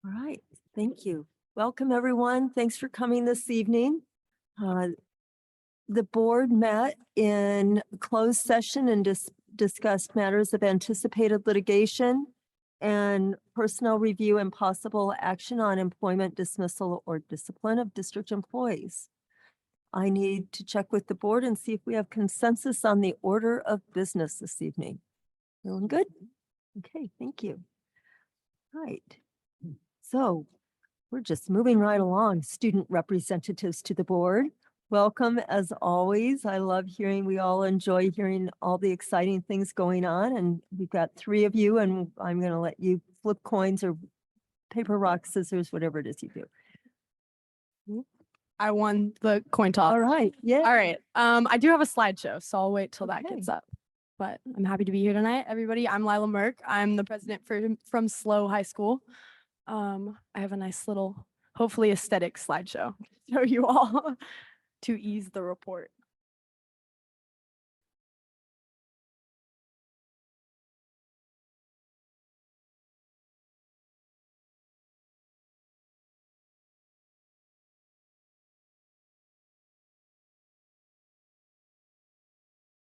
All right, thank you. Welcome, everyone. Thanks for coming this evening. The board met in closed session and discussed matters of anticipated litigation and personnel review and possible action on employment dismissal or discipline of district employees. I need to check with the board and see if we have consensus on the order of business this evening. Feeling good? Okay, thank you. All right. So we're just moving right along. Student representatives to the board. Welcome as always. I love hearing, we all enjoy hearing all the exciting things going on. And we've got 3 of you, and I'm going to let you flip coins or paper, rock, scissors, whatever it is you do. I won the coin toss. All right. Yeah. All right. I do have a slideshow, so I'll wait till that Okay. gets up. But I'm happy to be here tonight, everybody. I'm Lila Merck. I'm the president from SLO High School. I have a nice little, hopefully aesthetic slideshow to show you all to ease the report.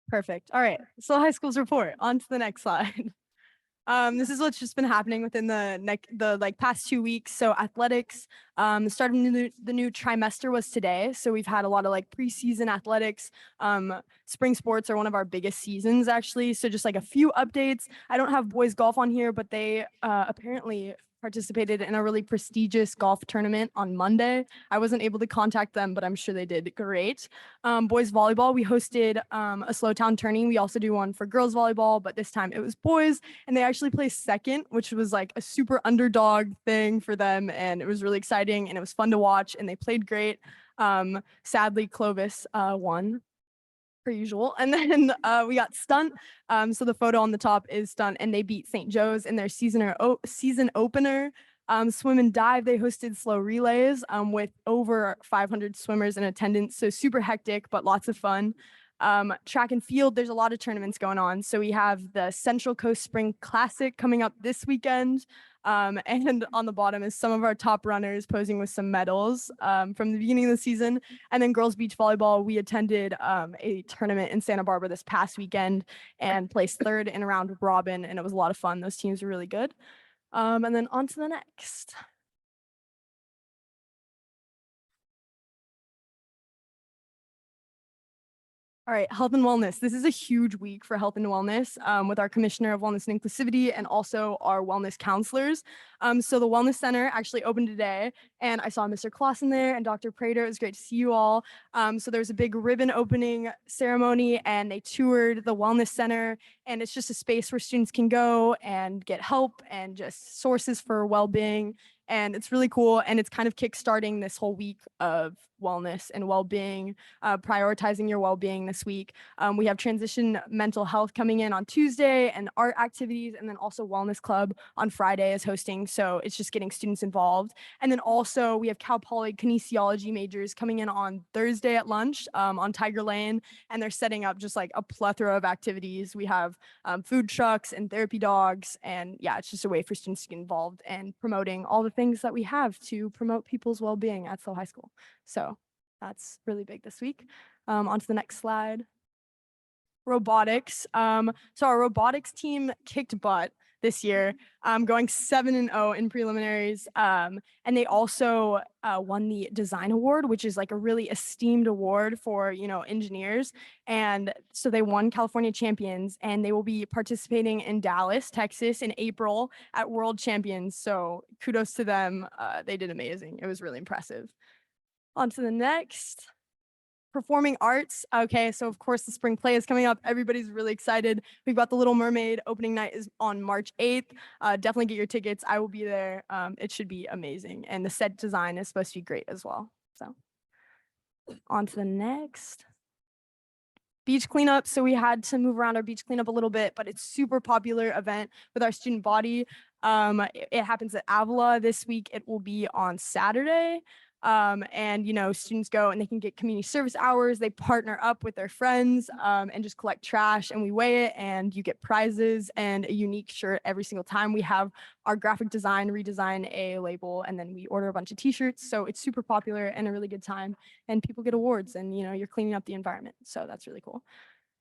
Perfect. All right. SLO High School's report. On to the next slide. This is what's just been happening within the past 2 weeks. So athletics, the start of the new trimester was today. So we've had a lot of preseason athletics. Spring sports are one of our biggest seasons actually. So just a few updates. I don't have boys golf on here, but they apparently participated in a really prestigious golf tournament on Monday. I wasn't able to contact them, but I'm sure they did great. Boys volleyball, we hosted a SLO Town tourney. We also do one for girls volleyball, but this time it was boys, and they actually placed second, which was a super underdog thing for them, and it was really exciting and it was fun to watch, and they played great. Sadly, Clovis won, per usual. And then we got stunt. So the photo on the top is stunt, and they beat St. Joe's in their season opener. Swim and dive, they hosted SLO relays with over 500 swimmers in attendance. So super hectic, but lots of fun. Track and field, there's a lot of tournaments going on. So we have the Central Coast Spring Classic coming up this weekend. And on the bottom is some of our top runners posing with some medals from the beginning of the season. And then girls beach volleyball, we attended a tournament in Santa Barbara this past weekend and placed third in a round robin, and it was a lot of fun. Those teams were really good. And then on to the next. All right, health and wellness. This is a huge week for health and wellness with our Commissioner of Wellness and Inclusivity and also our wellness counselors. So the Wellness Center actually opened today, and I saw Mr. Clausen there and Dr. Prater. It was great to see you all. So there was a big ribbon opening ceremony, and they toured the Wellness Center, and it's just a space where students can go and get help and just sources for well-being. And it's really cool, and it's kind of kickstarting this whole week of wellness and well-being, prioritizing your well-being this week. We have transition mental health coming in on Tuesday, and art activities, and then also Wellness Club on Friday is hosting. So it's just getting students involved. And then also we have Cal Poly kinesiology majors coming in on Thursday at lunch on Tiger Lane, and they're setting up just a plethora of activities. We have food trucks and therapy dogs, and yeah, it's just a way for students to get involved and promoting all the things that we have to promote people's well-being at SLO High School. So that's really big this week. On to the next slide. Robotics. So our robotics team kicked butt this year, going 7-0 in preliminaries. And they also won the design award, which is a really esteemed award for, engineers. And so they won California champions, and they will be participating in Dallas, Texas in April at World Champions. So kudos to them. They did amazing. It was really impressive. On to the next. Performing arts. Okay, so of course the spring play is coming up. Everybody's really excited. We've got the Little Mermaid opening night is on March 8th. Definitely get your tickets. I will be there. It should be amazing. And the set design is supposed to be great as well. So on to the next. Beach cleanup. So we had to move around our beach cleanup a little bit, but it's super popular event with our student body. It happens at Avila this week. It will be on Saturday. And students go and they can get community service hours. They partner up with their friends and just collect trash, and we weigh it, and you get prizes and a unique shirt every single time. We have our graphic design redesign a label, and then we order a bunch of t-shirts. So it's super popular and a really good time, and people get awards, and you're cleaning up the environment. So that's really cool.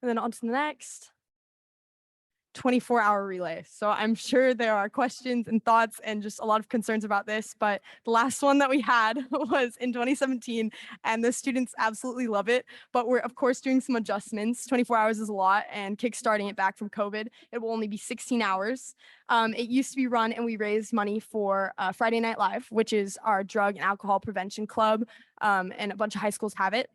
And then on to the next. 24-hour relay. So I'm sure there are questions and thoughts and just a lot of concerns about this, but the last one that we had was in 2017, and the students absolutely love it. But we're of course doing some adjustments. 24 hours is a lot, and kickstarting it back from COVID, it will only be 16 hours. It used to be run, and we raised money for Friday Night Live, which is our drug and alcohol prevention club, and a bunch of high schools have it.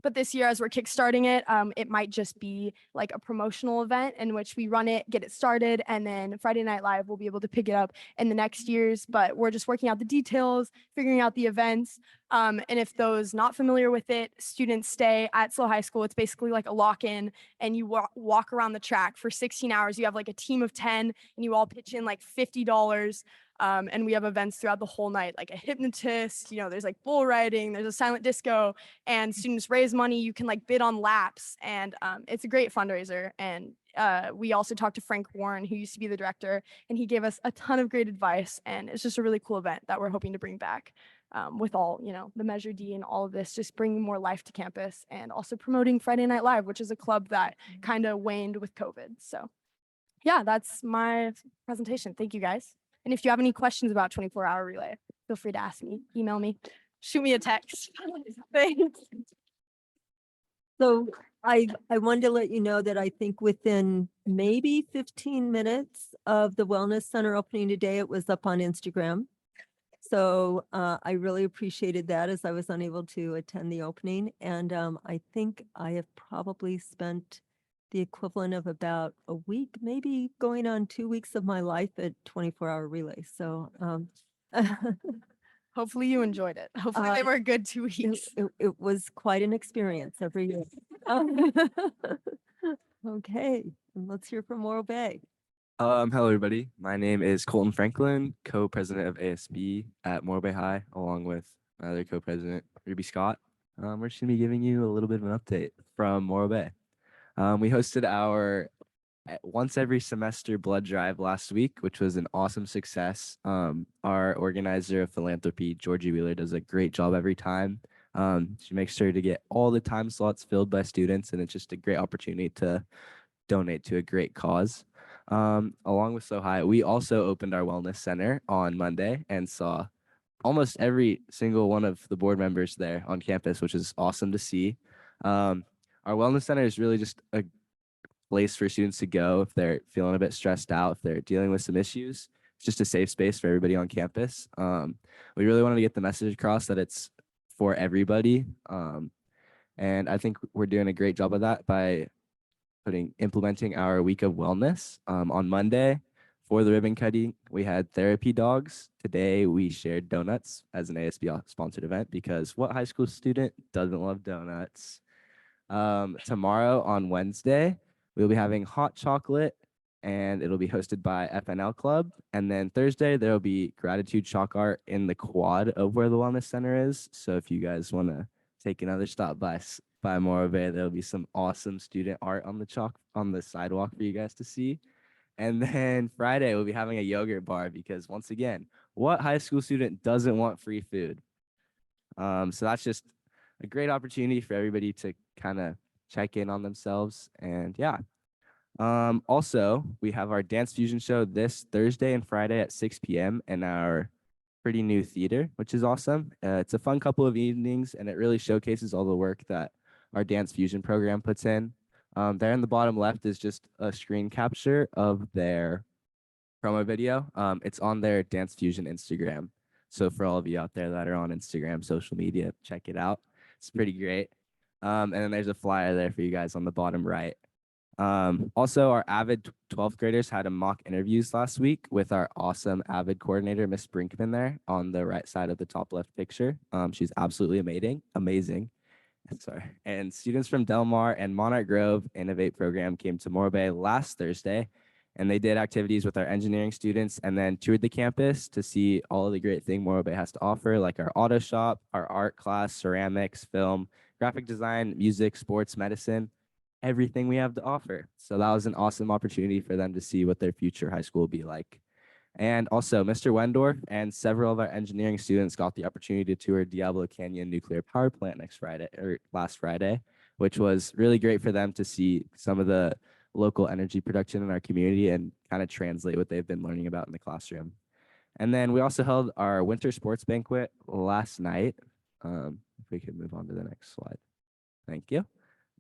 But this year, as we're kickstarting it, it might just be like a promotional event in which we run it, get it started, and then Friday Night Live will be able to pick it up in the next years. But we're just working out the details, figuring out the events. And if those not familiar with it, students stay at SLO High School. It's basically like a lock-in, and you walk around the track for 16 hours. You have like a team of 10, and you all pitch in like $50. And we have events throughout the whole night, like a hypnotist, there's like bull riding, there's a silent disco, and students raise money. You can like bid on laps, and it's a great fundraiser. And we also talked to Frank Warren, who used to be the director, and he gave us a ton of great advice. And it's just a really cool event that we're hoping to bring back with all, the Measure D and all of this, just bringing more life to campus, and also promoting Friday Night Live, which is a club that kind of waned with COVID. So yeah, that's my presentation. Thank you, guys. And if you have any questions about 24-hour relay, feel free to ask me, email me, shoot me a text. Thanks. So I wanted to let you know that I think within maybe 15 minutes of the Wellness Center opening today, it was up on Instagram. So I really appreciated that, as I was unable to attend the opening. And I think I have probably spent the equivalent of about a week, maybe going on 2 weeks of my life at 24-hour relay. So Hopefully you enjoyed it. Hopefully they were a good 2 weeks. it was quite an experience every year. Okay, and let's hear from Morro Bay. Hello, everybody. My name is Colton Franklin, co-president of ASB at Morro Bay High, along with my other co-president, Ruby Scott. We're just going to be giving you a little bit of an update from Morro Bay. We hosted our once every semester blood drive last week, which was an awesome success. Our organizer of philanthropy, Georgie Wheeler, does a great job every time. She makes sure to get all the time slots filled by students, and it's just a great opportunity to donate to a great cause. Along with SLO High, we also opened our wellness center on Monday and saw almost every single one of the board members there on campus, which is awesome to see. Our wellness center is really just a place for students to go if they're feeling a bit stressed out, if they're dealing with some issues. It's just a safe space for everybody on campus. We really wanted to get the message across that it's for everybody. And I think we're doing a great job of that by implementing our week of wellness. On Monday, for the ribbon cutting, we had therapy dogs. Today, we shared donuts as an ASB sponsored event, because what high school student doesn't love donuts? Tomorrow on Wednesday, we'll be having hot chocolate, and it'll be hosted by FNL Club. And then Thursday, there'll be gratitude chalk art in the quad of where the wellness center is. So if you guys want to take another stop by Morro Bay, there'll be some awesome student art on the sidewalk for you guys to see. And then Friday, we'll be having a yogurt bar, because once again, what high school student doesn't want free food? So that's just a great opportunity for everybody to kind of check in on themselves. And yeah. Also, we have our dance fusion show this Thursday and Friday at 6 p.m. in our pretty new theater, which is awesome. It's a fun couple of evenings, and it really showcases all the work that our dance fusion program puts in. There in the bottom left is just a screen capture of their promo video. It's on their Dance Fusion Instagram. So for all of you out there that are on Instagram, social media, check it out. It's pretty great. And then there's a flyer there for you guys on the bottom right. Also, our AVID 12th graders had a mock interviews last week with our awesome AVID coordinator, Miss Brinkman, there on the right side of the top left picture. She's absolutely amazing. Sorry. And students from Del Mar and Monarch Grove Innovate program came to Morro Bay last Thursday And they did activities with our engineering students and then toured the campus to see all of the great thing Morro Bay has to offer, like our auto shop, our art class, ceramics, film, graphic design, music, sports, medicine, everything we have to offer. So that was an awesome opportunity for them to see what their future high school will be like. And also Mr. Wendorf and several of our engineering students got the opportunity to tour Diablo Canyon Nuclear Power Plant last Friday, which was really great for them to see some of the local energy production in our community and kind of translate what they've been learning about in the classroom. And then we also held our winter sports banquet last night. If we could move on to the next slide. Thank you.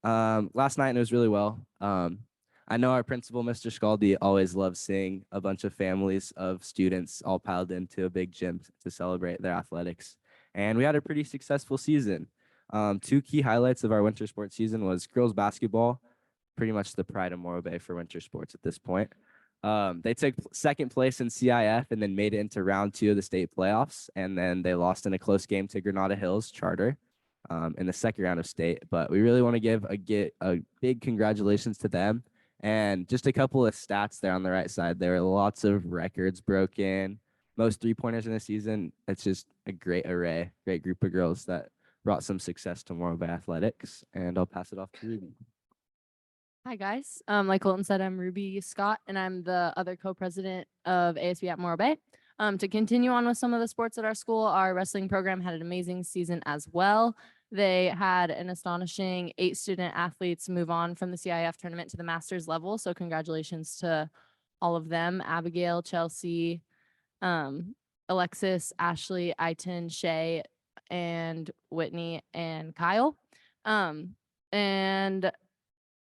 Last night, and it was really well. I know our principal, Mr. Scaldi, always loves seeing a bunch of families of students all piled into a big gym to celebrate their athletics. And we had a pretty successful season. Two key highlights of our winter sports season was girls basketball, pretty much the pride of Morro Bay for winter sports at this point. They took second place in CIF and then made it into round 2 of the state playoffs. And then they lost in a close game to Granada Hills Charter in the second round of state. But we really want to give a big congratulations to them. And just a couple of stats there on the right side. There are lots of records broken, most 3-pointers in the season. It's just a great array, great group of girls that brought some success to Morro Bay athletics. And I'll pass it off to Ruby. Hi guys. Like Colton said, I'm Ruby Scott, and I'm the other co-president of ASB at Morro Bay. To continue on with some of the sports at our school, our wrestling program had an amazing season as well. They had an astonishing 8 student athletes move on from the CIF tournament to the masters level. So congratulations to all of them: Abigail, Chelsea, Alexis, Ashley, Aiton, Shay, and Whitney and Kyle. And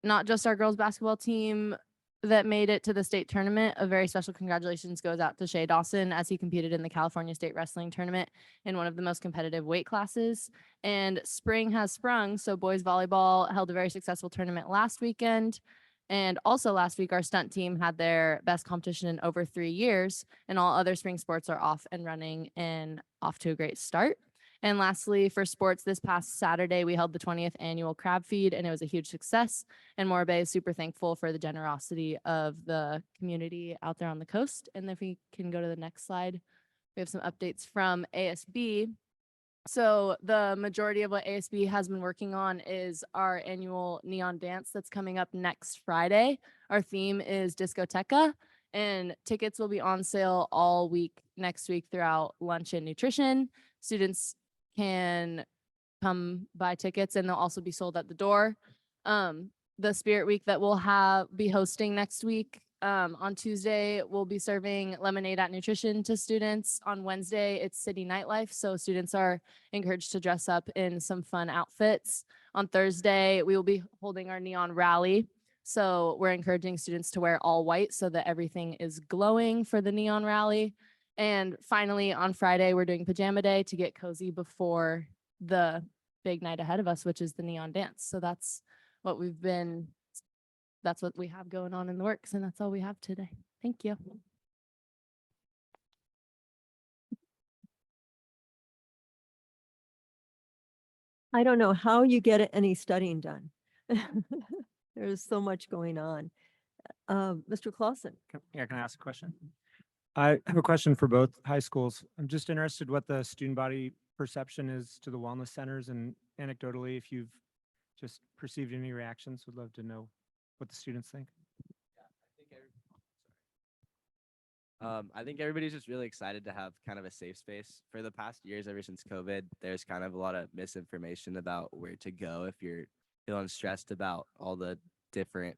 not just our girls basketball team that made it to the state tournament. A very special congratulations goes out to Shay Dawson as he competed in the California State Wrestling Tournament in one of the most competitive weight classes. And spring has sprung, so boys volleyball held a very successful tournament last weekend. And also last week, our stunt team had their best competition in over 3 years, and all other spring sports are off and running and off to a great start. And lastly, for sports, this past Saturday, we held the 20th annual crab feed, and it was a huge success. And Morro Bay is super thankful for the generosity of the community out there on the coast. And if we can go to the next slide, we have some updates from ASB. So the majority of what ASB has been working on is our annual neon dance that's coming up next Friday. Our theme is Discoteca, and tickets will be on sale all week next week throughout lunch and nutrition. Students can come buy tickets, and they'll also be sold at the door. The Spirit Week that we'll be hosting next week, on Tuesday, we'll be serving lemonade at nutrition to students. On Wednesday, it's city nightlife, so students are encouraged to dress up in some fun outfits. On Thursday, we will be holding our neon rally, so we're encouraging students to wear all white so that everything is glowing for the neon rally. And finally, on Friday, we're doing pajama day to get cozy before the big night ahead of us, which is the neon dance. So that's what we have going on in the works, and that's all we have today. Thank you. I don't know how you get any studying done. There's so much going on. Mr. Clausen. Can I ask a question? I have a question for both high schools. I'm just interested what the student body perception is to the wellness centers, and anecdotally, if you've just perceived any reactions, would love to know what the students think. I think everybody's just really excited to have kind of a safe space. For the past years, ever since COVID, there's kind of a lot of misinformation about where to go if you're feeling stressed about all the different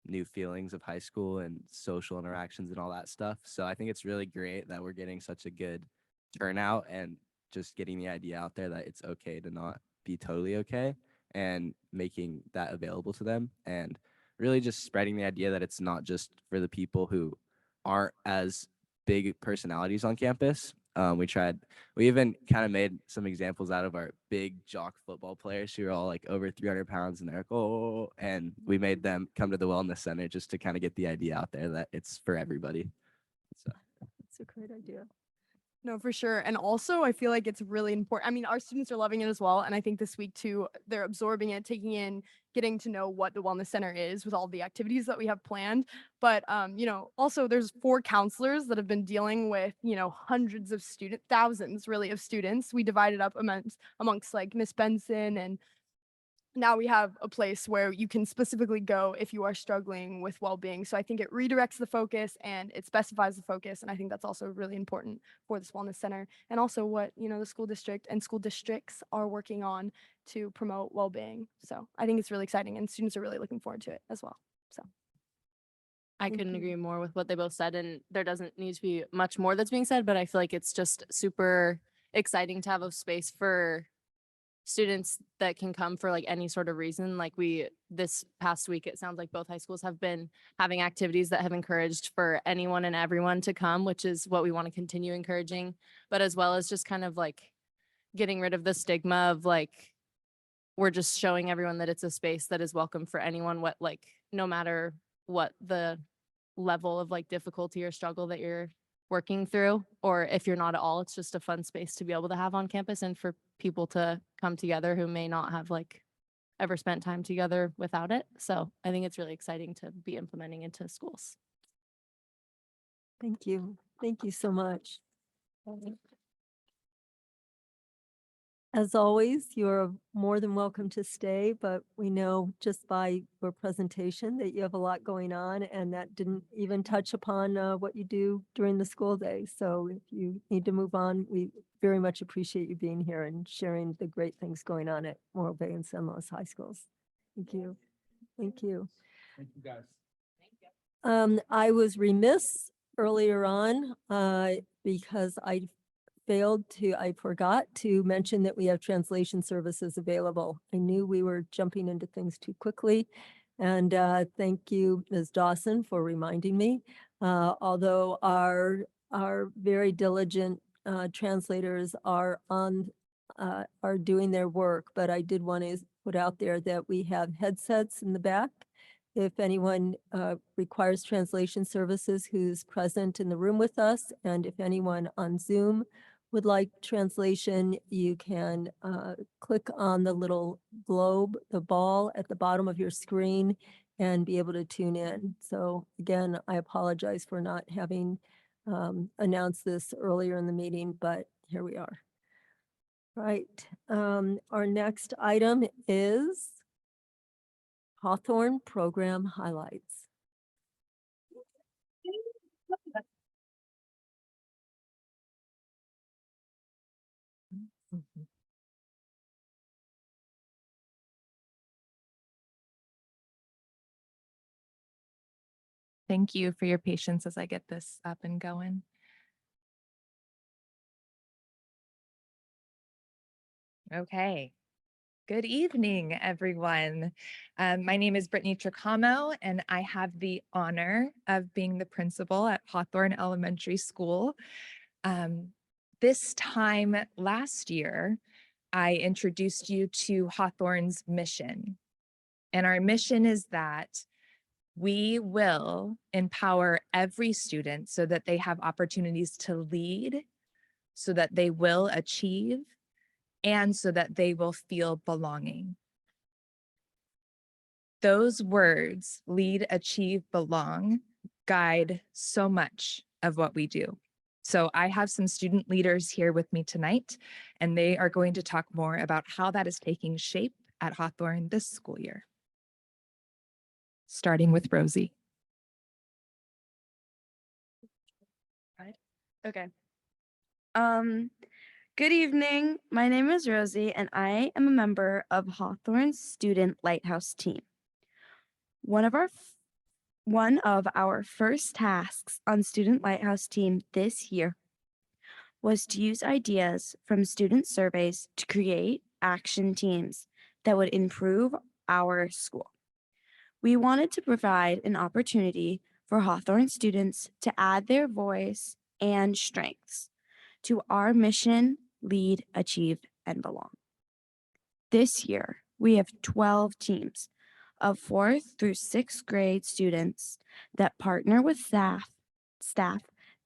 new feelings of high school and social interactions and all that stuff. So I think it's really great that we're getting such a good turnout and just getting the idea out there that it's okay to not be totally okay, and making that available to them, and really just spreading the idea that it's not just for the people who aren't as big personalities on campus. We even kind of made some examples out of our big jock football players who are all like over 300 pounds, and they're like, and we made them come to the wellness center just to kind of get the idea out there that it's for everybody. So That's a great idea. No, for sure. And also, I feel like it's really important. I mean, our students are loving it as well. And I think this week too, they're absorbing it, taking in, getting to know what the Wellness Center is with all the activities that we have planned. But, also there's 4 counselors that have been dealing with, hundreds of thousands really of students. We divided up amongst like Miss Benson, and now we have a place where you can specifically go if you are struggling with well-being. So I think it redirects the focus and it specifies the focus. And I think that's also really important for this wellness center, and also what, the school district and school districts are working on to promote well-being. So I think it's really exciting, and students are really looking forward to it as well. So I Thank couldn't you. agree more with what they both said, and there doesn't need to be much more that's being said, but I feel like it's just super exciting to have a space for students that can come for like any sort of reason. Like this past week, it sounds like both high schools have been having activities that have encouraged for anyone and everyone to come, which is what we want to continue encouraging, but as well as just kind of like getting rid of the stigma of like, we're just showing everyone that it's a space that is welcome for anyone, no matter what the level of like difficulty or struggle that you're working through, or if you're not at all, it's just a fun space to be able to have on campus and for people to come together who may not have like ever spent time together without it. So I think it's really exciting to be implementing into schools. Thank you. Thank you so much. As always, you're more than welcome to stay, but we know just by your presentation that you have a lot going on, and that didn't even touch upon what you do during the school day. So if you need to move on, we very much appreciate you being here and sharing the great things going on at Morro Bay and San Luis High Schools. Thank you. Thank you. Thank you, guys. I was remiss earlier on because I forgot to mention that we have translation services available. I knew we were jumping into things too quickly. And thank you, Ms. Dawson, for reminding me. Although our very diligent translators are doing their work, but I did want to put out there that we have headsets in the back. If anyone requires translation services who's present in the room with us, and if anyone on Zoom would like translation, you can click on the little globe, the ball at the bottom of your screen, and be able to tune in. So again, I apologize for not having announced this earlier in the meeting, but here we are. Right. Our next item is Hawthorne Program Highlights. Thank you for your patience as I get this up and going. Okay. Good evening, everyone. My name is Brittany Tricamo, and I have the honor of being the principal at Hawthorne Elementary School. This time last year, I introduced you to Hawthorne's mission. And our mission is that we will empower every student so that they have opportunities to lead, so that they will achieve, and so that they will feel belonging. Those words, lead, achieve, belong, guide so much of what we do. So I have some student leaders here with me tonight, and they are going to talk more about how that is taking shape at Hawthorne this school year. Starting with Rosie. Okay. Good evening. My name is Rosie, and I am a member of Hawthorne's Student Lighthouse team. One of our first tasks on Student Lighthouse team this year was to use ideas from student surveys to create action teams that would improve our school. We wanted to provide an opportunity for Hawthorne students to add their voice and strengths to our mission, lead, achieve, and belong. This year, we have 12 teams of 4th through 6th grade students that partner with staff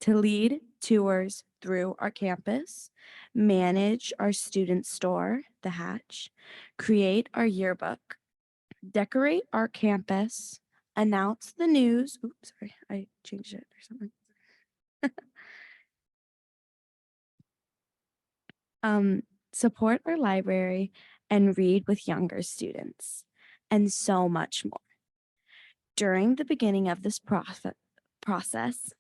to lead tours through our campus, manage our student store, the Hatch, create our yearbook, decorate our campus, announce the news. Oops, sorry, I changed it or something. Support our library and read with younger students, and so much more. During the beginning of this process,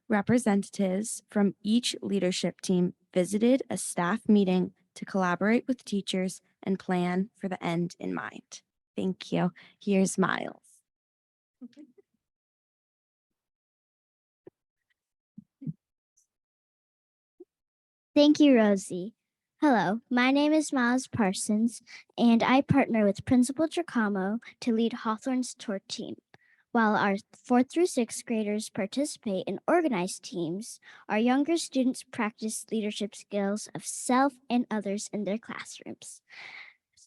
representatives from each leadership team visited a staff meeting to collaborate with teachers and plan for the end in mind. Thank you. Here's Miles. Thank you, Rosie. Hello, my name is Miles Parsons, and I partner with Principal Tracamo to lead Hawthorne's tour team. While our 4th through 6th graders participate in organized teams, our younger students practice leadership skills of self and others in their classrooms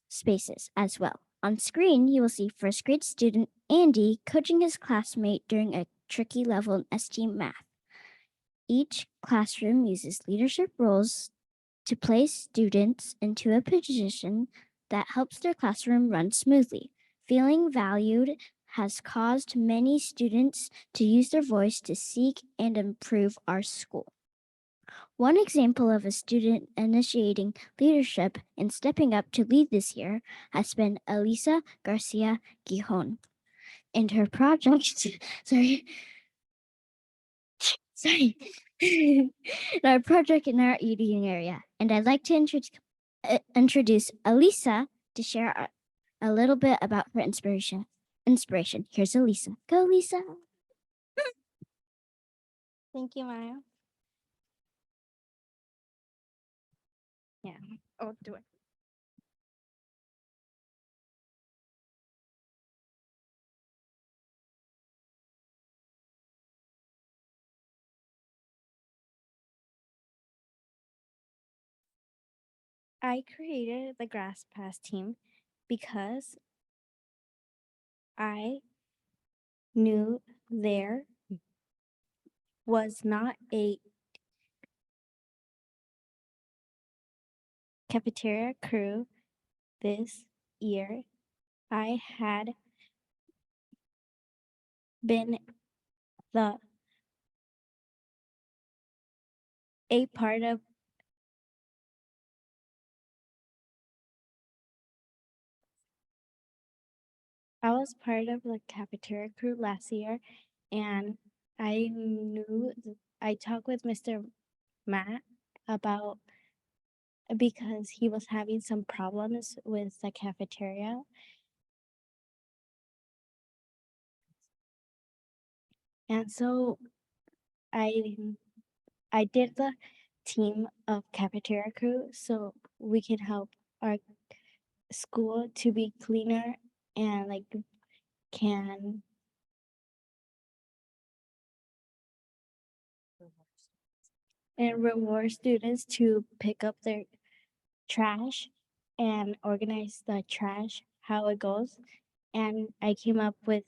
spaces as well. On screen, you will see 1st grade student Andy coaching his classmate during a tricky level in ST math. Each classroom uses leadership roles to place students into a position that helps their classroom run smoothly. Feeling valued has caused many students to use their voice to seek and improve our school. One example of a student initiating leadership and stepping up to lead this year has been Elisa Garcia Gijon. And her project, our project in our eating area. And I'd like to introduce Elisa to share a little bit about her inspiration. Here's Elisa. Go, Lisa. Thank you, Maya. Yeah. Oh, do it. I created the Grass Pass team because I knew there was not a cafeteria crew this year. I had been a part of I was part of the cafeteria crew last year, and I talked with Mr. Matt about because he was having some problems with the cafeteria. And so I did the team of cafeteria crew so we can help our school to be cleaner and can and reward students to pick up their trash and organize the trash how it goes. And I came up with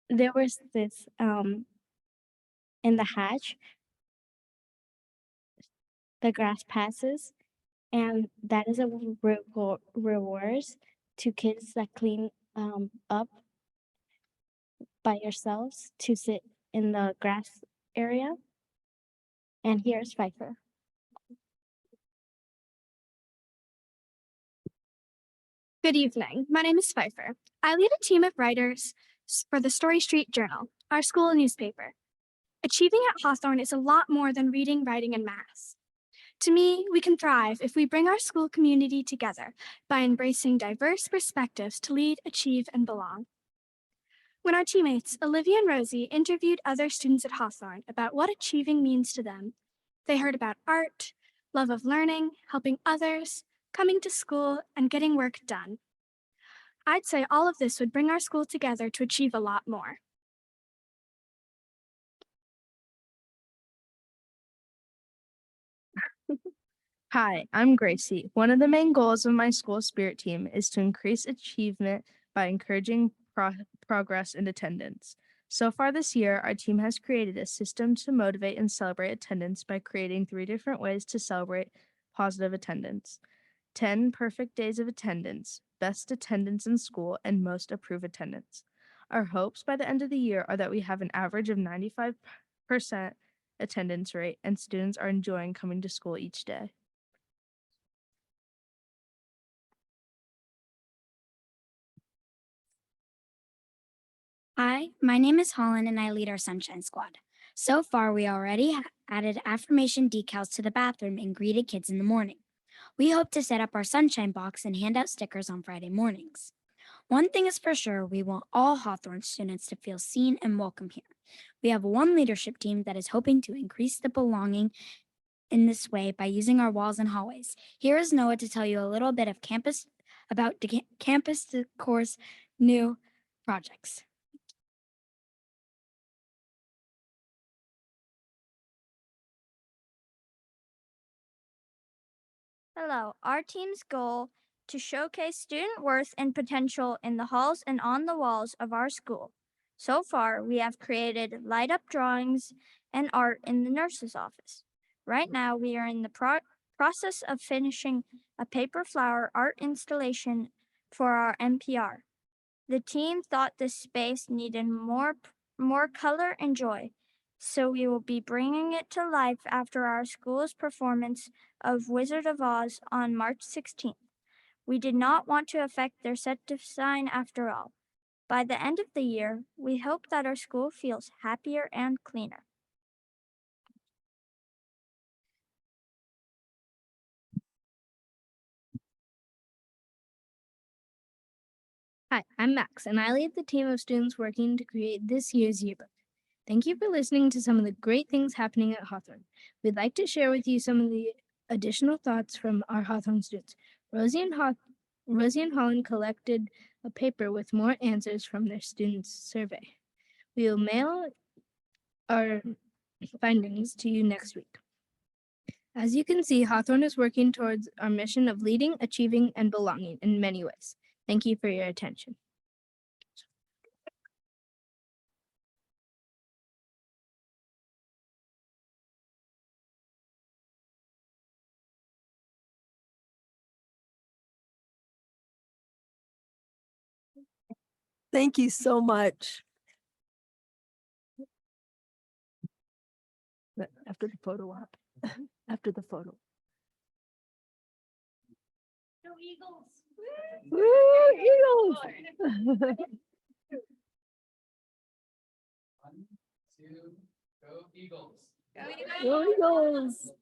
there was this in the Hatch, the grass passes, and that is a rewards to kids that clean up by yourselves to sit in the grass area. And here's Pfeiffer. Good evening. My name is Pfeiffer. I lead a team of writers for the Story Street Journal, our school newspaper. Achieving at Hawthorne is a lot more than reading, writing, and math. To me, we can thrive if we bring our school community together by embracing diverse perspectives to lead, achieve, and belong. When our teammates, Olivia and Rosie, interviewed other students at Hawthorne about what achieving means to them, they heard about art, love of learning, helping others, coming to school, and getting work done. I'd say all of this would bring our school together to achieve a lot more. Hi, I'm Gracie. One of the main goals of my school spirit team is to increase achievement by encouraging progress and attendance. So far this year, our team has created a system to motivate and celebrate attendance by creating 3 different ways to celebrate positive attendance: 10 perfect days of attendance, best attendance in school, and most approved attendance. Our hopes by the end of the year are that we have an average of 95% attendance rate and students are enjoying coming to school each day. Hi, my name is Holland and I lead our Sunshine Squad. So far, we already added affirmation decals to the bathroom and greeted kids in the morning. We hope to set up our Sunshine Box and hand out stickers on Friday mornings. One thing is for sure, we want all Hawthorne students to feel seen and welcome here. We have one leadership team that is hoping to increase the belonging in this way by using our walls and hallways. Here is Noah to tell you a little bit of campus course new projects. Hello, our team's goal to showcase student worth and potential in the halls and on the walls of our school. So far, we have created light up drawings and art in the nurse's office. Right now, we are in the process of finishing a paper flower art installation for our NPR. The team thought this space needed more color and joy, so we will be bringing it to life after our school's performance of Wizard of Oz on March 16th. We did not want to affect their set design after all. By the end of the year, we hope that our school feels happier and cleaner. Hi, I'm Max, and I lead the team of students working to create this year's yearbook. Thank you for listening to some of the great things happening at Hawthorne. We'd like to share with you some of the additional thoughts from our Hawthorne students. Rosie and Holland collected a paper with more answers from their students' survey. We will mail our findings to you next week. As you can see, Hawthorne is working towards our mission of leading, achieving, and belonging in many ways. Thank you for your attention. Thank you so much. After the photo op, after the photo. Go Eagles! Woo, Eagles! 1, 2, go Eagles. Go Eagles!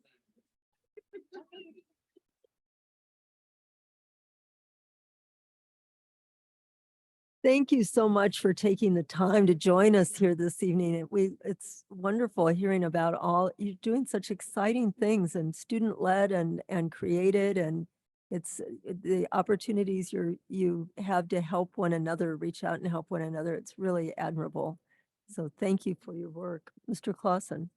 Thank you so much for taking the time to join us here this evening. It's wonderful hearing about you're doing such exciting things and student-led and created, and it's the opportunities you have to help one another, reach out and help one another. It's really admirable. So thank you for your work. Mr. Clausen.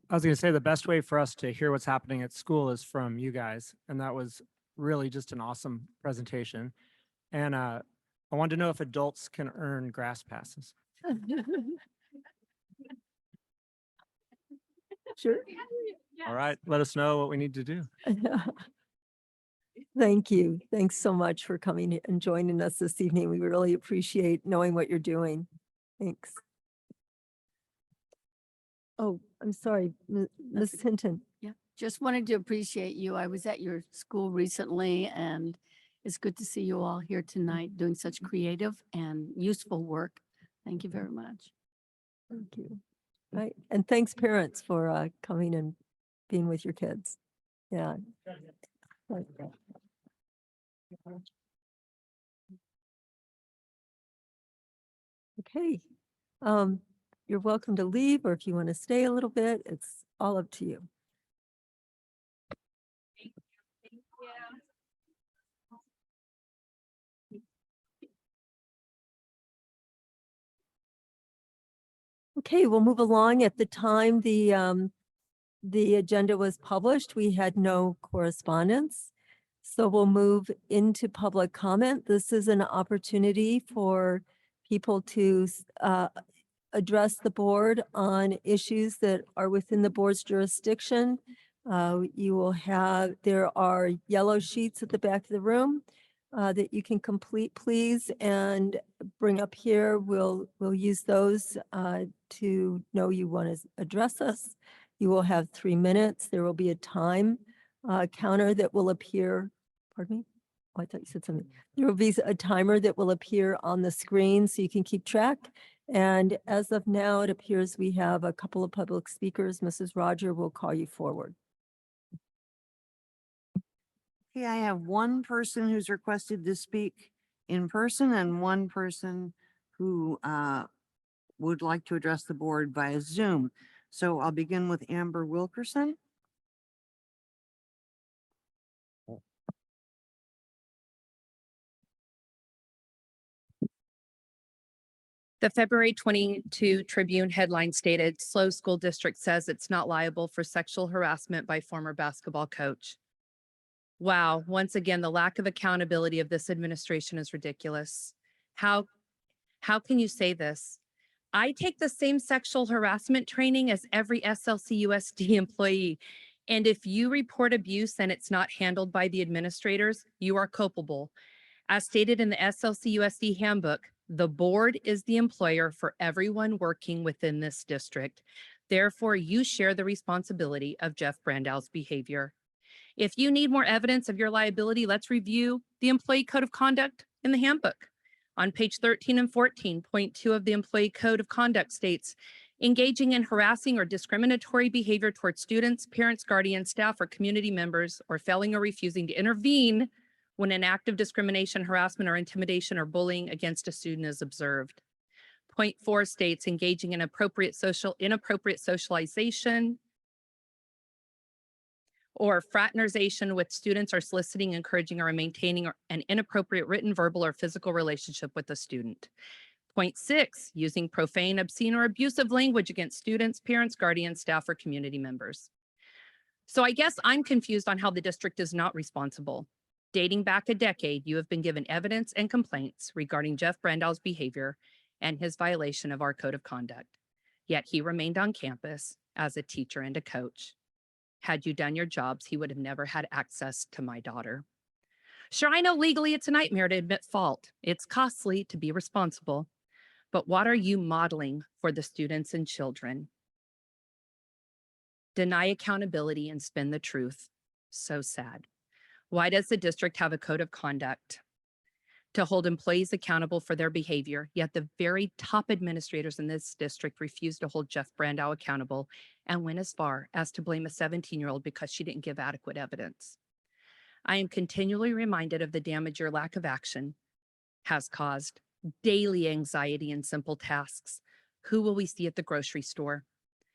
I was going to say the best way for us to hear what's happening at school is from you guys. And that was really just an awesome presentation. And I wanted to know if adults can earn grass passes. Sure. All right, let us know what we need to do. Thank you. Thanks so much for coming and joining us this evening. We really appreciate knowing what you're doing. Thanks. Oh, I'm sorry, Ms. Hinton. Yeah, just wanted to appreciate you. I was at your school recently and it's good to see you all here tonight doing such creative and useful work. Thank you very much. Thank you. Right. And thanks parents for coming and being with your kids. Yeah. Right. Okay. You're welcome to leave, or if you want to stay a little bit, it's all up to you. Okay, we'll move along. At the time the agenda was published, we had no correspondence. So we'll move into public comment. This is an opportunity for people to address the board on issues that are within the board's jurisdiction. You will have, there are yellow sheets at the back of the room that you can complete, please, and bring up here. We'll use those to know you want to address us. You will have 3 minutes. There will be a time counter that will appear. Pardon me? Oh, I thought you said something. There will be a timer that will appear on the screen so you can keep track. And as of now, it appears we have a couple of public speakers. Mrs. Roger will call you forward. Okay, I have one person who's requested to speak in person and one person who would like to address the board via Zoom. So I'll begin with Amber Wilkerson. The February 22 Tribune headline stated, "SLO School District says it's not liable for sexual harassment by former basketball coach." Wow, once again, the lack of accountability of this administration is ridiculous. How can you say this? I take the same sexual harassment training as every SLCUSD employee. And if you report abuse and it's not handled by the administrators, you are culpable. As stated in the SLCUSD handbook, the board is the employer for everyone working within this district. Therefore, you share the responsibility of Jeff Brandau's behavior. If you need more evidence of your liability, let's review the Employee Code of Conduct in the handbook. On page 13 and 14.2 of the Employee Code of Conduct states, engaging in harassing or discriminatory behavior towards students, parents, guardians, staff, or community members, or failing or refusing to intervene when an act of discrimination, harassment, or intimidation or bullying against a student is observed. Point 4 states engaging in inappropriate socialization or fraternization with students, or soliciting, encouraging, or maintaining an inappropriate written, verbal, or physical relationship with a student. Point 6, using profane, obscene, or abusive language against students, parents, guardians, staff, or community members. So I guess I'm confused on how the district is not responsible. Dating back a decade, you have been given evidence and complaints regarding Jeff Brandau's behavior and his violation of our code of conduct. Yet he remained on campus as a teacher and a coach. Had you done your jobs, he would have never had access to my daughter. Sure, I know legally it's a nightmare to admit fault. It's costly to be responsible. But what are you modeling for the students and children? Deny accountability and spin the truth. So sad. Why does the district have a code of conduct to hold employees accountable for their behavior, yet the very top administrators in this district refuse to hold Jeff Brandau accountable and went as far as to blame a 17-year-old because she didn't give adequate evidence? I am continually reminded of the damage your lack of action has caused. Daily anxiety in simple tasks. Who will we see at the grocery store?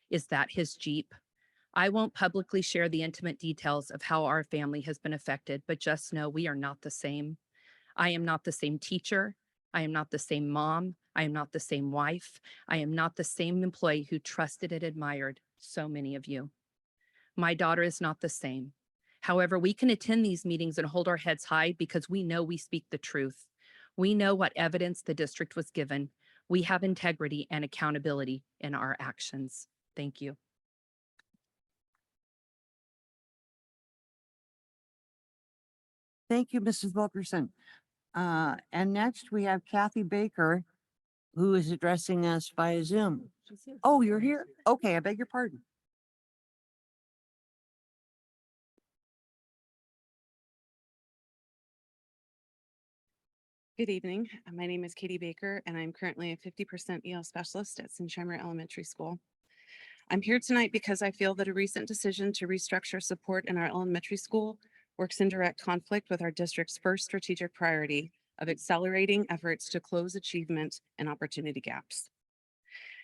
Is that his Jeep? I won't publicly share the intimate details of how our family has been affected, but just know we are not the same. I am not the same teacher. I am not the same mom. I am not the same wife. I am not the same employee who trusted and admired so many of you. My daughter is not the same. However, we can attend these meetings and hold our heads high because we know we speak the truth. We know what evidence the district was given. We have integrity and accountability in our actions. Thank you. Thank you, Mrs. Wilkerson. And next we have Kathy Baker, who is addressing us via Zoom. Oh, you're here? Okay, I beg your pardon. Good evening. My name is Katie Baker, and I'm currently a 50% EL specialist at Sunshine Elementary School. I'm here tonight because I feel that a recent decision to restructure support in our elementary school works in direct conflict with our district's first strategic priority of accelerating efforts to close achievement and opportunity gaps.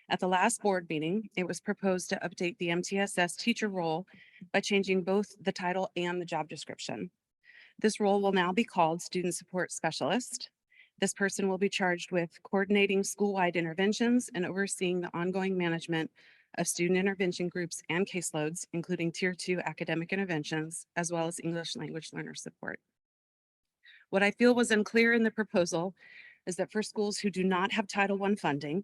At the last board meeting, it was proposed to update the MTSS teacher role by changing both the title and the job description. This role will now be called Student Support Specialist. This person will be charged with coordinating school-wide interventions and overseeing the ongoing management of student intervention groups and caseloads, including Tier 2 academic interventions, as well as English language learner support. What I feel was unclear in the proposal is that for schools who do not have Title I funding,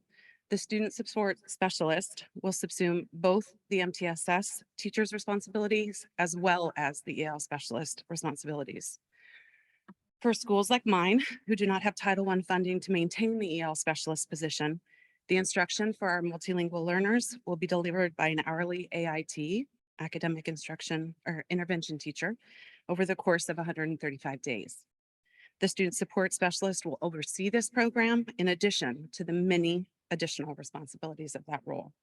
the student support specialist will subsume both the MTSS teacher's responsibilities as well as the EL specialist responsibilities. For schools like mine, who do not have Title I funding to maintain the EL specialist position, the instruction for our multilingual learners will be delivered by an hourly AIT, academic instruction or intervention teacher, over the course of 135 days. The student support specialist will oversee this program in addition to the many additional responsibilities of that role.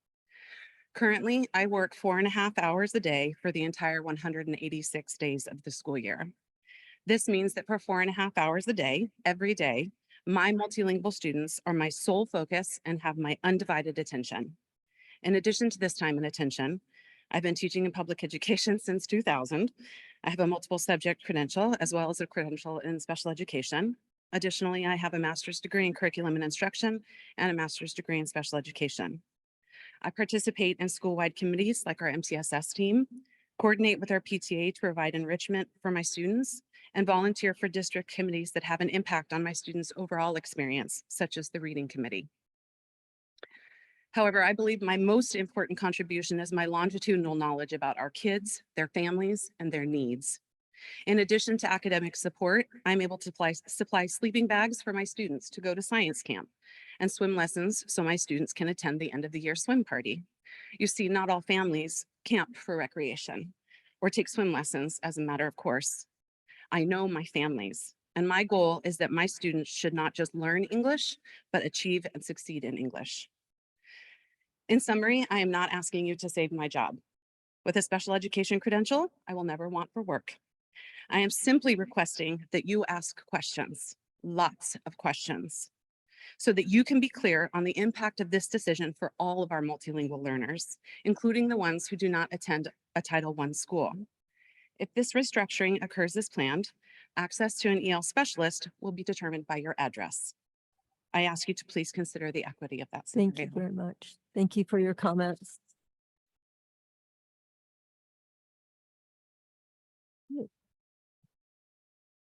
Currently, I work 4.5 hours a day for the entire 186 days of the school year. This means that for 4.5 hours a day, every day, my multilingual students are my sole focus and have my undivided attention. In addition to this time and attention, I've been teaching in public education since 2000. I have a multiple subject credential as well as a credential in special education. Additionally, I have a master's degree in curriculum and instruction and a master's degree in special education. I participate in school-wide committees like our MTSS team, coordinate with our PTA to provide enrichment for my students, and volunteer for district committees that have an impact on my students' overall experience, such as the reading committee. However, I believe my most important contribution is my longitudinal knowledge about our kids, their families, and their needs. In addition to academic support, I'm able to supply sleeping bags for my students to go to science camp and swim lessons so my students can attend the end of the year swim party. You see, not all families camp for recreation or take swim lessons as a matter of course. I know my families, and my goal is that my students should not just learn English, but achieve and succeed in English. In summary, I am not asking you to save my job. With a special education credential, I will never want for work. I am simply requesting that you ask questions, lots of questions, so that you can be clear on the impact of this decision for all of our multilingual learners, including the ones who do not attend a Title I school. If this restructuring occurs as planned, access to an EL specialist will be determined by your address. I ask you to please consider the equity of that scenario. Thank you very much. Thank you for your comments.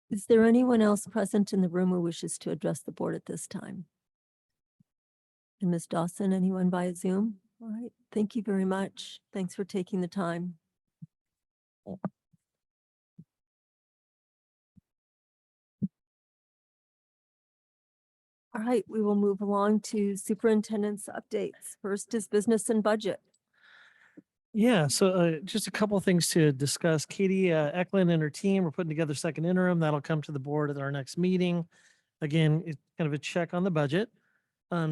Is there anyone else present in the room who wishes to address the board at this time? And Ms. Dawson, anyone via Zoom? All right, thank you very much. Thanks for taking the time. All right, we will move along to superintendent's updates. First is business and budget. Yeah, so just a couple things to discuss. Katie Eklund and her team are putting together second interim. That'll come to the board at our next meeting. Again, it's kind of a check on the budget.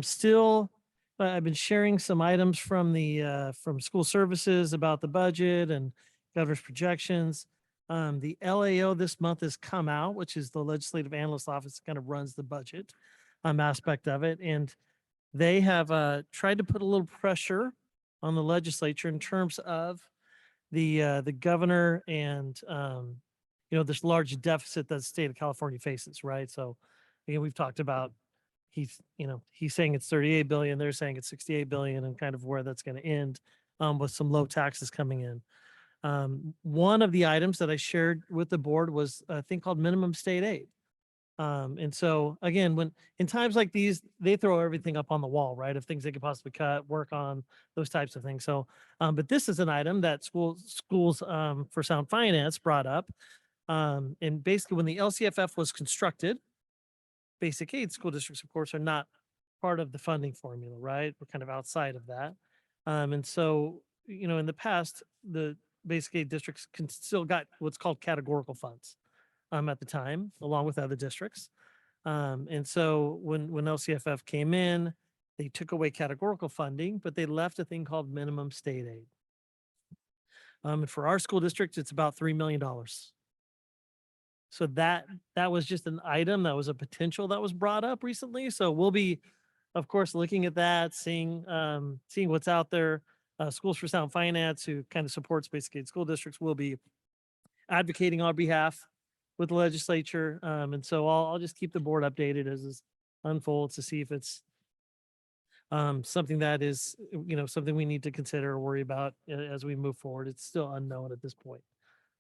Still, I've been sharing some items from the from school services about the budget and governor's projections. The LAO this month has come out, which is the Legislative Analyst Office, kind of runs the budget aspect of it. And they have tried to put a little pressure on the legislature in terms of the governor and this large deficit that the state of California faces, right? So again, we've talked about he's saying it's 38 billion, they're saying it's 68 billion, and kind of where that's going to end with some low taxes coming in. One of the items that I shared with the board was a thing called minimum state aid. And so again, when in times like these, they throw everything up on the wall, right? Of things they could possibly cut, work on, those types of things. So, but this is an item that schools for sound finance brought up. And basically when the LCFF was constructed, basic aid school districts, of course, are not part of the funding formula, right? We're kind of outside of that. And so, in the past, the basic aid districts still got what's called categorical funds. At the time, along with other districts. And so when LCFF came in, they took away categorical funding, but they left a thing called minimum state aid. And for our school district, it's about $3 million. So that was just an item that was a potential that was brought up recently. So we'll be, of course, looking at that, seeing what's out there. Schools for Sound Finance, who kind of supports basic aid school districts, will be advocating on behalf with the legislature. And so I'll just keep the board updated as this unfolds to see if it's something that is, something we need to consider or worry about as we move forward. It's still unknown at this point,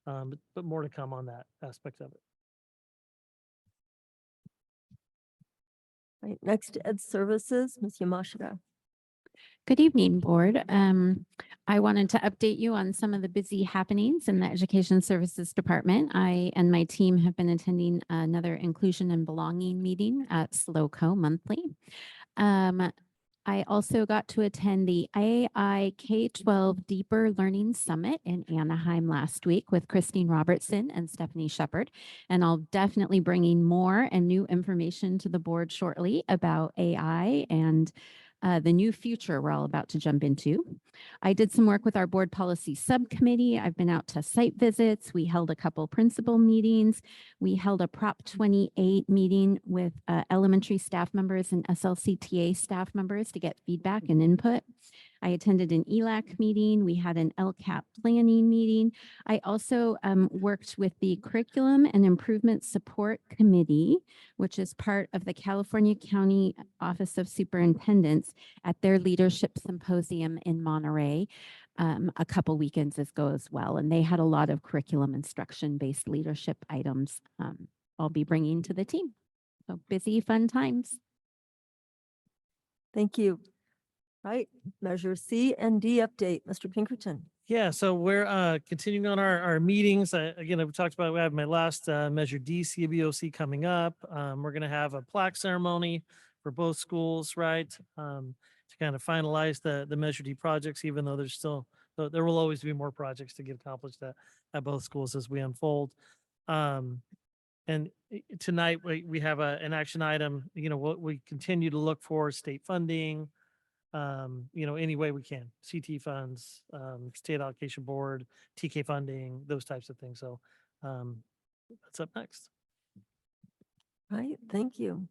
but more to come on that aspect of it. Right, next Ed Services, Ms. Yamashita. Good evening, board. I wanted to update you on some of the busy happenings in the Education Services Department. I and my team have been attending another Inclusion and Belonging meeting at SLCUSD monthly. I also got to attend the AI K-12 Deeper Learning Summit in Anaheim last week with Christine Robertson and Stephanie Shepard. And I'll definitely bringing more and new information to the board shortly about AI and the new future we're all about to jump into. I did some work with our board policy subcommittee. I've been out to site visits. We held a couple principal meetings. We held a Prop 28 meeting with elementary staff members and SLCTA staff members to get feedback and input. I attended an ELAC meeting. We had an LCAP planning meeting. I also worked with the Curriculum and Improvement Support Committee, which is part of the California County Office of Superintendents, at their leadership symposium in Monterey a couple weekends ago as well. And they had a lot of curriculum instruction-based leadership items I'll be bringing to the team. So busy, fun times. Thank you. Right, Measure C and D update, Mr. Pinkerton. Yeah, so we're continuing on our meetings. Again, I've talked about, we have my last Measure D CBOC coming up. We're going to have a plaque ceremony for both schools, right? To kind of finalize the Measure D projects, even though there will always be more projects to get accomplished at both schools as we unfold. And tonight we have an action item, what we continue to look for state funding, any way we can, CT funds, state allocation board, TK funding, those types of things. So that's up next. Right, thank you.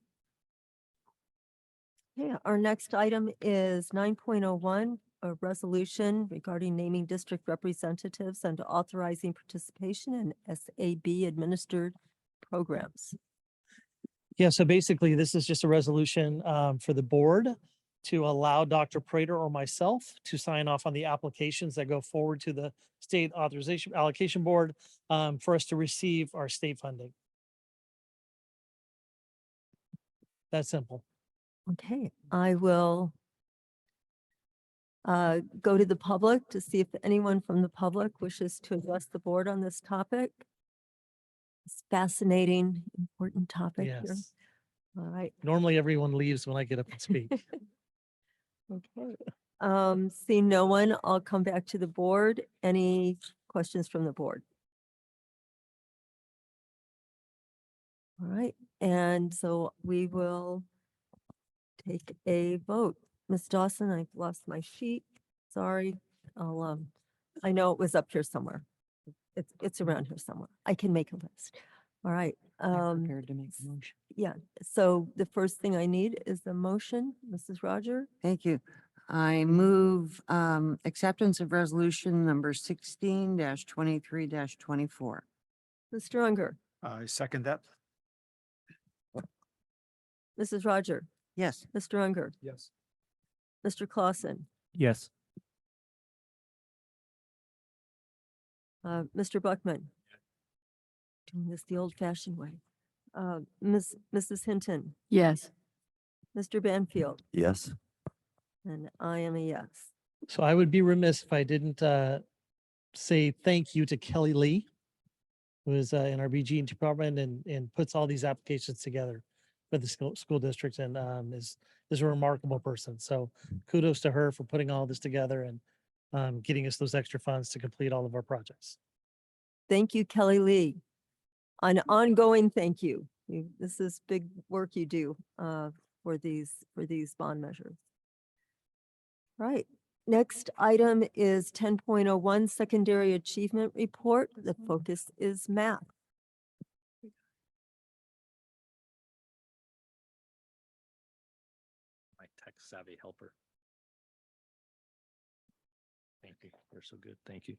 Yeah, our next item is 9.01, a resolution regarding naming district representatives and authorizing participation in SAB administered programs. Yeah, so basically this is just a resolution for the board to allow Dr. Prater or myself to sign off on the applications that go forward to the state authorization allocation board for us to receive our state funding. That's simple. Okay, I will go to the public to see if anyone from the public wishes to address the board on this topic. It's fascinating, important topic here. Yes. All right. Normally everyone leaves when I get up and speak. Okay. Seeing no one, I'll come back to the board. Any questions from the board? All right, and so we will take a vote. Ms. Dawson, I've lost my sheet. Sorry. I know it was up here somewhere. It's around here somewhere. I can make a list. All right. Prepared to make a motion. Yeah, so the first thing I need is the motion, Mrs. Roger. Thank you. I move acceptance of resolution number 16-23-24. Mr. Unger, I second that. Mrs. Roger, Yes. Mr. Unger, Yes. Mr. Clausen, Yes. Mr. Buckman. Doing this the old fashioned way. Mrs. Hinton, Yes. Mr. Banfield, Yes. and I am a yes. So I would be remiss if I didn't say thank you to Kelly Lee, who is in our BG department and puts all these applications together for the school district and is a remarkable person. So kudos to her for putting all this together and getting us those extra funds to complete all of our projects. Thank you, Kelly Lee. An ongoing thank you. This is big work you do for these bond measures. Right. Next item is 10.01 Secondary Achievement Report. The focus is math. My tech savvy helper. Thank you. You're so good. Thank you.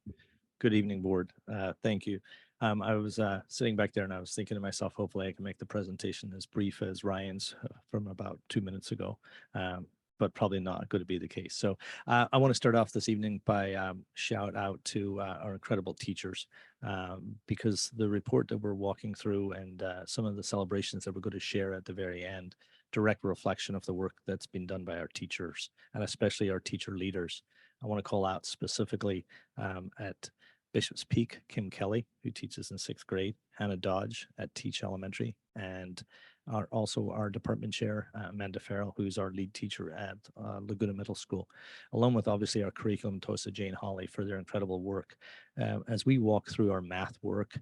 Good evening, board. Thank you. I was sitting back there and I was thinking to myself, hopefully I can make the presentation as brief as Ryan's from about 2 minutes ago, but probably not going to be the case. So I want to start off this evening by shout out to our incredible teachers because the report that we're walking through and some of the celebrations that we're going to share at the very end direct reflection of the work that's been done by our teachers and especially our teacher leaders. I want to call out specifically at Bishop's Peak, Kim Kelly, who teaches in 6th grade, Hannah Dodge at Teach Elementary, and also our department chair, Amanda Farrell, who's our lead teacher at Laguna Middle School, along with obviously our curriculum TOSA, Jane Hawley, for their incredible work. As we walk through our math work,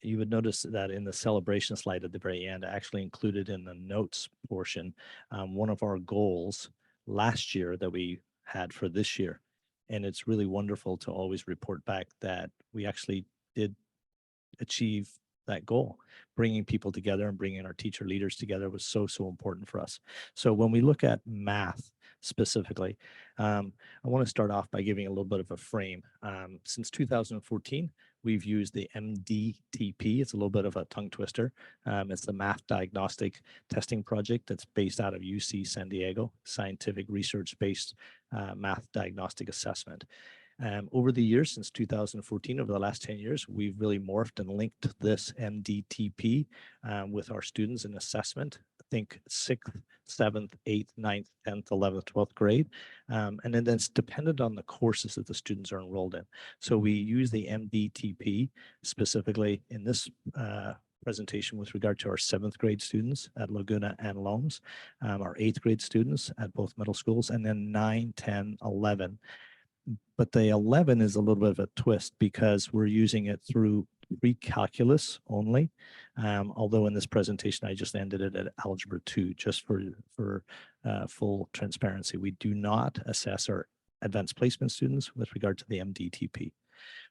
you would notice that in the celebration slide at the very end, I actually included in the notes portion one of our goals last year that we had for this year. And it's really wonderful to always report back that we actually did achieve that goal. Bringing people together and bringing our teacher leaders together was so important for us. So when we look at math specifically, I want to start off by giving a little bit of a frame. Since 2014, we've used the MDTP. It's a little bit of a tongue twister. It's the Math Diagnostic Testing Project that's based out of UC San Diego, scientific research-based math diagnostic assessment. Over the years, since 2014, over the last 10 years, we've really morphed and linked this MDTP with our students in assessment. I think 6th, 7th, 8th, 9th, 10th, 11th, 12th grade. And then it's dependent on the courses that the students are enrolled in. So we use the MDTP specifically in this presentation with regard to our 7th grade students at Laguna and Loams, our 8th grade students at both middle schools, and then 9, 10, 11. But the 11 is a little bit of a twist because we're using it through pre-calculus only. Although in this presentation, I just ended it at Algebra 2, just for full transparency. We do not assess our advanced placement students with regard to the MDTP.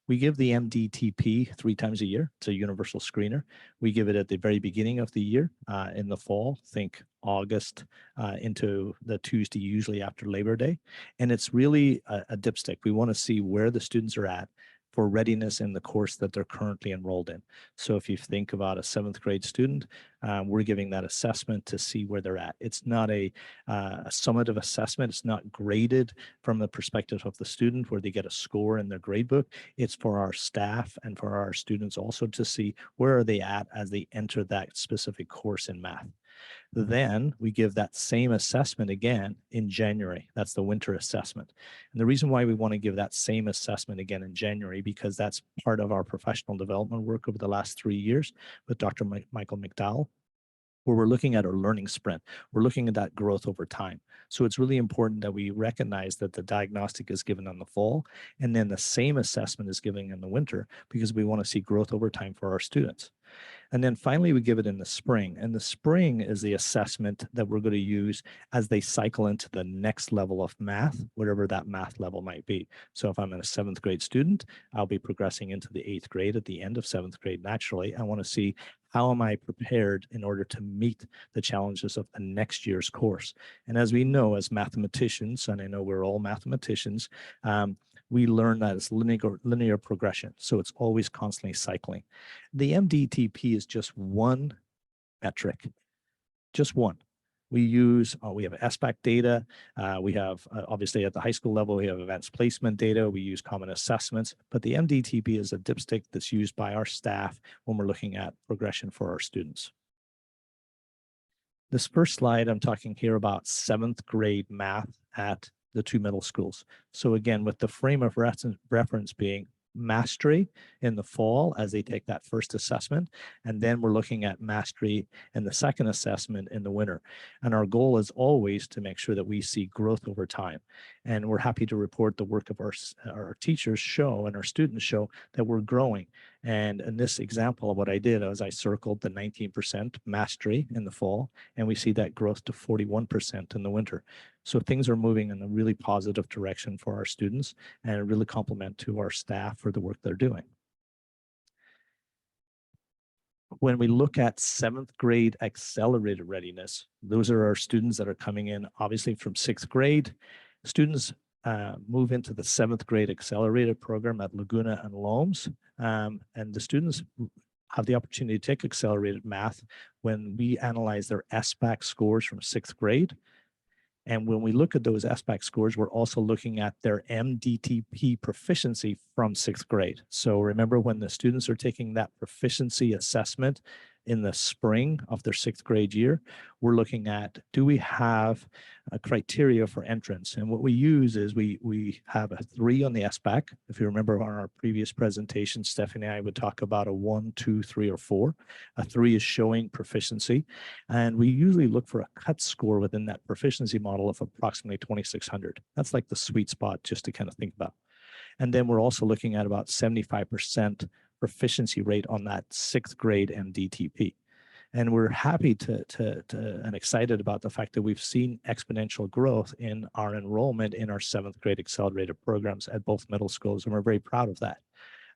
We give the MDTP 3 times a year. It's a universal screener. We give it at the very beginning of the year in the fall, think August into the Tuesday, usually after Labor Day. And it's really a dipstick. We want to see where the students are at for readiness in the course that they're currently enrolled in. So if you think about a 7th grade student, we're giving that assessment to see where they're at. It's not a summative assessment. It's not graded from the perspective of the student where they get a score in their grade book. It's for our staff and for our students also to see where are they at as they enter that specific course in math. Then we give that same assessment again in January. That's the winter assessment. And the reason why we want to give that same assessment again in January, because that's part of our professional development work over the last 3 years with Dr. Michael McDowell, where we're looking at our learning sprint. We're looking at that growth over time. So it's really important that we recognize that the diagnostic is given in the fall, and then the same assessment is given in the winter, because we want to see growth over time for our students. And then finally, we give it in the spring. And the spring is the assessment that we're going to use as they cycle into the next level of math, whatever that math level might be. So if I'm a 7th grade student, I'll be progressing into the 8th grade at the end of 7th grade. Naturally, I want to see how am I prepared in order to meet the challenges of the next year's course. And as we know, as mathematicians, and I know we're all mathematicians, we learn that it's linear progression. So it's always constantly cycling. The MDTP is just one metric, just one. We use, we have SBAC data. We have, obviously at the high school level, we have advanced placement data. We use common assessments, but the MDTP is a dipstick that's used by our staff when we're looking at progression for our students. This first slide, I'm talking here about 7th grade math at the 2 middle schools. So again, with the frame of reference being mastery in the fall as they take that first assessment, and then we're looking at mastery in the second assessment in the winter. And our goal is always to make sure that we see growth over time. And we're happy to report the work of our teachers show and our students show that we're growing. And in this example of what I did was I circled the 19% mastery in the fall, and we see that growth to 41% in the winter. So things are moving in a really positive direction for our students, and a really compliment to our staff for the work they're doing. When we look at 7th grade accelerated readiness, those are our students that are coming in obviously from 6th grade. Students move into the 7th grade accelerated program at Laguna and Loams. And the students have the opportunity to take accelerated math when we analyze their SBAC scores from 6th grade. And when we look at those SBAC scores, we're also looking at their MDTP proficiency from 6th grade. So remember, when the students are taking that proficiency assessment in the spring of their 6th grade year, we're looking at, do we have a criteria for entrance? And what we use is we have a 3 on the SBAC. If you remember on our previous presentation, Stephanie and I would talk about a 1, 2, 3, or 4. A 3 is showing proficiency. And we usually look for a cut score within that proficiency model of approximately 2,600. That's like the sweet spot just to kind of think about. And then we're also looking at about 75% proficiency rate on that 6th grade MDTP. And we're happy and excited about the fact that we've seen exponential growth in our enrollment in our 7th grade accelerated programs at both middle schools. And we're very proud of that.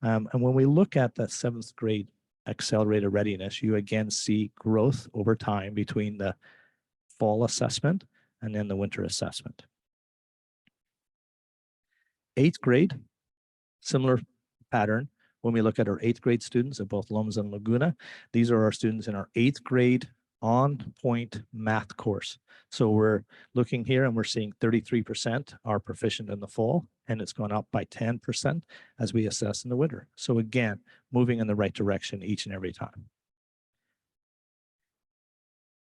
And when we look at the 7th grade accelerated readiness, you again see growth over time between the fall assessment and then the winter assessment. 8th grade, similar pattern. When we look at our 8th grade students at both Lomas and Laguna, these are our students in our 8th grade on-point math course. So we're looking here and we're seeing 33% are proficient in the fall, and it's gone up by 10% as we assess in the winter. So again, moving in the right direction each and every time.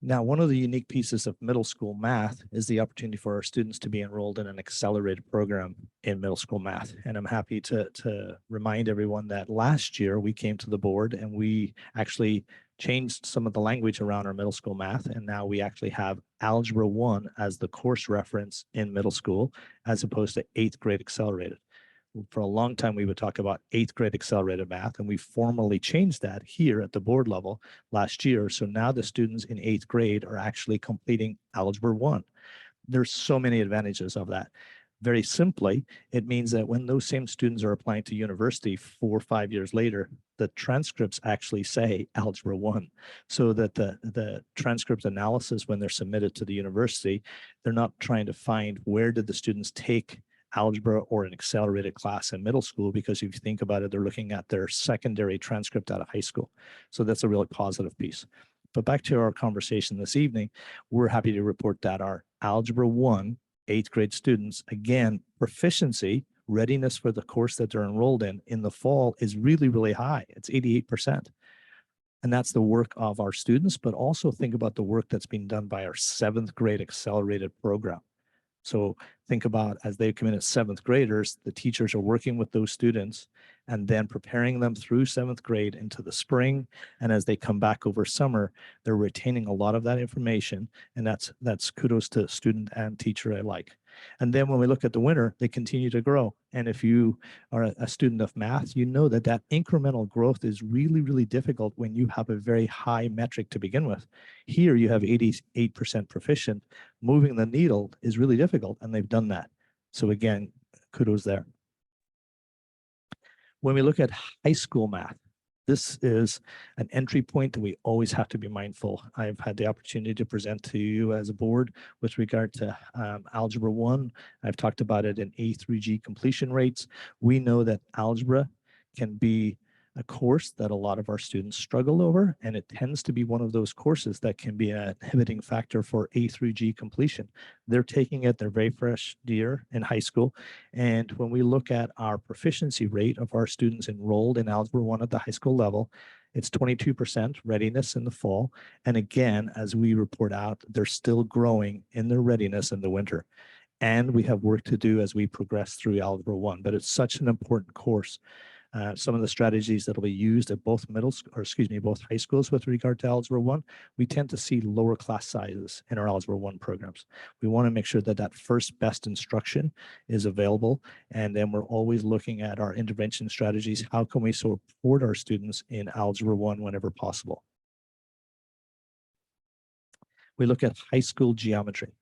Now, one of the unique pieces of middle school math is the opportunity for our students to be enrolled in an accelerated program in middle school math. And I'm happy to remind everyone that last year we came to the board and we actually changed some of the language around our middle school math. And now we actually have Algebra 1 as the course reference in middle school, as opposed to 8th grade accelerated. For a long time, we would talk about 8th grade accelerated math, and we formally changed that here at the board level last year. So now the students in 8th grade are actually completing Algebra 1. There's so many advantages of that. Very simply, it means that when those same students are applying to university 4 or 5 years later, the transcripts actually say Algebra 1, so that the transcript analysis, when they're submitted to the university, they're not trying to find where did the students take algebra or an accelerated class in middle school, because if you think about it, they're looking at their secondary transcript out of high school. So that's a really positive piece. But back to our conversation this evening, we're happy to report that our Algebra 1 8th grade students, again, proficiency, readiness for the course that they're enrolled in the fall is really, really high. It's 88%. And that's the work of our students, but also think about the work that's being done by our 7th grade accelerated program. So think about, as they come in as 7th graders, the teachers are working with those students and then preparing them through 7th grade into the spring. And as they come back over summer, they're retaining a lot of that information. And that's kudos to student and teacher alike. And then when we look at the winter, they continue to grow. And if you are a student of math, you know that that incremental growth is really, really difficult when you have a very high metric to begin with. Here you have 88% proficient. Moving the needle is really difficult, and they've done that. So again, kudos there. When we look at high school math, this is an entry point that we always have to be mindful. I've had the opportunity to present to you as a board with regard to Algebra 1. I've talked about it in A through G completion rates. We know that algebra can be a course that a lot of our students struggle over, and it tends to be one of those courses that can be an inhibiting factor for A through G completion. They're taking it their very fresh year in high school, and when we look at our proficiency rate of our students enrolled in Algebra 1 at the high school level, it's 22% readiness in the fall. And again, as we report out, they're still growing in their readiness in the winter. And we have work to do as we progress through Algebra 1, but it's such an important course. Some of the strategies that will be used at both both high schools with regard to Algebra 1, we tend to see lower class sizes in our Algebra 1 programs. We want to make sure that that first best instruction is available. And then we're always looking at our intervention strategies. How can we support our students in Algebra 1 whenever possible? We look at high school geometry.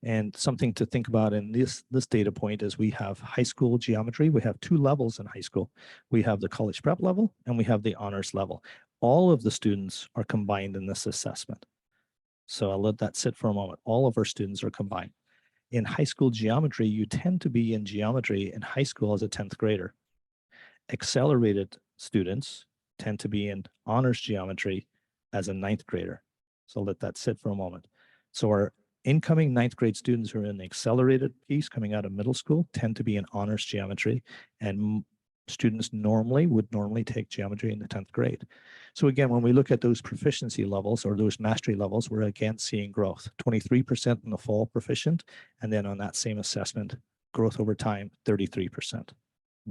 And something to think about in this data point is we have high school geometry. We have 2 levels in high school. We have the college prep level and we have the honors level. All of the students are combined in this assessment. So I'll let that sit for a moment. All of our students are combined. In high school geometry, you tend to be in geometry in high school as a 10th grader. Accelerated students tend to be in honors geometry as a 9th grader. So I'll let that sit for a moment. So our incoming 9th grade students who are in the accelerated piece coming out of middle school tend to be in honors geometry, and Students would normally take geometry in the 10th grade. So again, when we look at those proficiency levels or those mastery levels, we're again seeing growth, 23% in the fall proficient. And then on that same assessment, growth over time, 33%.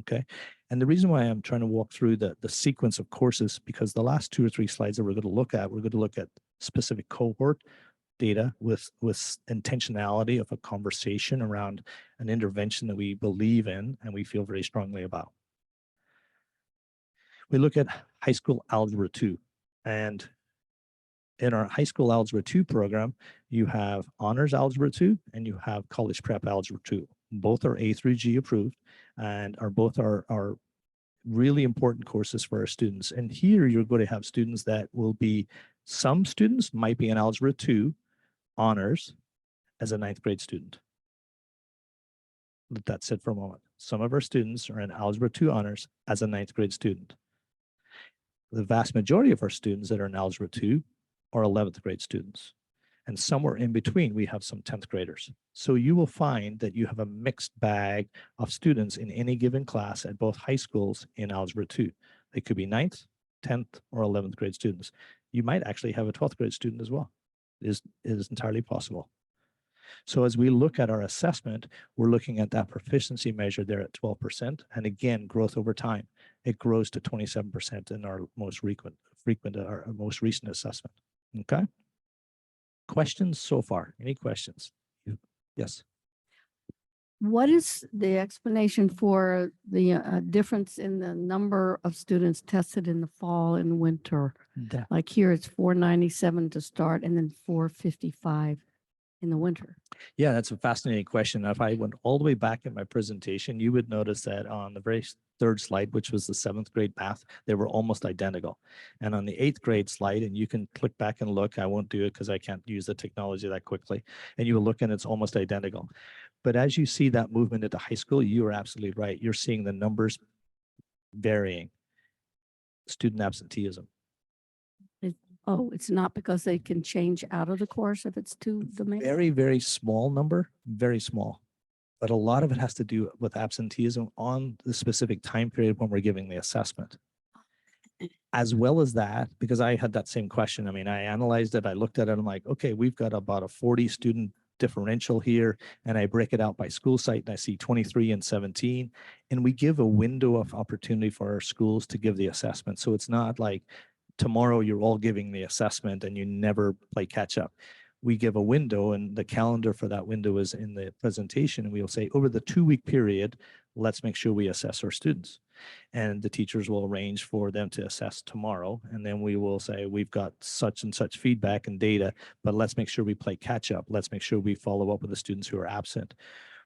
Okay. And the reason why I'm trying to walk through the sequence of courses, because the last 2 or 3 slides that we're going to look at specific cohort data with intentionality of a conversation around an intervention that we believe in and we feel very strongly about. We look at high school algebra 2, and in our high school algebra 2 program, you have honors algebra 2 and you have college prep algebra 2. Both are A through G approved and both are really important courses for our students. And here you're going to have students that will be, some students might be in algebra 2 honors as a 9th grade student. Let that sit for a moment. Some of our students are in algebra 2 honors as a 9th grade student. The vast majority of our students that are in algebra 2 are 11th grade students. And somewhere in between, we have some 10th graders. So you will find that you have a mixed bag of students in any given class at both high schools in algebra 2. They could be 9th, 10th, or 11th grade students. You might actually have a 12th grade student as well. It is entirely possible. So as we look at our assessment, we're looking at that proficiency measure there at 12%. And again, growth over time, it grows to 27% in our most most recent assessment. Okay. Questions so far? Any questions? Yes. What is the explanation for the difference in the number of students tested in the fall and winter? Like here, it's 497 to start and then 455 in the winter. Yeah, that's a fascinating question. If I went all the way back in my presentation, you would notice that on the very third slide, which was the 7th grade math, they were almost identical. And on the 8th grade slide, and you can click back and look, I won't do it because I can't use the technology that quickly, and you will look and it's almost identical. But as you see that movement into high school, you are absolutely right. You're seeing the numbers varying. Student absenteeism. Oh, it's not because they can change out of the course if it's too demanding? Very, very small number, very small. But a lot of it has to do with absenteeism on the specific time period when we're giving the assessment. As well as that, because I had that same question. I mean, I analyzed it, I looked at it, I'm like, okay, we've got about a 40 student differential here, and I break it out by school site, and I see 23 and 17, and we give a window of opportunity for our schools to give the assessment. So it's not like tomorrow you're all giving the assessment and you never play catch up. We give a window, and the calendar for that window is in the presentation, and we'll say over the 2-week period, let's make sure we assess our students. And the teachers will arrange for them to assess tomorrow. And then we will say, we've got such and such feedback and data, but let's make sure we play catch up. Let's make sure we follow up with the students who are absent.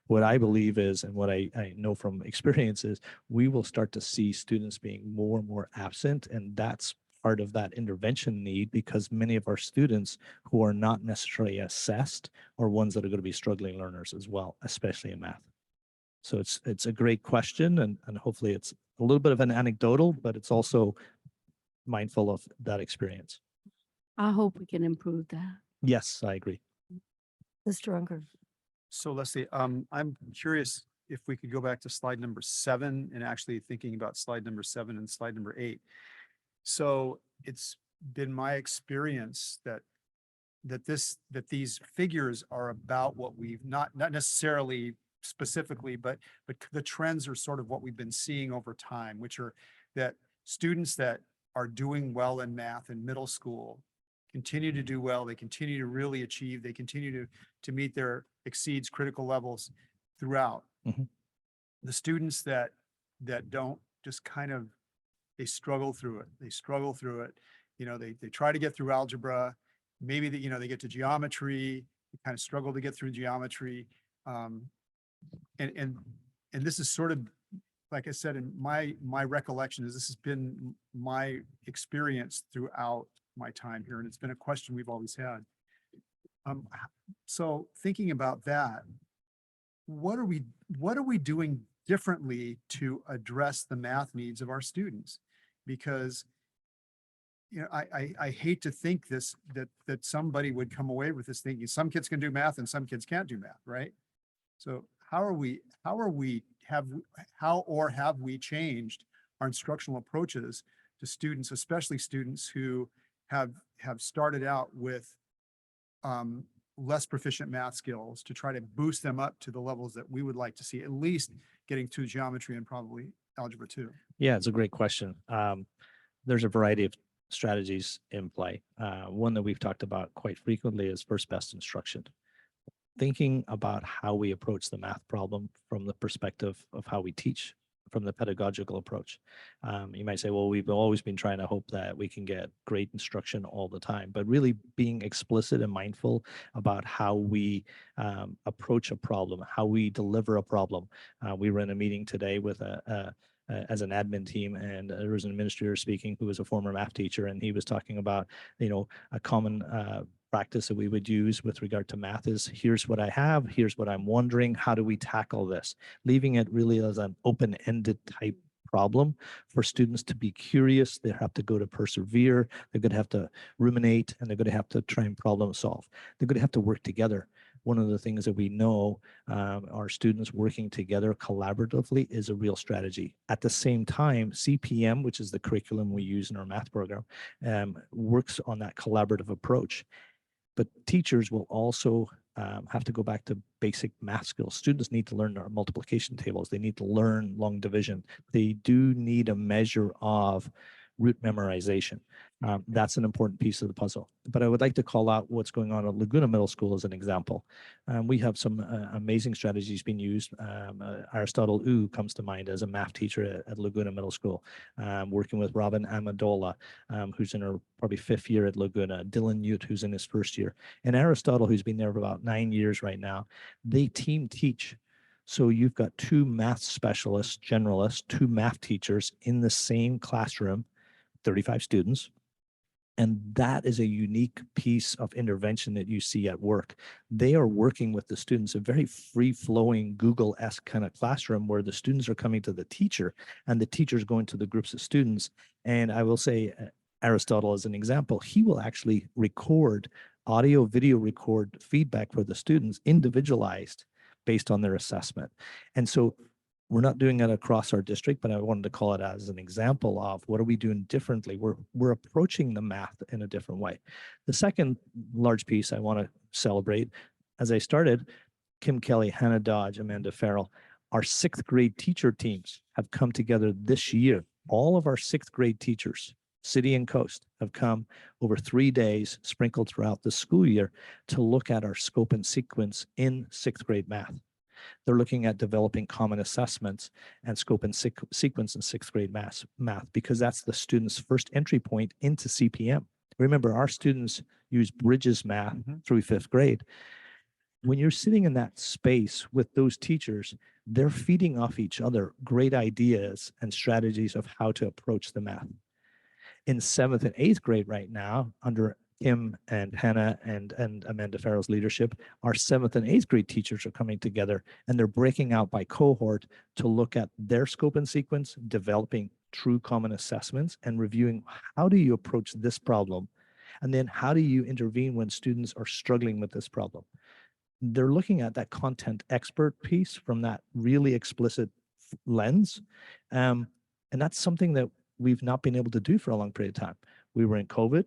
What I believe is, and what I know from experience is, we will start to see students being more and more absent. And that's part of that intervention need, because many of our students who are not necessarily assessed are ones that are going to be struggling learners as well, especially in math. So it's a great question, and hopefully it's a little bit of an anecdotal, but it's also mindful of that experience. I hope we can improve that. Yes, I agree. Mr. Unger. So Leslie, I'm curious if we could go back to slide number 7 and actually thinking about slide number 7 and slide number 8. So it's been my experience that these figures are about what we've not necessarily specifically, but the trends are sort of what we've been seeing over time, which are that students that are doing well in math in middle school continue to do well. They continue to really achieve. They continue to meet their exceeds critical levels throughout. Mm-hmm. The students that don't, just kind of, they struggle through it. They struggle through it. You know, they try to get through algebra. Maybe they get to geometry, they kind of struggle to get through geometry. And this is sort of, like I said, in my recollection is this has been my experience throughout my time here, and it's been a question we've always had. So thinking about that, what are we doing differently to address the math needs of our students? Because I hate to think that somebody would come away with this thinking some kids can do math and some kids can't do math, right? So how are we have we changed our instructional approaches to students, especially students who have started out with less proficient math skills, to try to boost them up to the levels that we would like to see, at least getting to geometry and probably algebra 2? Yeah, it's a great question. There's a variety of strategies in play. One that we've talked about quite frequently is first best instruction. Thinking about how we approach the math problem from the perspective of how we teach, from the pedagogical approach. You might say, well, we've always been trying to hope that we can get great instruction all the time, but really being explicit and mindful about how we approach a problem, how we deliver a problem. We were in a meeting today with as an admin team, and there was an administrator speaking who was a former math teacher, and he was talking about, a common practice that we would use with regard to math is, here's what I have, here's what I'm wondering, how do we tackle this? Leaving it really as an open-ended type problem for students to be curious. They have to go to persevere, they're going to have to ruminate, and they're going to have to try and problem solve. They're going to have to work together. One of the things that we know, our students working together collaboratively is a real strategy. At the same time, CPM, which is the curriculum we use in our math program, works on that collaborative approach. But teachers will also have to go back to basic math skills. Students need to learn our multiplication tables. They need to learn long division. They do need a measure of root memorization. That's an important piece of the puzzle. But I would like to call out what's going on at Laguna Middle School as an example. We have some amazing strategies being used. Aristotle Wu comes to mind as a math teacher at Laguna Middle School, working with Robin Amendola, who's in her probably 5th year at Laguna, Dylan Ute, who's in his 1st year, and Aristotle, who's been there for about 9 years right now. They team teach. So you've got 2 math specialists, generalists, 2 math teachers in the same classroom, 35 students. And that is a unique piece of intervention that you see at work. They are working with the students, a very free-flowing Google-esque kind of classroom where the students are coming to the teacher and the teacher's going to the groups of students. And I will say, Aristotle as an example, he will actually record audio, video record feedback for the students, individualized based on their assessment. And so we're not doing it across our district, but I wanted to call it as an example of what are we doing differently. We're approaching the math in a different way. The second large piece I want to celebrate, as I started, Kim Kelly, Hannah Dodge, Amanda Farrell, our 6th grade teacher teams have come together this year. All of our 6th grade teachers, city and coast, have come over 3 days, sprinkled throughout the school year, to look at our scope and sequence in 6th grade math. They're looking at developing common assessments and scope and sequence in 6th grade math, because that's the student's first entry point into CPM. Remember, our students use Bridges math through 5th grade. When you're sitting in that space with those teachers, they're feeding off each other great ideas and strategies of how to approach the math. In 7th and 8th grade right now, under Kim and Hannah and Amanda Farrell's leadership, our 7th and 8th grade teachers are coming together, and they're breaking out by cohort to look at their scope and sequence, developing true common assessments, and reviewing how do you approach this problem, and then how do you intervene when students are struggling with this problem. They're looking at that content expert piece from that really explicit lens, and that's something that we've not been able to do for a long period of time. We were in COVID,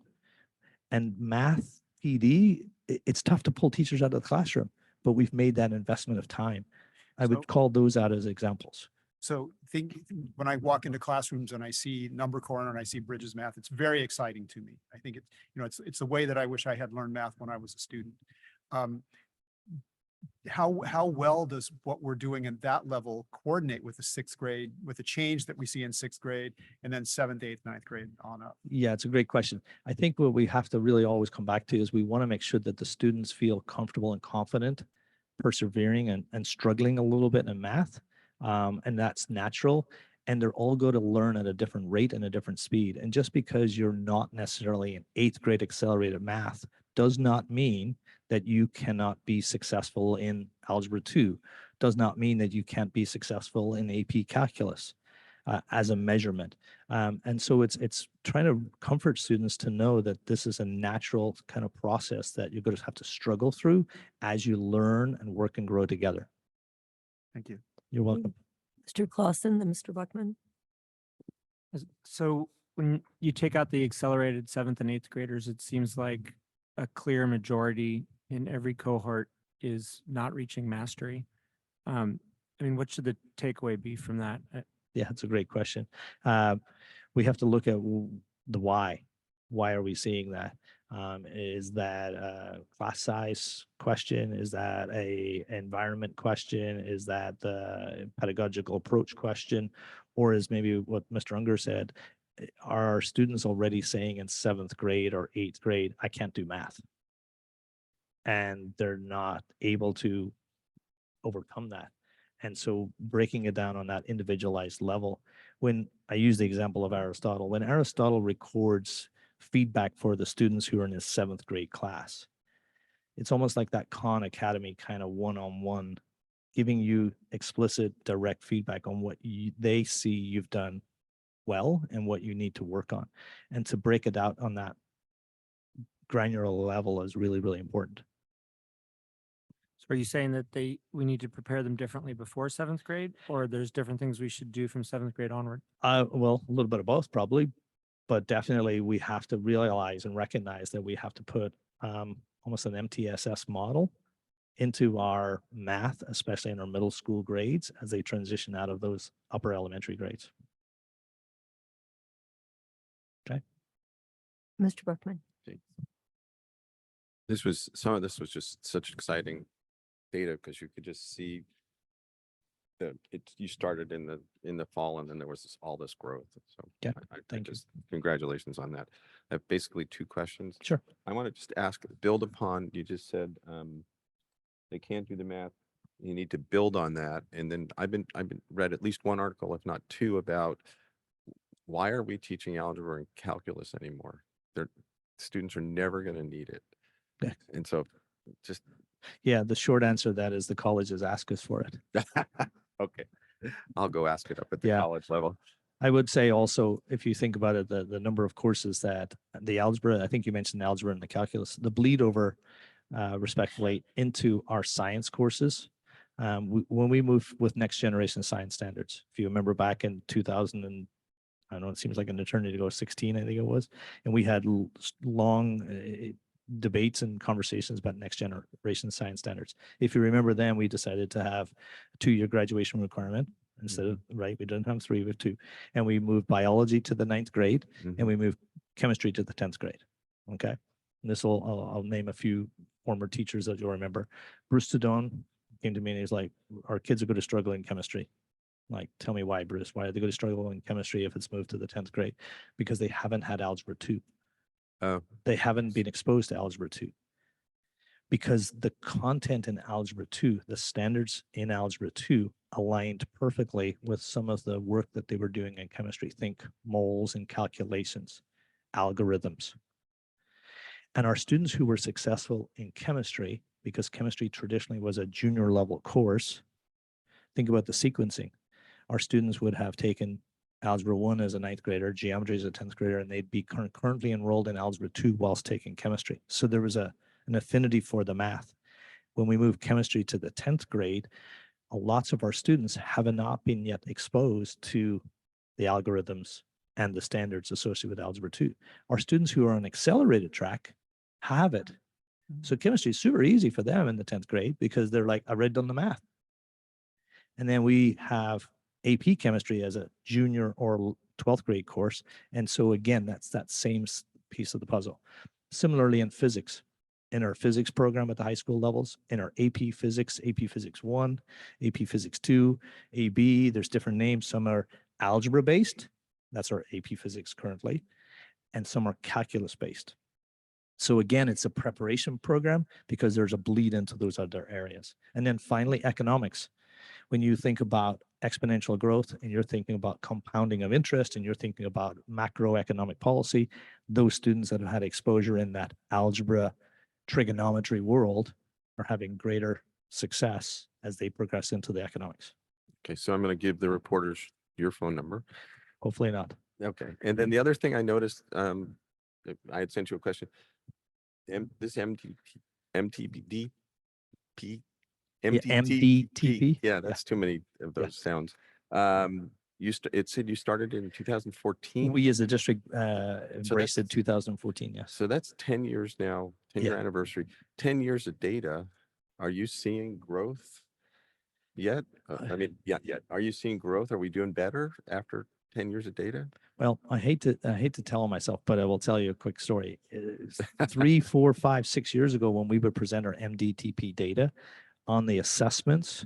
and math PD, it's tough to pull teachers out of the classroom, but we've made that investment of time. I would call those out as examples. So when I walk into classrooms and I see Number Corner and I see Bridges math, it's very exciting to me. I think it's the way that I wish I had learned math when I was a student. How well does what we're doing at that level coordinate with the 6th grade, with the change that we see in 6th grade, and then 7th, 8th, 9th grade on up? Yeah, it's a great question. I think what we have to really always come back to is we want to make sure that the students feel comfortable and confident, persevering and struggling a little bit in math. And that's natural. And they're all going to learn at a different rate and a different speed. And just because you're not necessarily in 8th grade accelerated math does not mean that you cannot be successful in Algebra 2, does not mean that you can't be successful in AP Calculus as a measurement. And so it's trying to comfort students to know that this is a natural kind of process that you're going to have to struggle through as you learn and work and grow together. Thank you. You're welcome. Mr. Clausen, then Mr. Buckman. So when you take out the accelerated seventh and eighth graders, it seems like a clear majority in every cohort is not reaching mastery. I mean, what should the takeaway be from that? Yeah, it's a great question. We have to look at the why. Why are we seeing that? Is that a class size question? Is that a environment question? Is that the pedagogical approach question? Or is maybe what Mr. Unger said, are our students already saying in seventh grade or eighth grade, I can't do math? And they're not able to overcome that. And so breaking it down on that individualized level, when I use the example of Aristotle, when Aristotle records feedback for the students who are in his seventh grade class, it's almost like that Khan Academy kind of one-on-one, giving you explicit, direct feedback on what they see you've done well and what you need to work on. And to break it out on that granular level is really, really important. So are you saying that we need to prepare them differently before seventh grade, or there's different things we should do from seventh grade onward? Well, a little bit of both probably, but definitely we have to realize and recognize that we have to put almost an MTSS model into our math, especially in our middle school grades as they transition out of those upper elementary grades. Okay. Mr. Buckman. Some of this was just such exciting data because you could just see that you started in the fall and then there was all this growth. So yeah, thank you. Congratulations on that. I have basically two questions. Sure. I want to just build upon, you just said they can't do the math. You need to build on that. And then I've been read at least one article, if not two, about why are we teaching algebra and calculus anymore? Students are never going to need it. Yeah. And so just yeah, the short answer to that is the colleges ask us for it. okay, I'll go ask it up at the college level. I would say also, if you think about it, the number of courses that the algebra, I think you mentioned algebra and the calculus, the bleed over respectfully into our science courses. When we moved with next generation science standards, if you remember back in 2000 and I don't know, it seems like an eternity ago, 16, I think it was, and we had long debates and conversations about next generation science standards. If you remember then, we decided to have a 2-year graduation requirement instead of, right, we didn't have 3, we have 2. And we moved biology to the 9th grade and we moved chemistry to the 10th grade. Okay. And this will, I'll name a few former teachers that you'll remember. Bruce Tudon came to me and he's like, our kids are going to struggle in chemistry. Like, tell me why, Bruce, why are they going to struggle in chemistry if it's moved to the 10th grade? Because they haven't had algebra 2. They haven't been exposed to algebra 2 because the content in algebra 2, the standards in algebra 2 aligned perfectly with some of the work that they were doing in chemistry. Think moles and calculations, algorithms. And our students who were successful in chemistry, because chemistry traditionally was a junior level course, think about the sequencing. Our students would have taken Algebra 1 as a 9th grader, geometry as a 10th grader, and they'd be currently enrolled in Algebra 2 whilst taking chemistry. So there was an affinity for the math. When we moved chemistry to the 10th grade, lots of our students have not been yet exposed to the algorithms and the standards associated with Algebra 2. Our students who are on accelerated track have it. So chemistry is super easy for them in the 10th grade because they're like, I read on the math. And then we have AP chemistry as a junior or 12th grade course. And so again, that's that same piece of the puzzle. Similarly in physics, in our physics program at the high school levels, in our AP Physics 1, AP Physics 2, AB, there's different names. Some are algebra based. That's our AP Physics currently. And some are calculus based. So again, it's a preparation program because there's a bleed into those other areas. And then finally, economics. When you think about exponential growth and you're thinking about compounding of interest and you're thinking about macroeconomic policy, those students that have had exposure in that algebra trigonometry world are having greater success as they progress into the economics. Okay, so I'm going to give the reporters your phone number. Hopefully not. Okay, and then the other thing I noticed, I had sent you a question. This MTTP. MDTP. Yeah, that's too many of those sounds. It said you started in 2014. We as a district embraced that's- it 2014, yes. So that's 10 years now, 10-year anniversary, 10 years of data. Are you seeing growth yet? I mean, yet. Are you seeing growth? Are we doing better after 10 years of data? Well, I hate to tell myself, but I will tell you a quick story. 3, 4, 5, 6 years ago, when we would present our MDTP data on the assessments,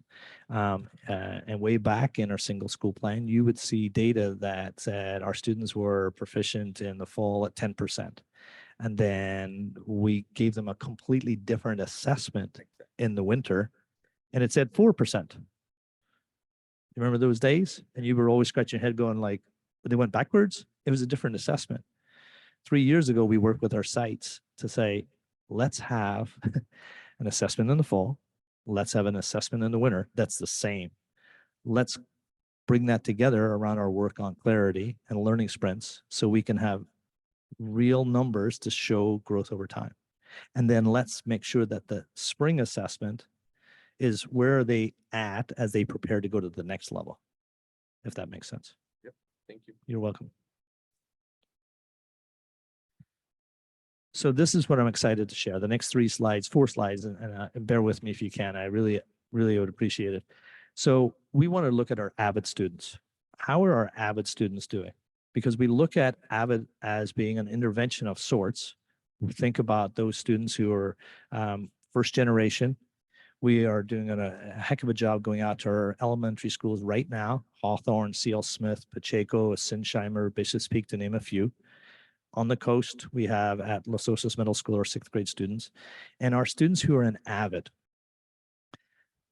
and way back in our single school plan, you would see data that said our students were proficient in the fall at 10%. And then we gave them a completely different assessment in the winter, and it said 4%. You remember those days? And you were always scratching your head going like, they went backwards. It was a different assessment. 3 years ago, we worked with our sites to say, let's have an assessment in the fall. Let's have an assessment in the winter. That's the same. Let's bring that together around our work on clarity and learning sprints so we can have real numbers to show growth over time. And then let's make sure that the spring assessment is where are they at as they prepare to go to the next level, if that makes sense. Yep. Thank you. You're welcome. So this is what I'm excited to share. The next 4 slides, and bear with me if you can. I really would appreciate it. So we want to look at our AVID students. How are our AVID students doing? Because we look at AVID as being an intervention of sorts. We think about those students who are first generation. We are doing a heck of a job going out to our elementary schools right now: Hawthorne, C.L. Smith, Pacheco, Sinsheimer, Bishops Peak, to name a few. On the coast, we have at Los Osos Middle School our 6th grade students. And our students who are in AVID,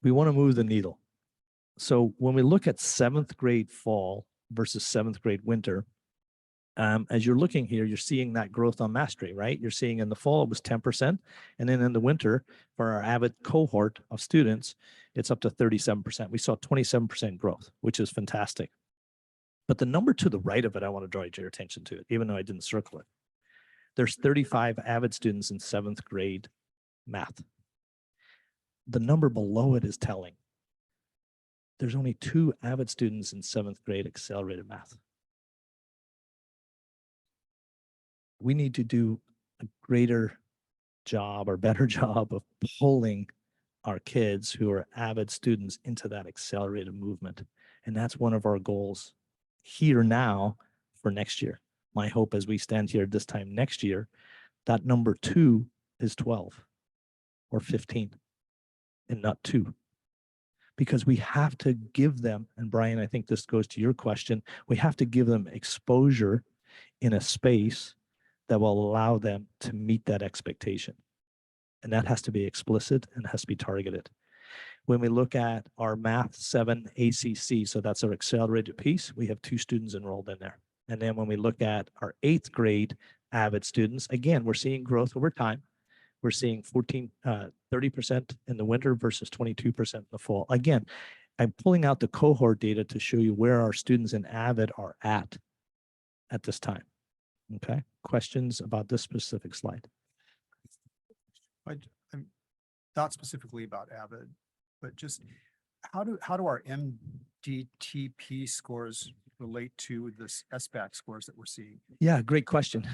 we want to move the needle. So when we look at 7th grade fall versus 7th grade winter, as you're looking here, you're seeing that growth on mastery, right? You're seeing in the fall it was 10%. And then in the winter, for our AVID cohort of students, it's up to 37%. We saw 27% growth, which is fantastic. But the number to the right of it, I want to draw your attention to it, even though I didn't circle it. There's 35 AVID students in 7th grade math. The number below it is telling. There's only 2 AVID students in 7th grade accelerated math. We need to do a greater job or better job of pulling our kids who are AVID students into that accelerated movement. And that's one of our goals here now for next year. My hope as we stand here this time next year, that number 2 is 12 or 15 and not 2. Because we have to give them, and Brian, I think this goes to your question, we have to give them exposure in a space that will allow them to meet that expectation. And that has to be explicit and has to be targeted. When we look at our Math 7 ACC, so that's our accelerated piece, we have 2 students enrolled in there. And then when we look at our 8th grade AVID students, again, we're seeing growth over time. We're seeing 30% in the winter versus 22% in the fall. Again, I'm pulling out the cohort data to show you where our students in AVID are at this time. Okay, questions about this specific slide? I'm not specifically about AVID, but just how do our MDTP scores relate to this SBAC scores that we're seeing? Yeah, great question.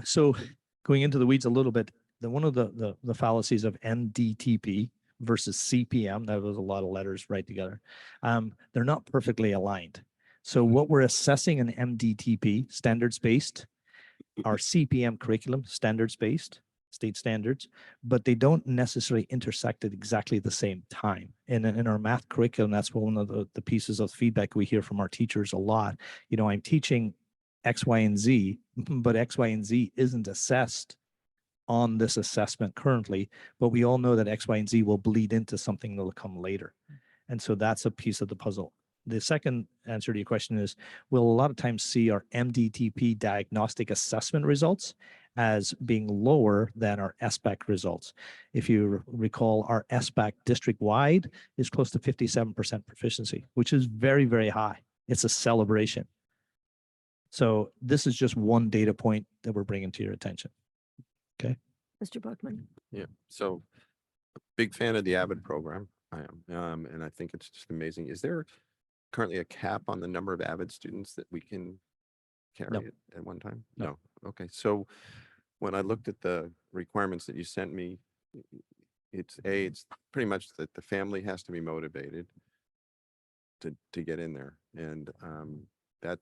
So going into the weeds a little bit, one of the fallacies of MDTP versus CPM, that was a lot of letters right together, they're not perfectly aligned. So what we're assessing in MDTP, standards-based, our CPM curriculum, standards-based, state standards, but they don't necessarily intersect at exactly the same time. And in our math curriculum, that's one of the pieces of feedback we hear from our teachers a lot. You know, I'm teaching X, Y, and Z, but X, Y, and Z isn't assessed on this assessment currently, but we all know that X, Y, and Z will bleed into something that will come later. And so that's a piece of the puzzle. The second answer to your question is, we'll a lot of times see our MDTP diagnostic assessment results as being lower than our SBAC results. If you recall, our SBAC district-wide is close to 57% proficiency, which is very, very high. It's a celebration. So this is just one data point that we're bringing to your attention. Okay. Mr. Buckman. Yeah. So big fan of the AVID program. I am. And I think it's just amazing. Is there currently a cap on the number of Avid students that we can carry at one time? No. Okay, so when I looked at the requirements that you sent me, it's pretty much that the family has to be motivated to get in there. And that,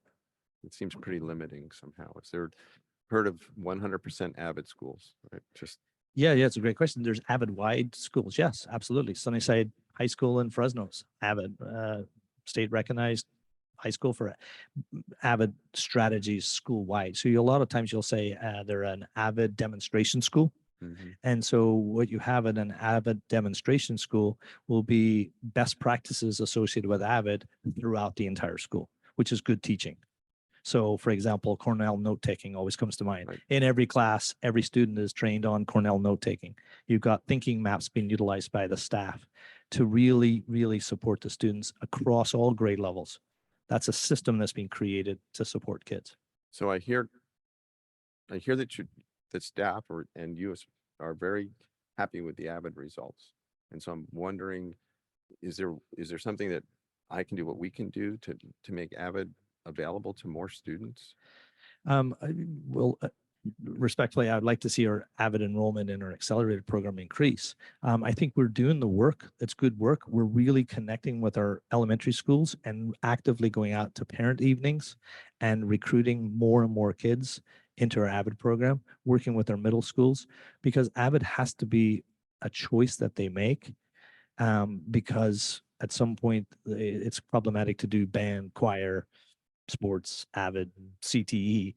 it seems pretty limiting somehow. Is there, heard of 100% Avid schools, right? Just Yeah, it's a great question. There's Avid wide schools. Yes, absolutely. Sunnyside High School in Fresno's Avid, state recognized high school for Avid strategies school wide. So a lot of times you'll say they're an Avid demonstration school. And so what you have in an Avid demonstration school will be best practices associated with Avid throughout the entire school, which is good teaching. So for example, Cornell note-taking always comes to mind. In every class, every student is trained on Cornell note-taking. You've got thinking maps being utilized by the staff to really, really support the students across all grade levels. That's a system that's been created to support kids. So I hear that staff and you are very happy with the Avid results. And so I'm wondering, is there something that I can do, what we can do to make Avid available to more students? Respectfully, I would like to see our Avid enrollment in our accelerated program increase. I think we're doing the work. It's good work. We're really connecting with our elementary schools and actively going out to parent evenings and recruiting more and more kids into our Avid program, working with our middle schools, because Avid has to be a choice that they make, because at some point it's problematic to do band, choir, sports, Avid, CTE,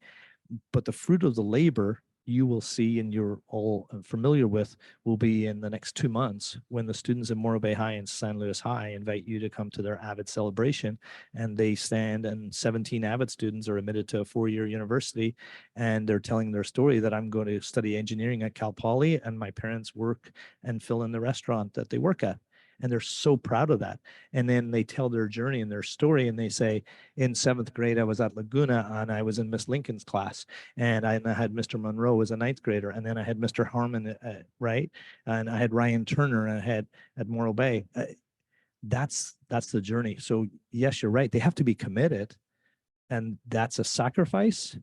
but the fruit of the labor you will see and you're all familiar with will be in the next 2 months when the students in Morro Bay High and San Luis High invite you to come to their Avid celebration, and they stand and 17 Avid students are admitted to a 4-year university, and they're telling their story that I'm going to study engineering at Cal Poly and my parents work and fill in the restaurant that they work at. And they're so proud of that. And then they tell their journey and their story, and they say, in 7th grade, I was at Laguna and I was in Miss Lincoln's class, and I had Mr. Monroe as a 9th grader, and then I had Mr. Harmon, right? And I had Ryan Turner, and I had at Morro Bay. That's the journey. So yes, you're right. They have to be committed, and that's a sacrifice.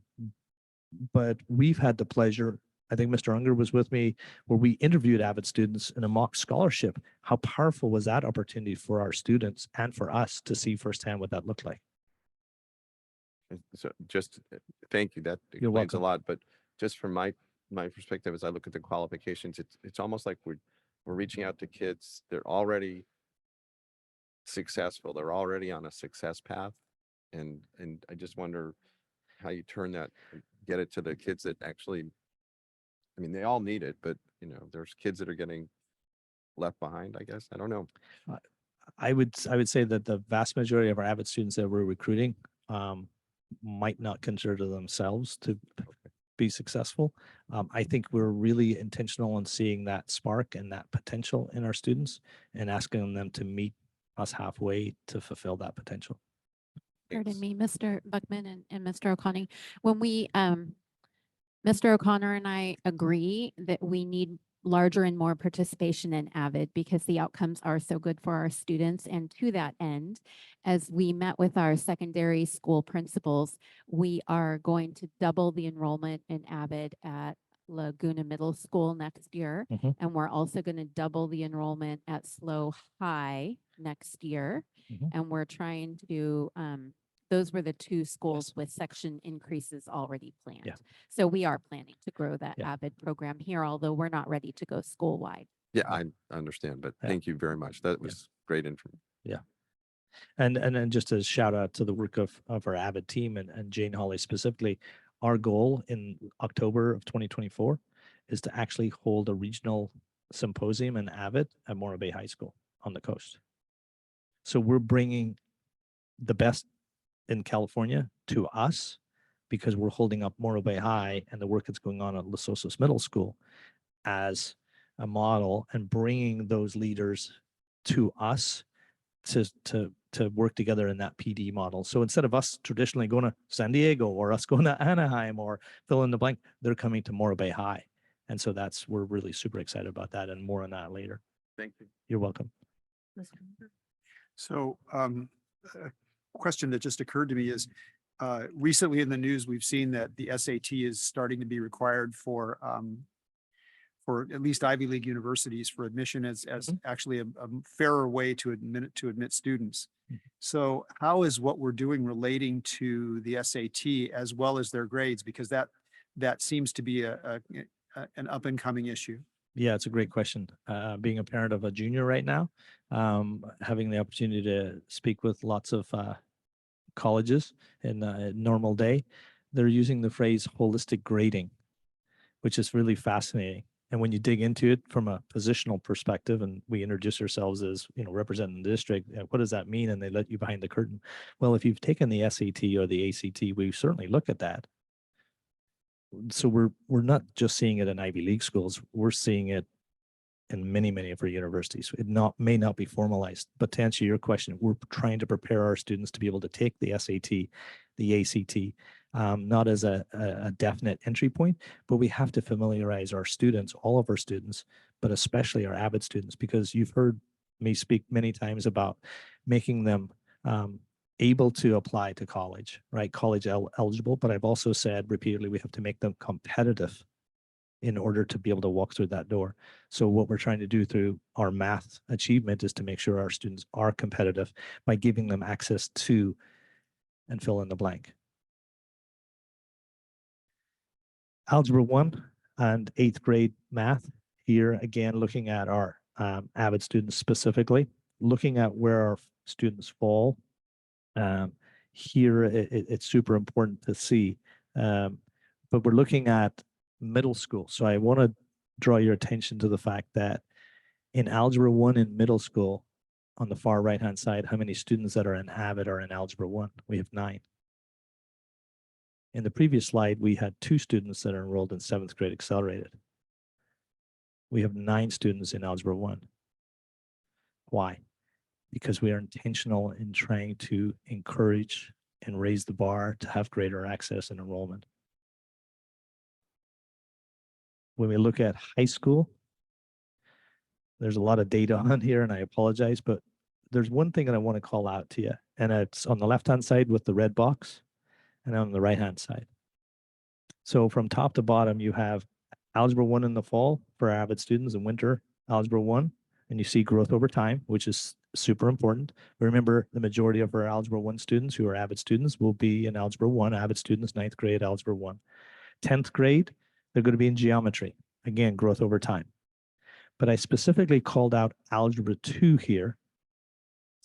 But we've had the pleasure, I think Mr. Unger was with me, where we interviewed Avid students in a mock scholarship. How powerful was that opportunity for our students and for us to see firsthand what that looked like? So just thank you. That You're explains a welcome. lot. But just from my perspective, as I look at the qualifications, it's almost like we're reaching out to kids. They're already successful. They're already on a success path, and I just wonder how you turn that, get it to the kids that actually. I mean, they all need it, but there's kids that are getting left behind, I guess. I don't know. I would say that the vast majority of our Avid students that we're recruiting might not consider themselves to be successful. I think we're really intentional in seeing that spark and that potential in our students and asking them to meet us halfway to fulfill that potential. Pardon me, Mr. Buckman and Mr. O'Connor. When we, Mr. O'Connor and I agree that we need larger and more participation in Avid because the outcomes are so good for our students. And to that end, as we met with our secondary school principals, we are going to double the enrollment in Avid at Laguna Middle School next year. And we're also going to double the enrollment at SLO High next year. And we're trying to, those were the 2 schools with section increases already planned. So we are planning to grow that Avid program here, although we're not ready to go school-wide. Yeah, I understand, but thank you very much. That was great information. Yeah. And then just a shout out to the work of our Avid team and Jane Holly specifically. Our goal in October of 2024 is to actually hold a regional symposium in Avid at Morro Bay High School on the coast. So we're bringing the best in California to us because we're holding up Morro Bay High and the work that's going on at Los Osos Middle School as a model and bringing those leaders to us to work together in that PD model. So instead of us traditionally going to San Diego or us going to Anaheim or fill in the blank, they're coming to Morro Bay High. And so we're really super excited about that and more on that later. Thank you. You're welcome. So question that just occurred to me is, recently in the news, we've seen that the SAT is starting to be required for at least Ivy League universities for admission as actually a fairer way to admit students. So how is what we're doing relating to the SAT as well as their grades? Because that seems to be an up and coming issue. Yeah, it's a great question. Being a parent of a junior right now, having the opportunity to speak with lots of colleges in a normal day, they're using the phrase holistic grading, which is really fascinating. And when you dig into it from a positional perspective, and we introduce ourselves as, representing the district, what does that mean? And they let you behind the curtain. Well, if you've taken the SAT or the ACT, we certainly look at that. So we're not just seeing it in Ivy League schools. We're seeing it in many of our universities. It may not be formalized, but to answer your question, we're trying to prepare our students to be able to take the SAT, the ACT, not as a definite entry point, but we have to familiarize our students, all of our students, but especially our avid students, because you've heard me speak many times about making them able to apply to college, right? College eligible, but I've also said repeatedly, we have to make them competitive in order to be able to walk through that door. So what we're trying to do through our math achievement is to make sure our students are competitive by giving them access to, and fill in the blank. Algebra 1 and 8th grade math. Here again, looking at our avid students specifically, looking at where our students fall. Here, it's super important to see, but we're looking at middle school. So I want to draw your attention to the fact that in Algebra 1 in middle school, on the far right-hand side, how many students that are in Avid are in Algebra 1? We have 9. In the previous slide, we had 2 students that are enrolled in 7th grade accelerated. We have 9 students in Algebra 1. Why? Because we are intentional in trying to encourage and raise the bar to have greater access and enrollment. When we look at high school, there's a lot of data on here, and I apologize, but there's one thing that I want to call out to you, and it's on the left-hand side with the red box, and on the right-hand side. So from top to bottom, you have Algebra 1 in the fall for avid students, and winter Algebra 1, and you see growth over time, which is super important. Remember, the majority of our Algebra 1 students who are avid students will be in Algebra 1, avid students, 9th grade, Algebra 1. 10th grade, they're going to be in geometry. Again, growth over time. But I specifically called out Algebra 2 here,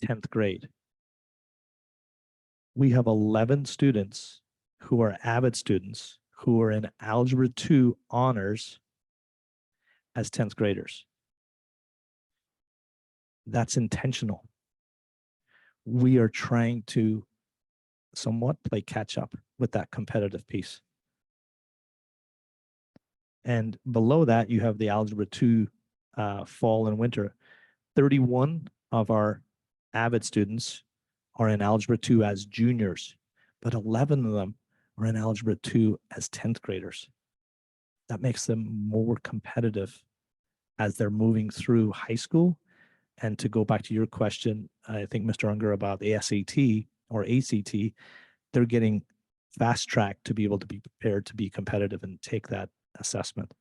10th grade. We have 11 students who are avid students who are in Algebra 2 honors as 10th graders. That's intentional. We are trying to somewhat play catch up with that competitive piece. And below that, you have the Algebra 2 fall and winter. 31 of our avid students are in Algebra 2 as juniors, but 11 of them are in Algebra 2 as 10th graders. That makes them more competitive as they're moving through high school. And to go back to your question, I think, Mr. Unger, about the SAT or ACT, they're getting fast tracked to be able to be prepared to be competitive and take that assessment.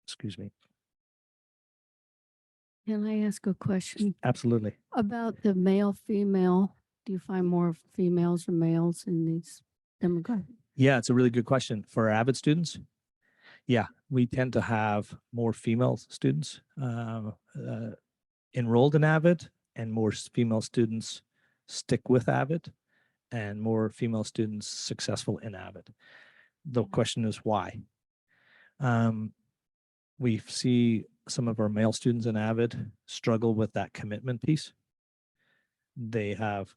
Excuse me. Can I ask a question? Absolutely. About the male, female, do you find more females or males in these demographics? Yeah, it's a really good question. For our avid students, yeah, we tend to have more female students enrolled in Avid, and more female students stick with Avid, and more female students successful in Avid. The question is why? We see some of our male students in Avid struggle with that commitment piece. They have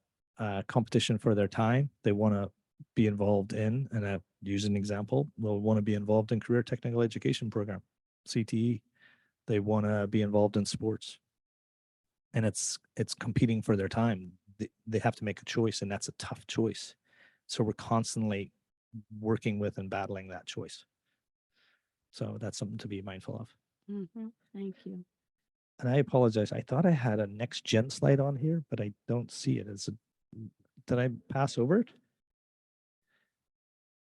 competition for their time. They want to be involved in, and I use an example, they'll want to be involved in career technical education program, CTE. They want to be involved in sports. And it's competing for their time. They have to make a choice, and that's a tough choice. So we're constantly working with and battling that choice. So that's something to be mindful of. Thank you. And I apologize. I thought I had a next gen slide on here, but I don't see it. Did I pass over it?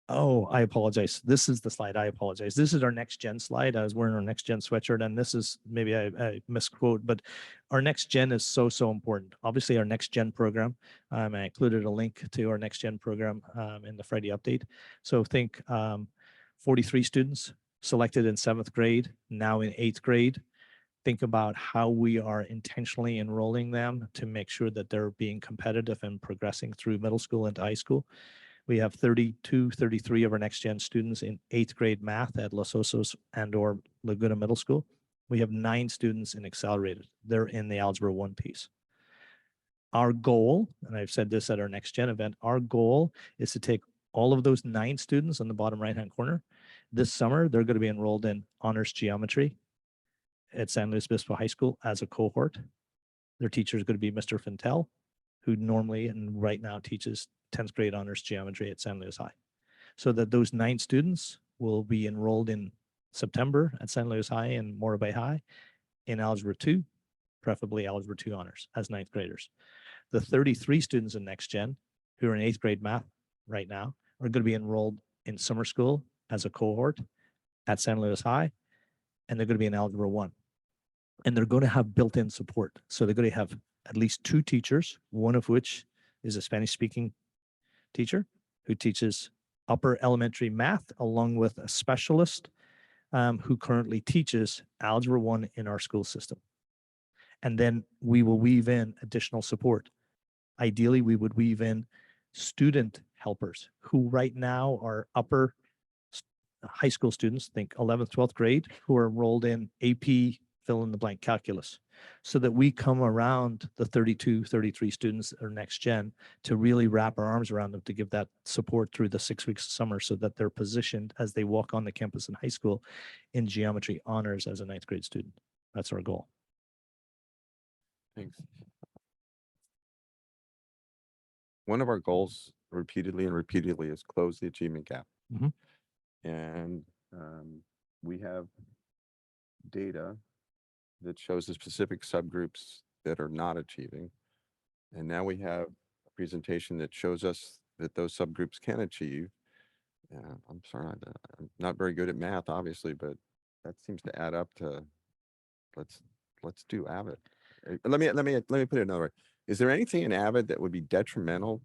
Oh, I apologize. This is the slide. I apologize. This is our next gen slide. I was wearing our next gen sweatshirt, and this is maybe I misquote, but our next gen is so important. Obviously, our next gen program. I included a link to our next gen program in the Friday update. So think 43 students selected in 7th grade, now in 8th grade. Think about how we are intentionally enrolling them to make sure that they're being competitive and progressing through middle school and high school. We have 33 of our next gen students in 8th grade math at Los Osos and or Laguna Middle School. We have 9 students in accelerated. They're in the Algebra 1 piece. Our goal, and I've said this at our next gen event, our goal is to take all of those 9 students on the bottom right-hand corner. This summer, they're going to be enrolled in honors geometry at San Luis Obispo High School as a cohort. Their teacher is going to be Mr. Fintel, who normally and right now teaches 10th grade honors geometry at San Luis High. So that those 9 students will be enrolled in September at San Luis High and Morro Bay High in Algebra 2, preferably Algebra 2 honors as 9th graders. The 33 students in Next Gen who are in 8th grade math right now are going to be enrolled in summer school as a cohort at San Luis High, and they're going to be in Algebra 1. And they're going to have built-in support. So they're going to have at least 2 teachers, one of which is a Spanish-speaking teacher who teaches upper elementary math, along with a specialist who currently teaches Algebra 1 in our school system. And then we will weave in additional support. Ideally, we would weave in student helpers who right now are upper high school students, think 11th, 12th grade, who are enrolled in AP fill in the blank calculus, so that we come around the 32, 33 students that are next gen to really wrap our arms around them to give that support through the 6 weeks of summer so that they're positioned as they walk on the campus in high school in geometry honors as a 9th grade student. That's our goal. Thanks. One of our goals repeatedly is close the achievement gap. Mhm. And we have data that shows the specific subgroups that are not achieving. And now we have a presentation that shows us that those subgroups can achieve. I'm sorry, I'm not very good at math, obviously, but that seems to add up to, let's do AVID. Let me put it another way. Is there anything in AVID that would be detrimental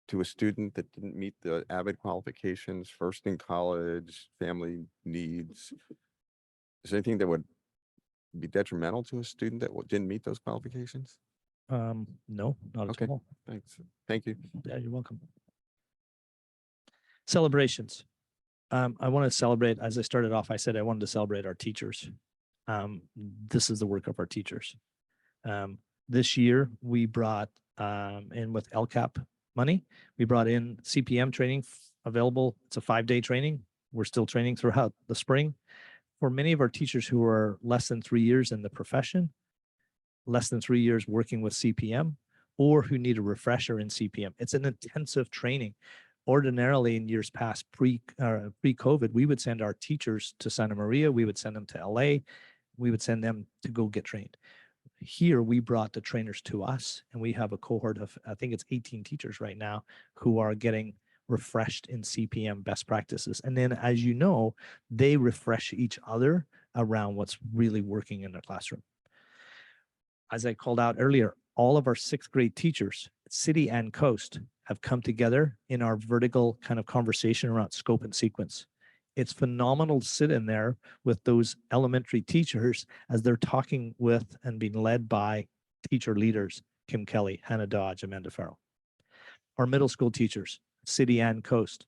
to a student that didn't meet the AVID qualifications, first in college, family needs? Is there anything that would be detrimental to a student that didn't meet those qualifications? No, not Okay, at all. thanks. Thank you. Yeah, you're welcome. Celebrations. I want to celebrate, as I started off, I said I wanted to celebrate our teachers. This is the work of our teachers. This year, we brought in with LCAP money, we brought in CPM training available. It's a 5-day training. We're still training throughout the spring. For many of our teachers who are less than 3 years in the profession, less than 3 years working with CPM, or who need a refresher in CPM. It's an intensive training. Ordinarily, in years past, pre-COVID, we would send our teachers to Santa Maria, we would send them to LA, we would send them to go get trained. Here, we brought the trainers to us, and we have a cohort of, I think it's 18 teachers right now, who are getting refreshed in CPM best practices. And then, as you know, they refresh each other around what's really working in their classroom. As I called out earlier, all of our 6th grade teachers, city and coast, have come together in our vertical kind of conversation around scope and sequence. It's phenomenal to sit in there with those elementary teachers as they're talking with and being led by teacher leaders, Kim Kelly, Hannah Dodge, Amanda Farrell. Our middle school teachers, city and coast,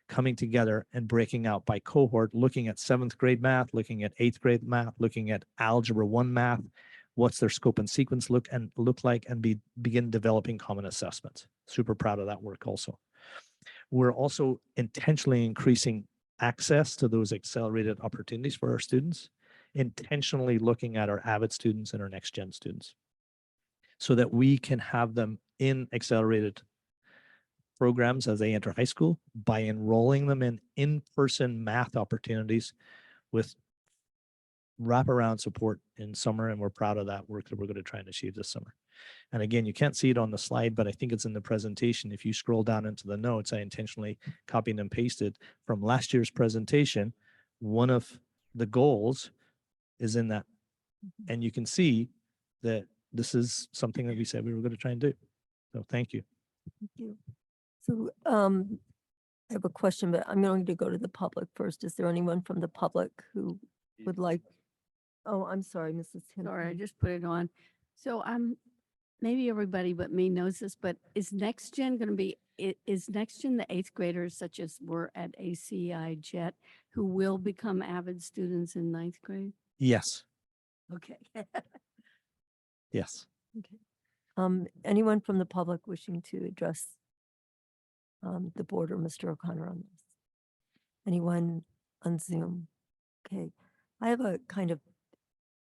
coming together and breaking out by cohort, looking at 7th grade math, looking at 8th grade math, looking at Algebra 1 math, what's their scope and sequence look like, and begin developing common assessments. Super proud of that work also. We're also intentionally increasing access to those accelerated opportunities for our students, intentionally looking at our AVID students and our next gen students so that we can have them in accelerated programs as they enter high school by enrolling them in in-person math opportunities with wraparound support in summer, and we're proud of that work that we're going to try and achieve this summer. And again, you can't see it on the slide, but I think it's in the presentation. If you scroll down into the notes, I intentionally copied and pasted from last year's presentation. One of the goals is in that. And you can see that this is something that we said we were going to try and do. So thank you. Thank you. So I have a question, but I'm going to go to the public first. Is there anyone from the public who would like? Oh, I'm sorry, Mrs. Sorry, I Hinton. just put it on. So maybe everybody but me knows this, but is Next Gen going to be, is Next Gen the 8th graders such as were at ACI Jet who will become avid students in 9th grade? Yes. Okay. Yes. Okay. Anyone from the public wishing to address the board or Mr. O'Connor on this? Anyone on Zoom? Okay. I have a kind of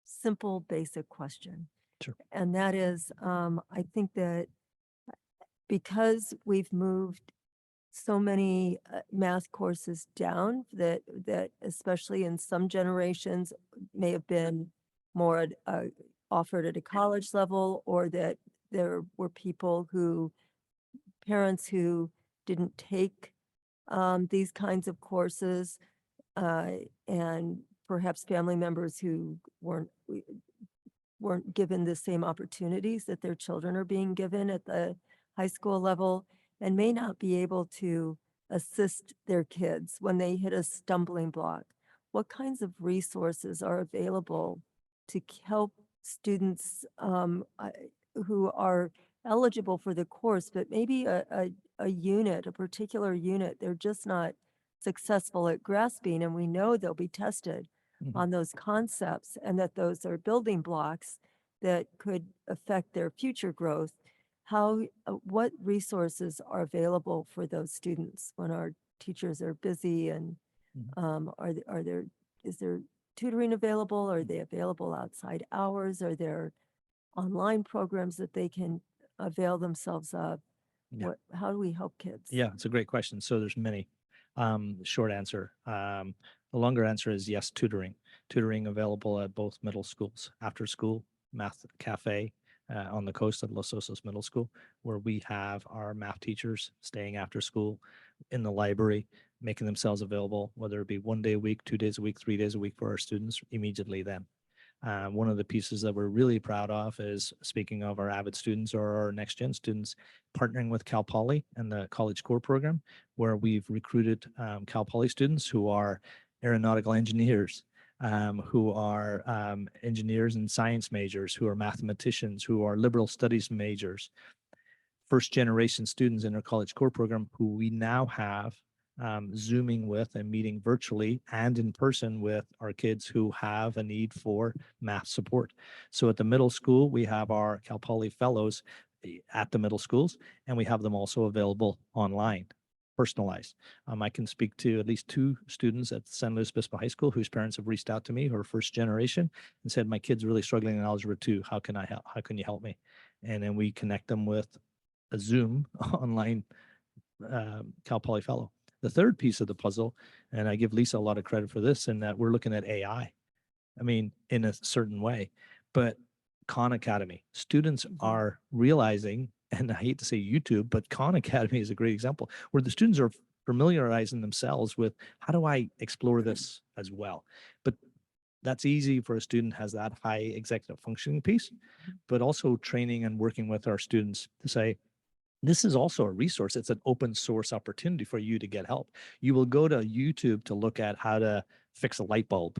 simple, basic question. Sure. And that is, I think that because we've moved so many math courses down that especially in some generations may have been more offered at a college level, or that there were parents who didn't take these kinds of courses, and perhaps family members who weren't given the same opportunities that their children are being given at the high school level, and may not be able to assist their kids when they hit a stumbling block. What kinds of resources are available to help students who are eligible for the course, but maybe a particular unit, they're just not successful at grasping, and we know they'll be tested on those concepts, and that those are building blocks that could affect their future growth. What resources are available for those students when our teachers are busy, and is there tutoring available? Are they available outside hours? Are there online programs that they can avail themselves of? Yeah. How do we help kids? Yeah, it's a great question. So there's many. Short answer. The longer answer is yes, tutoring. Tutoring available at both middle schools, after school, math cafe on the coast at Los Osos Middle School, where we have our math teachers staying after school in the library, making themselves available, whether it be 1 day a week, 2 days a week, 3 days a week for our students immediately then. One of the pieces that we're really proud of is, speaking of our avid students or our next gen students, partnering with Cal Poly and the College Core program, where we've recruited Cal Poly students who are aeronautical engineers, who are engineers and science majors, who are mathematicians, who are liberal studies majors, first generation students in our College Core program, who we now have Zooming with and meeting virtually and in person with our kids who have a need for math support. So at the middle school, we have our Cal Poly fellows at the middle schools, and we have them also available online, personalized. I can speak to at least 2 students at San Luis Obispo High School whose parents have reached out to me, who are first generation, and said, my kid's really struggling in Algebra 2. How can I help? How can you help me? And then we connect them with a Zoom online Cal Poly fellow. The third piece of the puzzle, and I give Lisa a lot of credit for this, in that we're looking at AI. I mean, in a certain way, but Khan Academy students are realizing, and I hate to say YouTube, but Khan Academy is a great example where the students are familiarizing themselves with, how do I explore this as well? But that's easy for a student has that high executive functioning piece, but also training and working with our students to say, this is also a resource. It's an open source opportunity for you to get help. You will go to YouTube to look at how to fix a light bulb.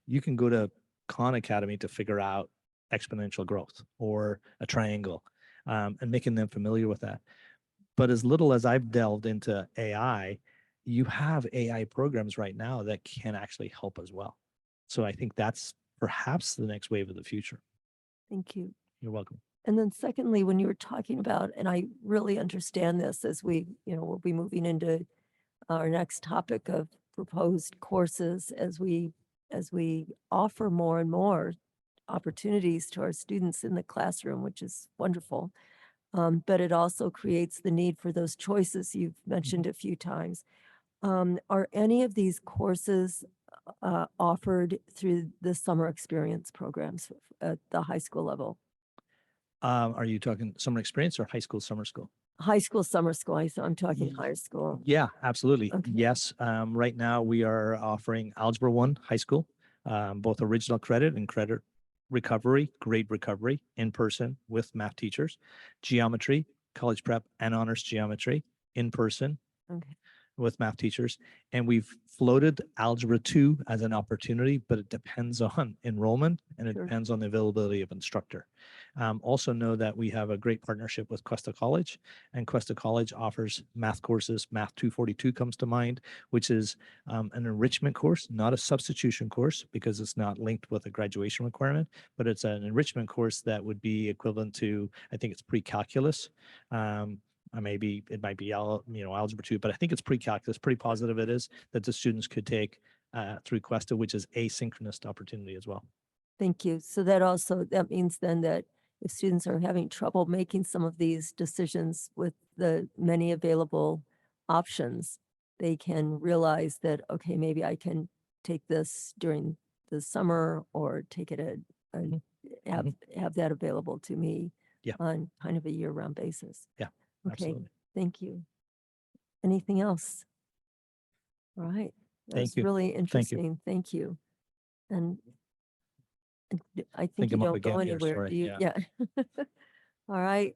You can go to Khan Academy to figure out exponential growth or a triangle, and making them familiar with that. But as little as I've delved into AI, you have AI programs right now that can actually help as well. So I think that's perhaps the next wave of the future. Thank you. You're welcome. And then secondly, when you were talking about, and I really understand this as we'll be moving into our next topic of proposed courses as we offer more and more opportunities to our students in the classroom, which is wonderful. But it also creates the need for those choices you've mentioned a few times. Are any of these courses offered through the summer experience programs at the high school level? Are you talking summer experience or high school, summer school? High school, summer school, so I'm talking Ye- high school. Yeah, absolutely. Okay. Yes. Right now we are offering Algebra 1 high school, both original credit and credit recovery, grade recovery in person with math teachers, geometry, college prep and honors geometry in person Okay. with math teachers. And we've floated Algebra 2 as an opportunity, but it depends on enrollment and it Sure. depends on the availability of instructor. Also know that we have a great partnership with Cuesta College, and Cuesta College offers math courses. Math 242 comes to mind, which is an enrichment course, not a substitution course because it's not linked with a graduation requirement, but it's an enrichment course that would be equivalent to, I think it's pre-calculus. Maybe it might be Algebra 2, but I think it's pre-calculus. Pretty positive it is that the students could take through Cuesta, which is asynchronous opportunity as well. Thank you. So that means then that if students are having trouble making some of these decisions with the many available options, they can realize that, okay, maybe I can take this during the summer or take it have that available to me Yeah. on kind of a year-round basis. Yeah, Okay, absolutely. thank you. Anything else? All right. Thank That's you. really Thank you. interesting. Thank you. And I think Think you I'm up don't go again here, anywhere. sorry, Do you? yeah. Yeah. All right.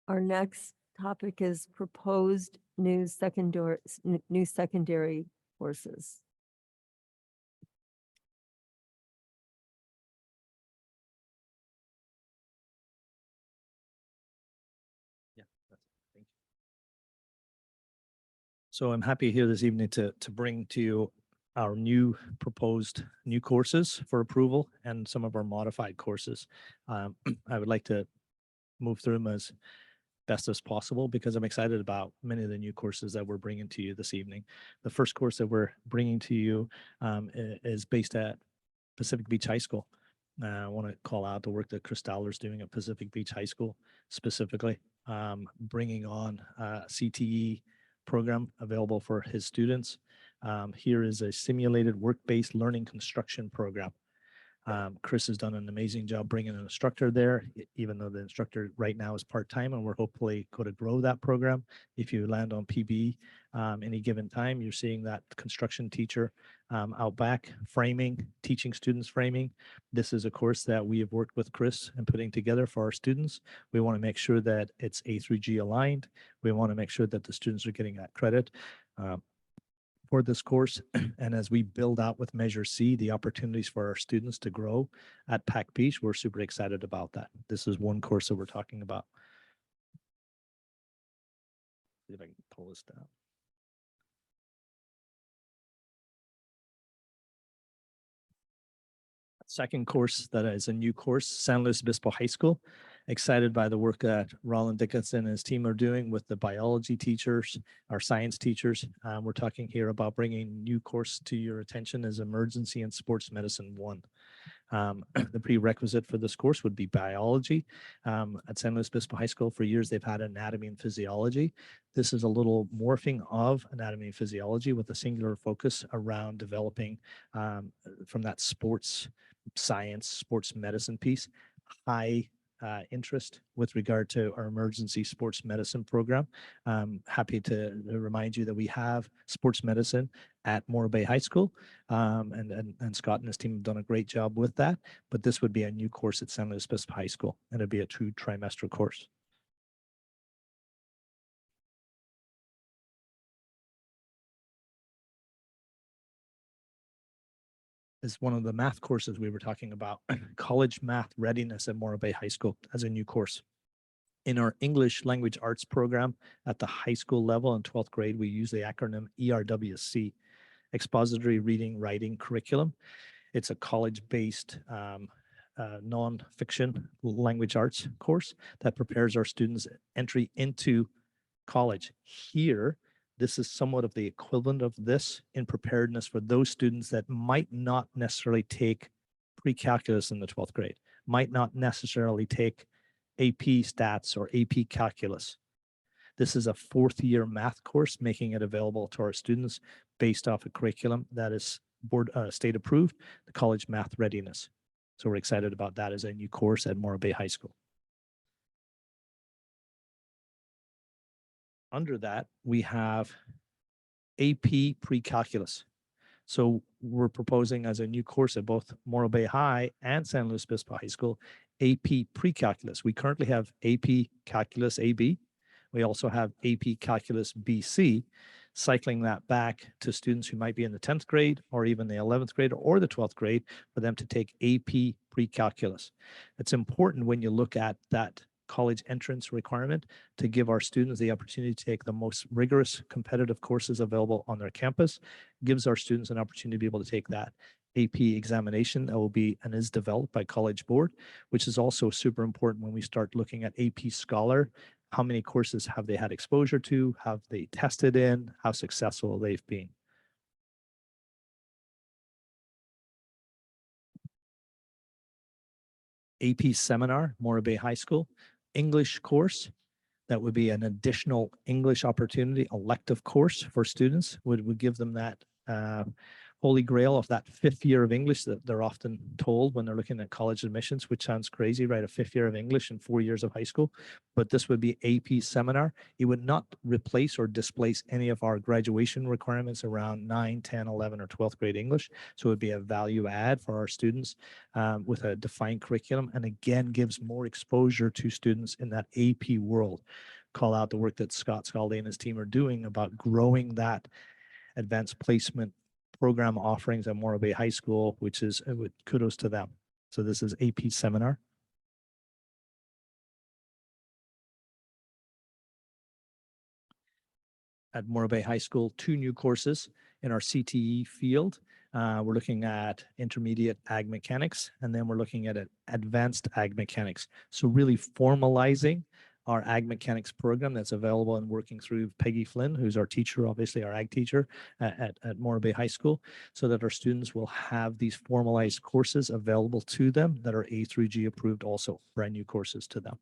Our next topic is proposed new secondary courses. Yeah, that's it. Thank you. So I'm happy here this evening to bring to you our proposed new courses for approval and some of our modified courses. I would like to move through them as best as possible because I'm excited about many of the new courses that we're bringing to you this evening. The first course that we're bringing to you is based at Pacific Beach High School. I want to call out the work that Chris Dowler's doing at Pacific Beach High School, specifically bringing on a CTE program available for his students. Here is a simulated work-based learning construction program. Chris has done an amazing job bringing an instructor there, even though the instructor right now is part-time, and we're hopefully going to grow that program. If you land on PB any given time, you're seeing that construction teacher out back framing, teaching students framing. This is a course that we have worked with Chris and putting together for our students. We want to make sure that it's A through G aligned. We want to make sure that the students are getting that credit. For this course. And as we build out with Measure C, the opportunities for our students to grow at Pac Beach, we're super excited about that. This is one course that we're talking about. See if I can pull this down. Second course that is a new course, San Luis Obispo High School. Excited by the work that Roland Dickinson and his team are doing with the biology teachers, our science teachers. We're talking here about bringing new course to your attention as Emergency and Sports Medicine 1. The prerequisite for this course would be biology. At San Luis Obispo High School for years, they've had anatomy and physiology. This is a little morphing of anatomy and physiology with a singular focus around developing from that sports science, sports medicine piece, high interest with regard to our emergency sports medicine program. Happy to remind you that we have sports medicine at Morro Bay High School, and Scott and his team have done a great job with that. But this would be a new course at San Luis Obispo High School, and it'd be a 2-trimester course. Is one of the math courses we were talking about, college math readiness at Morro Bay High School as a new course. In our English language arts program at the high school level in 12th grade, we use the acronym ERWC, Expository Reading Writing Curriculum. It's a college-based non-fiction language arts course that prepares our students entry into college. Here, this is somewhat of the equivalent of this in preparedness for those students that might not necessarily take pre-calculus in the 12th grade, might not necessarily take AP stats or AP calculus. This is a 4th year math course, making it available to our students based off a curriculum that is board state approved, the college math readiness. So we're excited about that as a new course at Morro Bay High School. Under that, we have AP pre-calculus. So we're proposing as a new course at both Morro Bay High and San Luis Obispo High School, AP pre-calculus. We currently have AP Calculus AB. We also have AP Calculus BC, cycling that back to students who might be in the 10th grade or even the 11th grade or the 12th grade for them to take AP pre-calculus. It's important when you look at that college entrance requirement to give our students the opportunity to take the most rigorous competitive courses available on their campus, gives our students an opportunity to be able to take that AP examination that will be and is developed by College Board, which is also super important when we start looking at AP Scholar. How many courses have they had exposure to? Have they tested in? How successful they've been? AP Seminar, Morro Bay High School, English course. That would be an additional English opportunity, elective course for students, would give them that holy grail of that 5th year of English that they're often told when they're looking at college admissions, which sounds crazy, right? A 5th year of English and 4 years of high school. But this would be AP Seminar. It would not replace or displace any of our graduation requirements around 9, 10, 11, or 12th grade English. So it would be a value add for our students with a defined curriculum, and again, gives more exposure to students in that AP world. Call out the work that Scott Scalday and his team are doing about growing that advanced placement program offerings at Morro Bay High School, which is kudos to them. So this is AP Seminar. At Morro Bay High School, 2 new courses in our CTE field. We're looking at intermediate ag mechanics, and then we're looking at advanced ag mechanics. So really formalizing our ag mechanics program that's available and working through Peggy Flynn, who's our teacher, obviously our ag teacher at Morro Bay High School, so that our students will have these formalized courses available to them that are A through G approved, also brand new courses to them.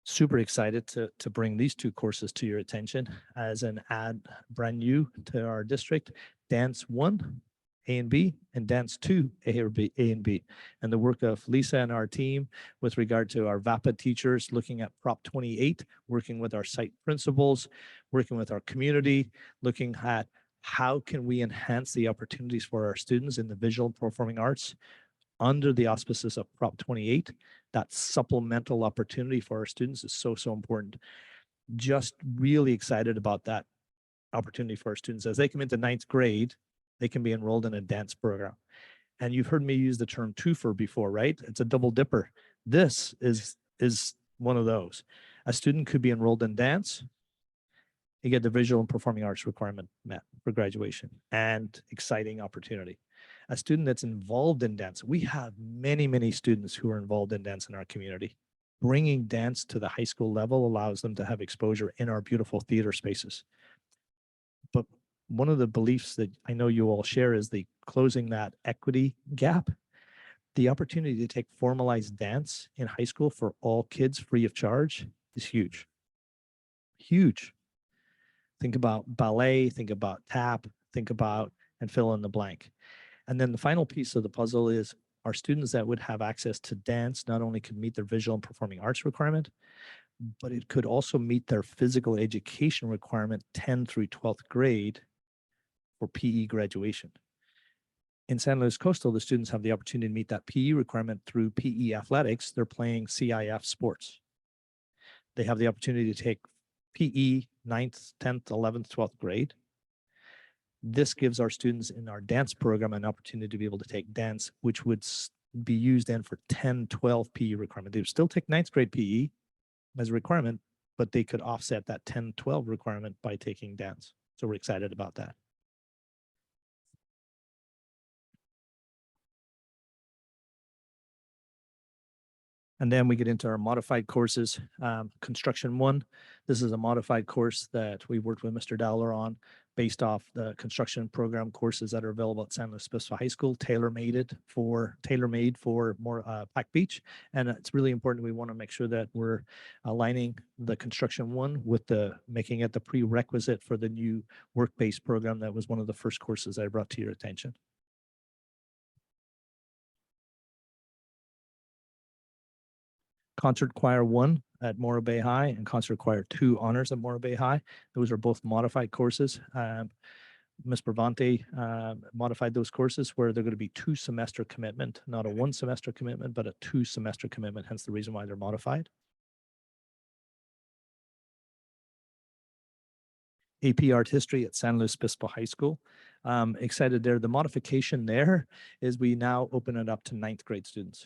Super excited to bring these 2 courses to your attention as an add brand new to our district. Dance 1, A and B, and Dance 2, A and B. And the work of Lisa and our team with regard to our VAPA teachers, looking at Prop 28, working with our site principals, working with our community, looking at how can we enhance the opportunities for our students in the visual and performing arts under the auspices of Prop 28. That supplemental opportunity for our students is so important. Just really excited about that opportunity for our students. As they come into 9th grade, they can be enrolled in a dance program. And you've heard me use the term twofer before, right? It's a double dipper. This is one of those. A student could be enrolled in dance. You get the visual and performing arts requirement met for graduation, and exciting opportunity. A student that's involved in dance, we have many students who are involved in dance in our community. Bringing dance to the high school level allows them to have exposure in our beautiful theater spaces. But one of the beliefs that I know you all share is the closing that equity gap. The opportunity to take formalized dance in high school for all kids free of charge is huge. Huge. Think about ballet, think about tap, think about, and fill in the blank. And then the final piece of the puzzle is our students that would have access to dance not only could meet their visual and performing arts requirement, but it could also meet their physical education requirement 10 through 12th grade for PE graduation. In San Luis Coastal, the students have the opportunity to meet that PE requirement through PE athletics. They're playing CIF sports. They have the opportunity to take PE 9th, 10th, 11th, 12th grade. This gives our students in our dance program an opportunity to be able to take dance, which would be used then for 10, 12 PE requirement. They would still take 9th grade PE as a requirement, but they could offset that 10, 12 requirement by taking dance. So we're excited about that. And then we get into our modified courses. Construction 1, This is a modified course that we worked with Mr. Dowler on based off the construction program courses that are available at San Luis Obispo High School, tailor-made for more Pac Beach. And it's really important. We want to make sure that we're aligning the construction one with making it the prerequisite for the new work-based program. That was one of the first courses I brought to your attention. Concert Choir 1 at Morro Bay High and Concert Choir 2 Honors at Morro Bay High. Those are both modified courses. Ms. Bravante modified those courses where they're going to be 2-semester commitment, not a 1-semester commitment, but a 2-semester commitment, hence the reason why they're modified. AP Art History at San Luis Obispo High School. Excited there. The modification there is we now open it up to 9th grade students.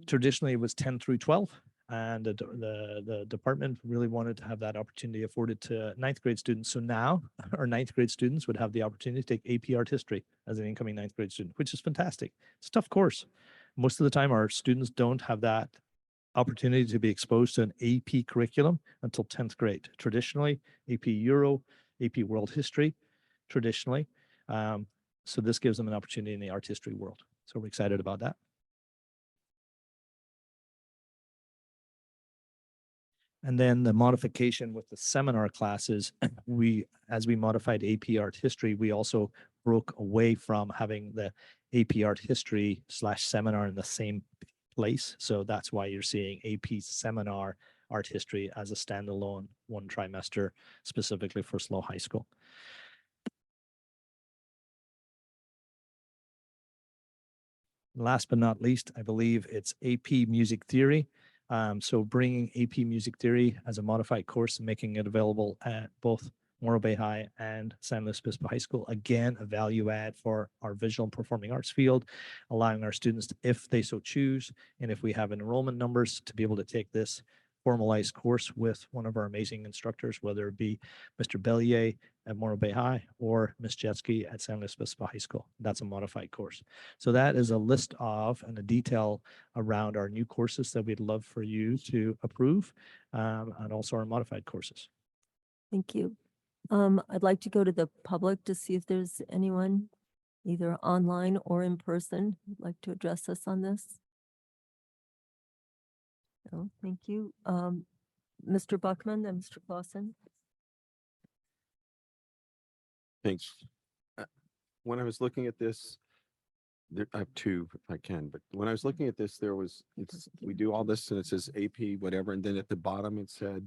Traditionally, it was 10 through 12, and the department really wanted to have that opportunity afforded to 9th grade students. So now our 9th grade students would have the opportunity to take AP Art History as an incoming 9th grade student, which is fantastic. It's a tough course. Most of the time, our students don't have that opportunity to be exposed to an AP curriculum until 10th grade. Traditionally, AP Euro, AP World History, traditionally. So this gives them an opportunity in the art history world. So we're excited about that. And then the modification with the seminar classes, as we modified AP Art History, we also broke away from having the AP Art History / seminar in the same place. So that's why you're seeing AP Seminar Art History as a standalone 1 trimester, specifically for SLO High School. Last but not least, I believe it's AP Music Theory. So bringing AP Music Theory as a modified course and making it available at both Morro Bay High and San Luis Obispo High School. Again, a value add for our visual and performing arts field, allowing our students, if they so choose, and if we have enrollment numbers, to be able to take this formalized course with one of our amazing instructors, whether it be Mr. Bellier at Morro Bay High or Ms. Jetsky at San Luis Obispo High School. That's a modified course. So that is a list of and a detail around our new courses that we'd love for you to approve, and also our modified courses. Thank you. I'd like to go to the public to see if there's anyone either online or in person who'd like to address us on this. No, thank you. Mr. Buckman and Mr. Clausen. Thanks. When I was looking at this, I have 2 if I can, but when I was looking at this, we do all this and it says AP, whatever. And then at the bottom, it said,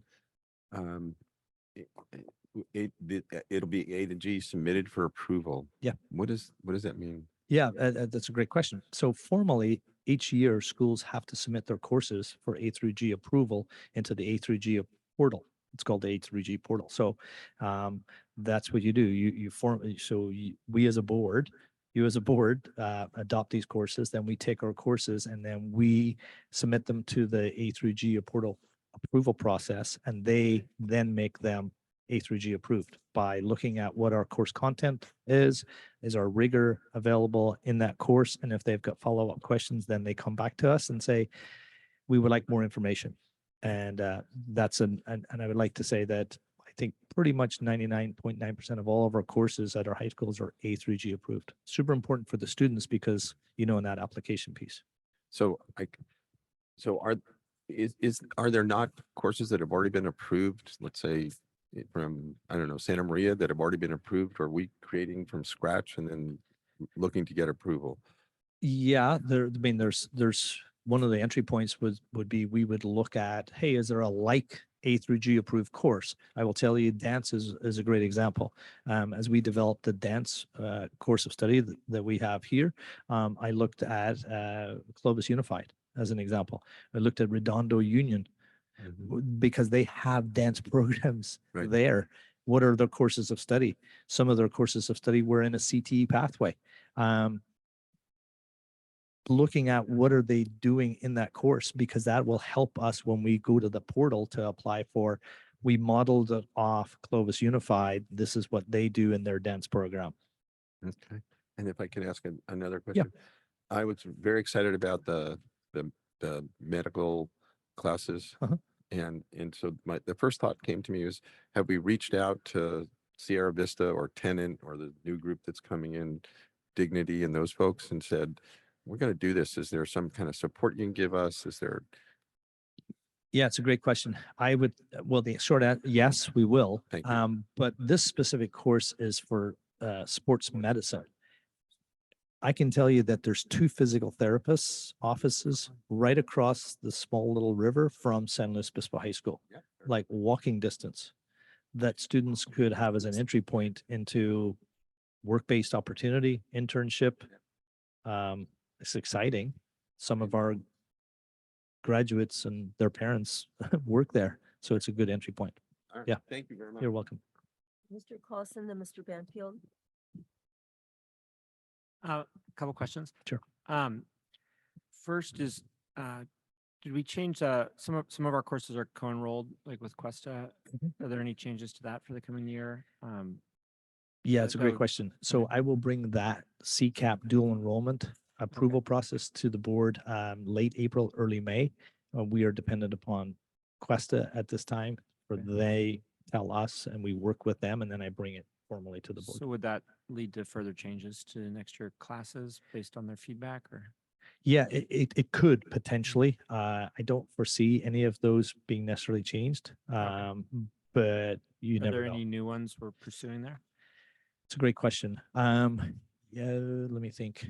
it'll be A to G submitted for approval. Yeah. What does that mean? Yeah, that's a great question. So formally, each year, schools have to submit their courses for A through G approval into the A through G portal. It's called the A through G portal. So that's what you do. We as a board, you as a board adopt these courses, then we take our courses and then we submit them to the A through G portal approval process, and they then make them A through G approved by looking at what our course content is our rigor available in that course, and if they've got follow-up questions, then they come back to us and say, we would like more information. And and I would like to say that I think pretty much 99.9% of all of our courses at our high schools are A through G approved. Super important for the students because, in that application piece. So are there not courses that have already been approved, let's say from, I don't know, Santa Maria, that have already been approved? Or are we creating from scratch and then looking to get approval? Yeah, there's one of the entry points would be we would look at, hey, is there a like A through G approved course? I will tell you, dance is a great example. As we developed the dance course of study that we have here, I looked at Clovis Unified as an example. I looked at Redondo Union because they have dance programs there. What are their courses of study? Some of their courses of study were in a CTE pathway. Looking at what are they doing in that course, because that will help us when we go to the portal to apply for. We modeled it off Clovis Unified. This is what they do in their dance program. Okay. And if I can ask another question, I was very excited about the medical classes. And so the first thought came to me is, have we reached out to Sierra Vista or Tenant or the new group that's coming in, Dignity and those folks, and said, we're going to do this. Is there some kind of support you can give us? Is there? Yeah, it's a great question. I would, well, the short answer, yes, we will. Thank you. But this specific course is for sports medicine. I can tell you that there's 2 physical therapists offices right across the small little river from San Luis Obispo High School, like walking distance, that students could have as an entry point into work-based opportunity, internship. It's exciting. Some of our graduates and their parents work there, so it's a good entry point. All right. Yeah. Thank you very much. You're welcome. Mr. Clausen, then Mr. Banfield. A couple questions. Sure. First is, did we change some of our courses are co-enrolled, like with Questa? Are there any changes to that for the coming year? Yeah, it's a that great would- question. So I will bring that CCAP dual enrollment approval process to the board late April, early May. We are dependent upon Questa at this time, or they tell us and we work with them, and then I bring it formally to the board. So would that lead to further changes to next year classes based on their feedback, or? Yeah, it could potentially. I don't foresee any of those being necessarily changed. But you Are never there know. any new ones we're pursuing there? It's a great question. Yeah, let me think.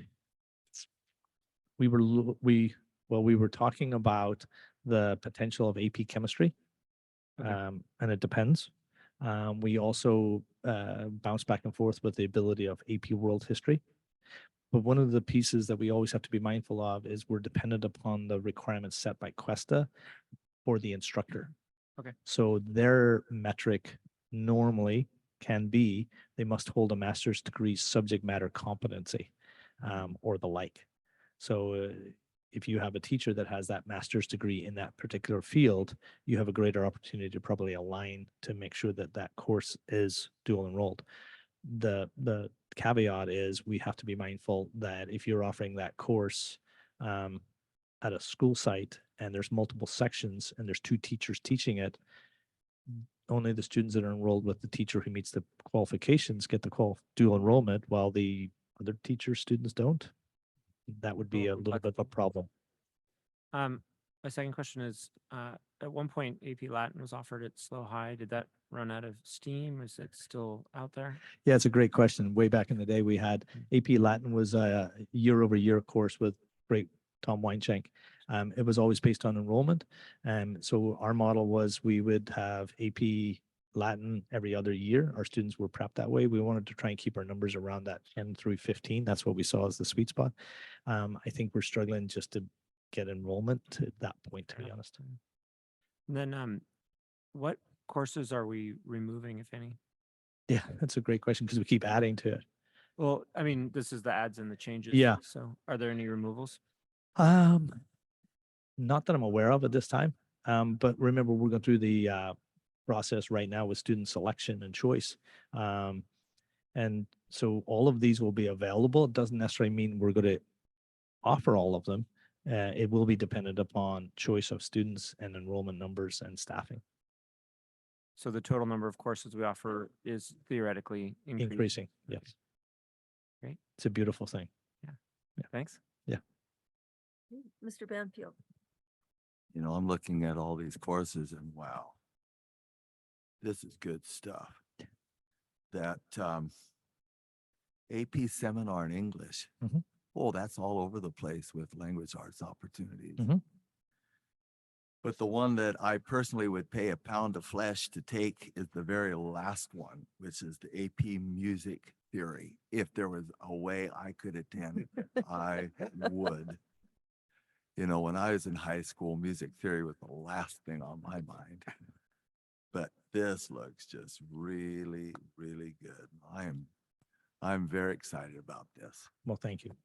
We were talking about the potential of AP chemistry. And it depends. We also bounce back and forth with the ability of AP world history. But one of the pieces that we always have to be mindful of is we're dependent upon the requirements set by Questa for the instructor. Okay. So their metric normally can be they must hold a master's degree subject matter competency or the like. So if you have a teacher that has that master's degree in that particular field, you have a greater opportunity to probably align to make sure that that course is dual enrolled. The caveat is we have to be mindful that if you're offering that course at a school site and there's multiple sections and there's 2 teachers teaching it, only the students that are enrolled with the teacher who meets the qualifications get the dual enrollment, while the other teachers' students don't. That would be a little bit of a problem. My second question is, at one point AP Latin was offered at Slow High. Did that run out of steam? Is it still out there? Yeah, it's a great question. Way back in the day, we had AP Latin was a year-over-year course with great Tom Weinshank. It was always based on enrollment. So our model was we would have AP Latin every other year. Our students were prepped that way. We wanted to try and keep our numbers around that 10 through 15. That's what we saw as the sweet spot. I think we're struggling just to get enrollment to that point, to be honest. And then what courses are we removing, if any? Yeah, that's a great question because we keep adding to it. Well, I mean, this is the adds and the changes. Yeah. So are there any removals? Not that I'm aware of at this time. But remember, we're going through the process right now with student selection and choice. And so all of these will be available. It doesn't necessarily mean we're going to offer all of them. It will be dependent upon choice of students and enrollment numbers and staffing. So the total number of courses we offer is theoretically Increasing, yes. Great. It's a beautiful thing. Thanks. Yeah. Mr. Banfield. You know, I'm looking at all these courses and wow, this is good stuff. That AP seminar in English. Oh, that's all over the place with language arts opportunities. But the one that I personally would pay a pound of flesh to take is the very last one, which is the AP music theory. If there was a way I could attend, I would. You know, when I was in high school, music theory was the last thing on my mind. But this looks just really, really good. I'm very excited about this. Well, thank you.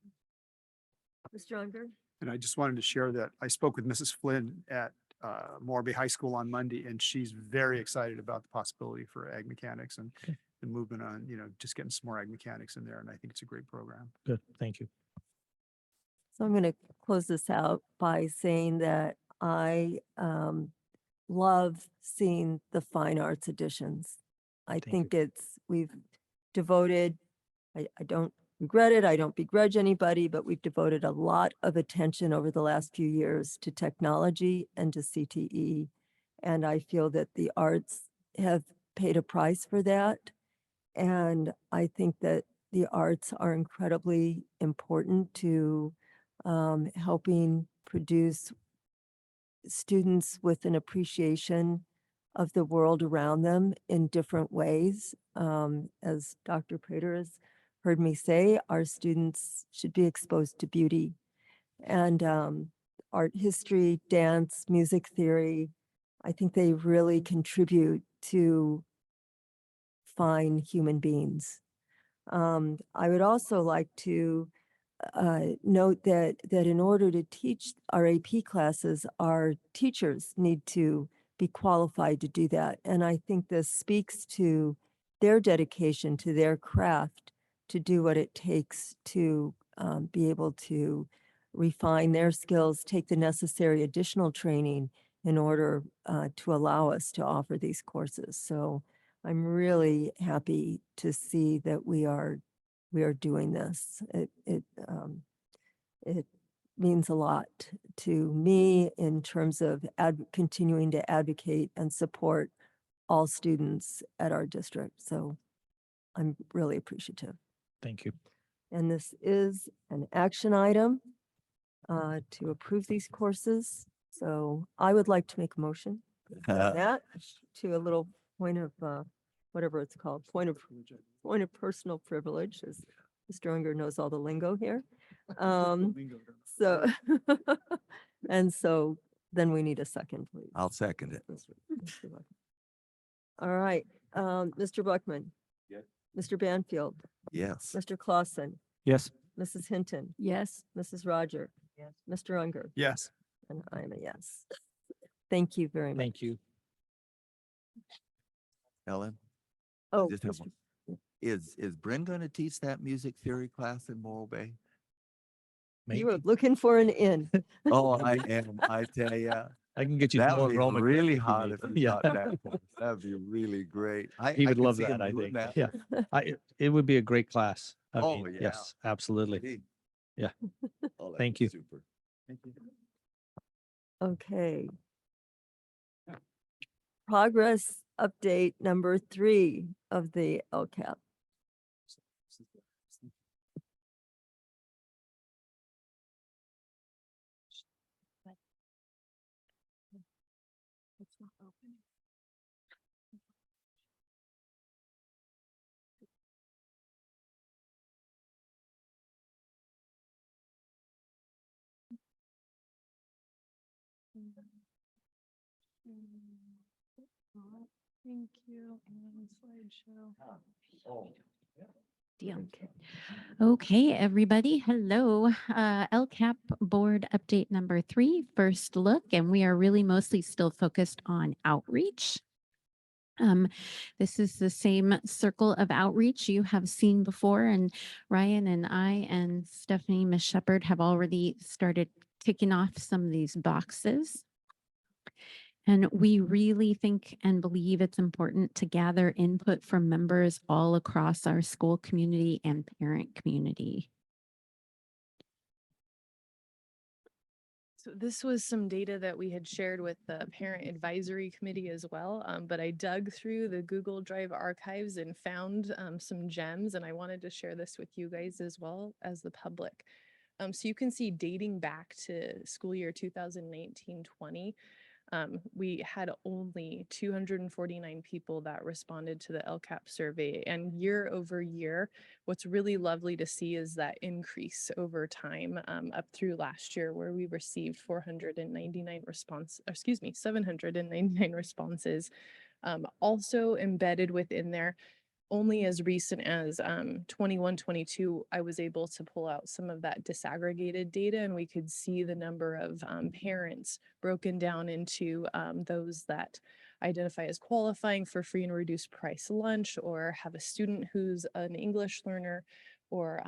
Mr. Unger. And I just wanted to share that I spoke with Mrs. Flynn at Morby High School on Monday, and she's very excited about the possibility for ag mechanics and the movement on, you know, just getting some more ag mechanics in there. And I think it's a great program. Good. Thank you. So I'm going to close this out by saying that I love seeing the fine arts editions. I think we've devoted, I don't regret it, I don't begrudge anybody, but we've devoted a lot of attention over the last few years to technology and to CTE. And I feel that the arts have paid a price for that. And I think that the arts are incredibly important to helping produce students with an appreciation of the world around them in different ways. As Dr. Prater has heard me say, our students should be exposed to beauty and art history, dance, music theory. I think they really contribute to fine human beings. I would also like to note that in order to teach our AP classes, our teachers need to be qualified to do that. And I think this speaks to their dedication to their craft to do what it takes to be able to refine their skills, take the necessary additional training in order to allow us to offer these courses. So I'm really happy to see that we are doing this. It means a lot to me in terms of continuing to advocate and support all students at our district. So I'm really appreciative. Thank you. And this is an action item to approve these courses. So I would like to make a motion on that to a little point of whatever it's called, point of personal privilege, as Mr. Unger knows all the lingo here. So, and so then we need a second, please. I'll second it. Mr. Buckman. All right, Mr. Buckman. Yes. Mr. Banfield. Yes. Mr. Clausen. Yes. Mrs. Hinton. Yes. Mrs. Roger. Yes. Mr. Unger. Yes. And I'm a yes. Thank you very much. Thank you. Ellen? Oh, Just have Mr. one. Is Bryn going to teach that music theory class in Morro Bay? You were looking for an in. Oh, I am. I tell you. I can get you That full would be enrollment really credit hot you if need. you Yeah. taught that course. That'd be really great. He would can love see him that, I doing think. that. Yeah. It would be a great class. I Oh, mean, yeah. yes, absolutely. Gee. Yeah. Oh, that'd Thank be you. Super. Thank you. Okay. Progress update number 3 of the LCAP. Thank you. And slideshow. Deal. Okay, everybody. Hello. LCAP board update number 3, first look, and we are really mostly still focused on outreach. This is the same circle of outreach you have seen before, and Ryan and I and Stephanie, Miss Shepherd have already started ticking off some of these boxes. And we really think and believe it's important to gather input from members all across our school community and parent community. So this was some data that we had shared with the parent advisory committee as well, but I dug through the Google Drive archives and found some gems, and I wanted to share this with you guys as well as the public. So you can see dating back to school year 2019-20, we had only 249 people that responded to the LCAP survey, and year over year, what's really lovely to see is that increase over time up through last year, where we received 799 responses. Also embedded within there, only as recent as 21-22, I was able to pull out some of that disaggregated data, and we could see the number of parents broken down into those that identify as qualifying for free and reduced price lunch, or have a student who's an English learner, or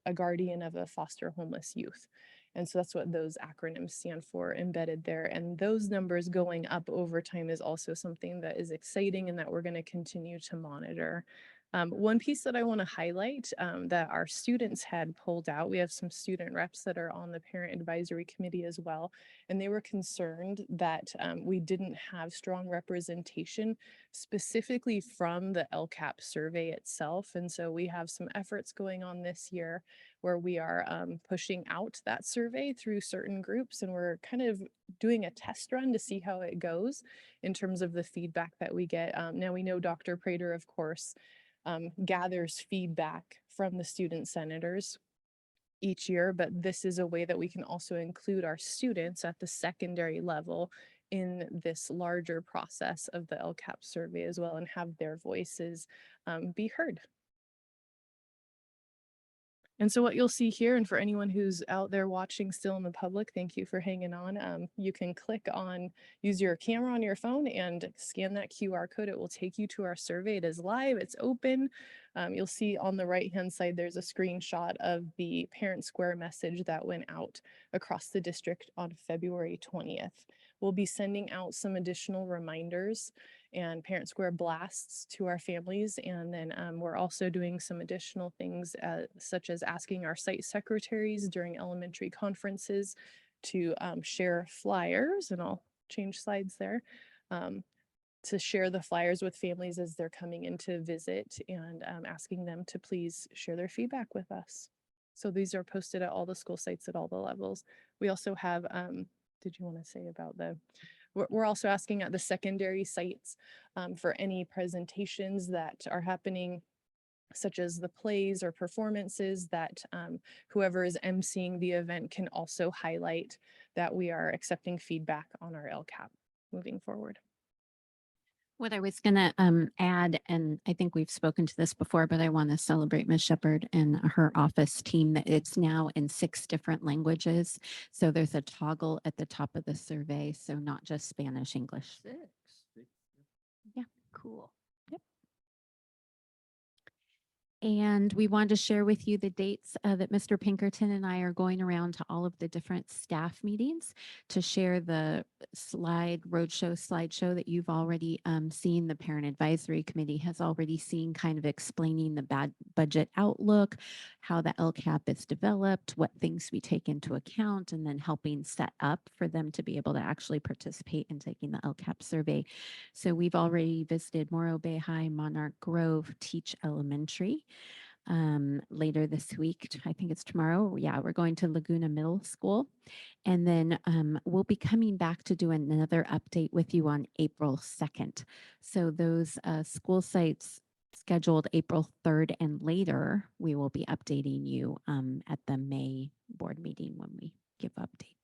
a guardian of a foster homeless youth. And so that's what those acronyms stand for embedded there. And those numbers going up over time is also something that is exciting and that we're going to continue to monitor. One piece that I want to highlight that our students had pulled out, we have some student reps that are on the parent advisory committee as well, and they were concerned that we didn't have strong representation specifically from the LCAP survey itself. And so we have some efforts going on this year where we are pushing out that survey through certain groups, and we're kind of doing a test run to see how it goes in terms of the feedback that we get. Now we know Dr. Prater, of course, gathers feedback from the student senators each year, but this is a way that we can also include our students at the secondary level in this larger process of the LCAP survey as well, and have their voices be heard. And so what you'll see here, and for anyone who's out there watching still in the public, thank you for hanging on. You can click on, use your camera on your phone and scan that QR code. It will take you to our survey. It is live, it's open. You'll see on the right-hand side, there's a screenshot of the Parent Square message that went out across the district on February 20th. We'll be sending out some additional reminders and Parent Square blasts to our families. And then we're also doing some additional things such as asking our site secretaries during elementary conferences to share flyers, and I'll change slides there, to share the flyers with families as they're coming in to visit, and asking them to please share their feedback with us. So these are posted at all the school sites at all the levels. We also have, did you want to say about the, we're also asking at the secondary sites for any presentations that are happening, such as the plays or performances, that whoever is emceeing the event can also highlight that we are accepting feedback on our LCAP moving forward. What I was going to add, and I think we've spoken to this before, but I want to celebrate Ms. Shepherd and her office team that it's now in 6 different languages. So there's a toggle at the top of the survey. So not just Spanish, English. 6. Yeah, cool. Yep. And we wanted to share with you the dates that Mr. Pinkerton and I are going around to all of the different staff meetings to share the slideshow that you've already seen. The Parent Advisory Committee has already seen, kind of explaining the budget outlook, how the LCAP is developed, what things we take into account, and then helping set up for them to be able to actually participate in taking the LCAP survey. So we've already visited Morro Bay High, Monarch Grove, Teach Elementary. Later this week, I think it's tomorrow. Yeah, we're going to Laguna Middle School. And then we'll be coming back to do another update with you on April 2nd. So those school sites scheduled April 3rd and later, we will be updating you at the May board meeting when we give updates.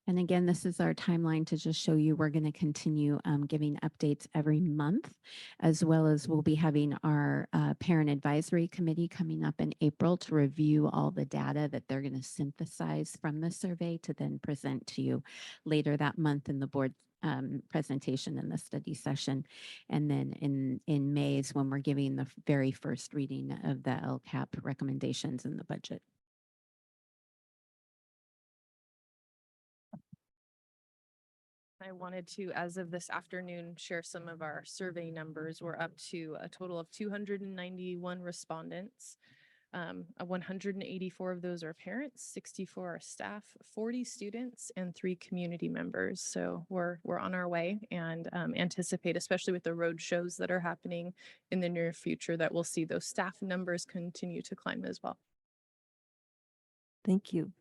And again, this is our timeline to just show you we're going to continue giving updates every month, as well as we'll be having our Parent Advisory Committee coming up in April to review all the data that they're going to synthesize from the survey to then present to you later that month in the board presentation and the study session. And then in May is when we're giving the very first reading of the LCAP recommendations in the budget. I wanted to, as of this afternoon, share some of our survey numbers. We're up to a total of 291 respondents. 184 of those are parents, 64 are staff, 40 students, and 3 community members. So we're on our way, and anticipate, especially with the road shows that are happening in the near future, that we'll see those staff numbers continue to climb as well. Thank you.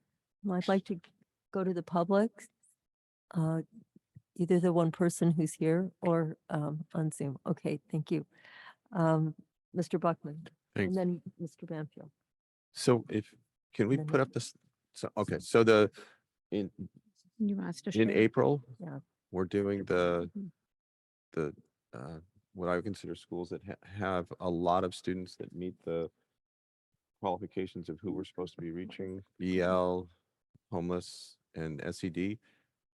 Well, I'd like to go to the public. Either the one person who's here or on Zoom. Okay, thank you. Mr. Buckman. Thanks. And then Mr. Banfield. So can we then put up this? So, okay, so in You want us to in share? April, Yeah. we're doing the what I would consider schools that have a lot of students that meet the qualifications of who we're supposed to be reaching: BL, homeless, and SED.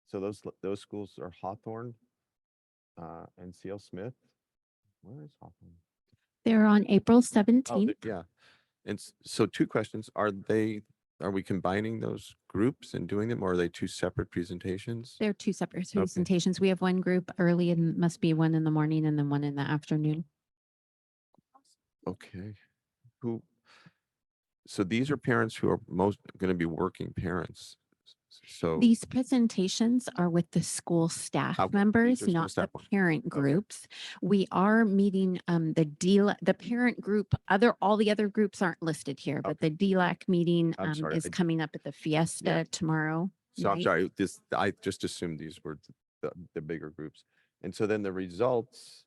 So those schools are Hawthorne and CL Smith. Where is Hawthorne? They're on April 17th. Yeah. And so 2 questions, are we combining those groups and doing them, or are they 2 separate presentations? They're 2 separate Okay. presentations. We have one group early and must be one in the morning and then one in the afternoon. Okay. So these are parents who are most going to be working parents. So These presentations are with the school staff Okay, these members, are school not the staff ones. parent groups. We are meeting the parent group, all the other groups aren't listed here, but the DLAC meeting I'm sorry, is I- coming up at the Fiesta tomorrow. So I'm night. sorry, I just assumed these were the bigger groups. And so then the results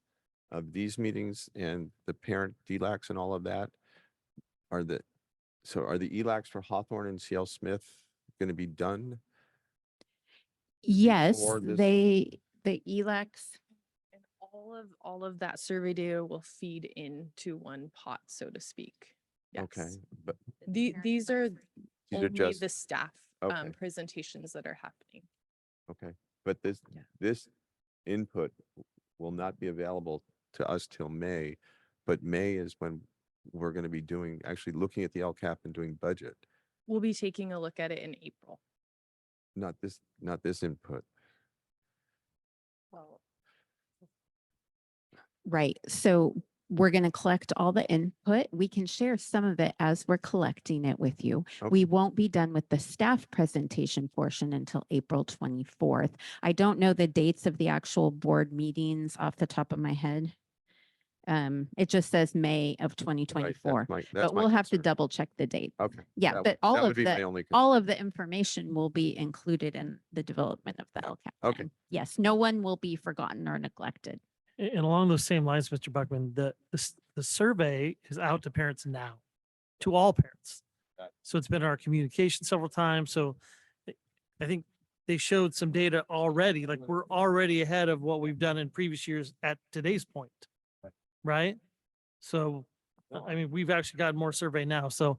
of these meetings and the parent DLACs and all of that are the ELACs for Hawthorne and CL Smith going to be done? Yes, before this- the ELACs. And all of that survey data will feed into one pot, so to speak. Okay, Yes. but These are These are only just- the staff Okay. presentations that are happening. okay, but this input will not be available to us till May, but May is when we're going to be actually looking at the LCAP and doing budget, We'll be taking a look at it in April. not this input. Well, Right. So we're going to collect all the input. We can share some of it as we're collecting it with you. We won't be done with the staff presentation portion until April 24th. I don't know the dates of the actual board meetings off the top of my head. It just says May of 2024, that's but my we'll have to concern. double check the date. Okay. Yeah, That but would- that would be my only all of the information will be included in the development of the LCAP. Okay. plan. Yes, no one will be forgotten or neglected. And along those same lines, Mr. Buckman, the survey is out to parents now, to all parents. So it's been in our communication several times. So I think they showed some data already, like we're already ahead of what we've done in previous years at today's point. Right? So, I mean, we've actually got more survey now. So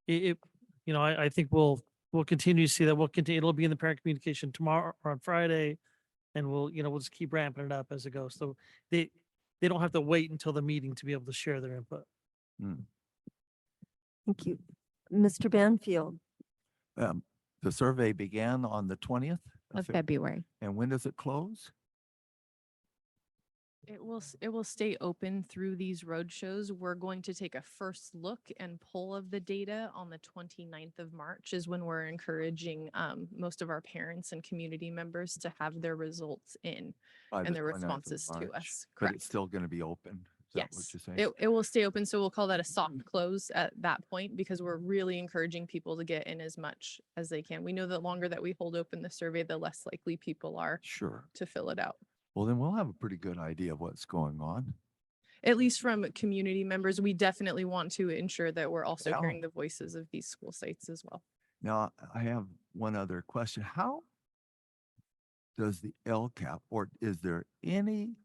I think we'll continue to see that. It'll be in the parent communication tomorrow or on Friday. And we'll just keep ramping it up as it goes. So they don't have to wait until the meeting to be able to share their input. Thank you. Mr. Banfield. The survey began on the 20th Of February. And when does it close? it will stay open through these road shows. We're going to take a first look and poll of the data on the 29th of March is when we're encouraging most of our parents and community members to have their results in By and the their 29th of responses to March, us. But Correct. it's still going to be open. Is that what Yes, you're saying? it will stay open. So we'll call that a soft close at that point because we're really encouraging people to get in as much as they can. We know that longer that we hold open the survey, the less likely people are Sure. to fill it out. Well, then we'll have a pretty good idea of what's going on. At least from community members, we definitely want to ensure that we're also Yeah. hearing the voices of these school sites as well. Now, I have one other question. How does the LCAP, or is there any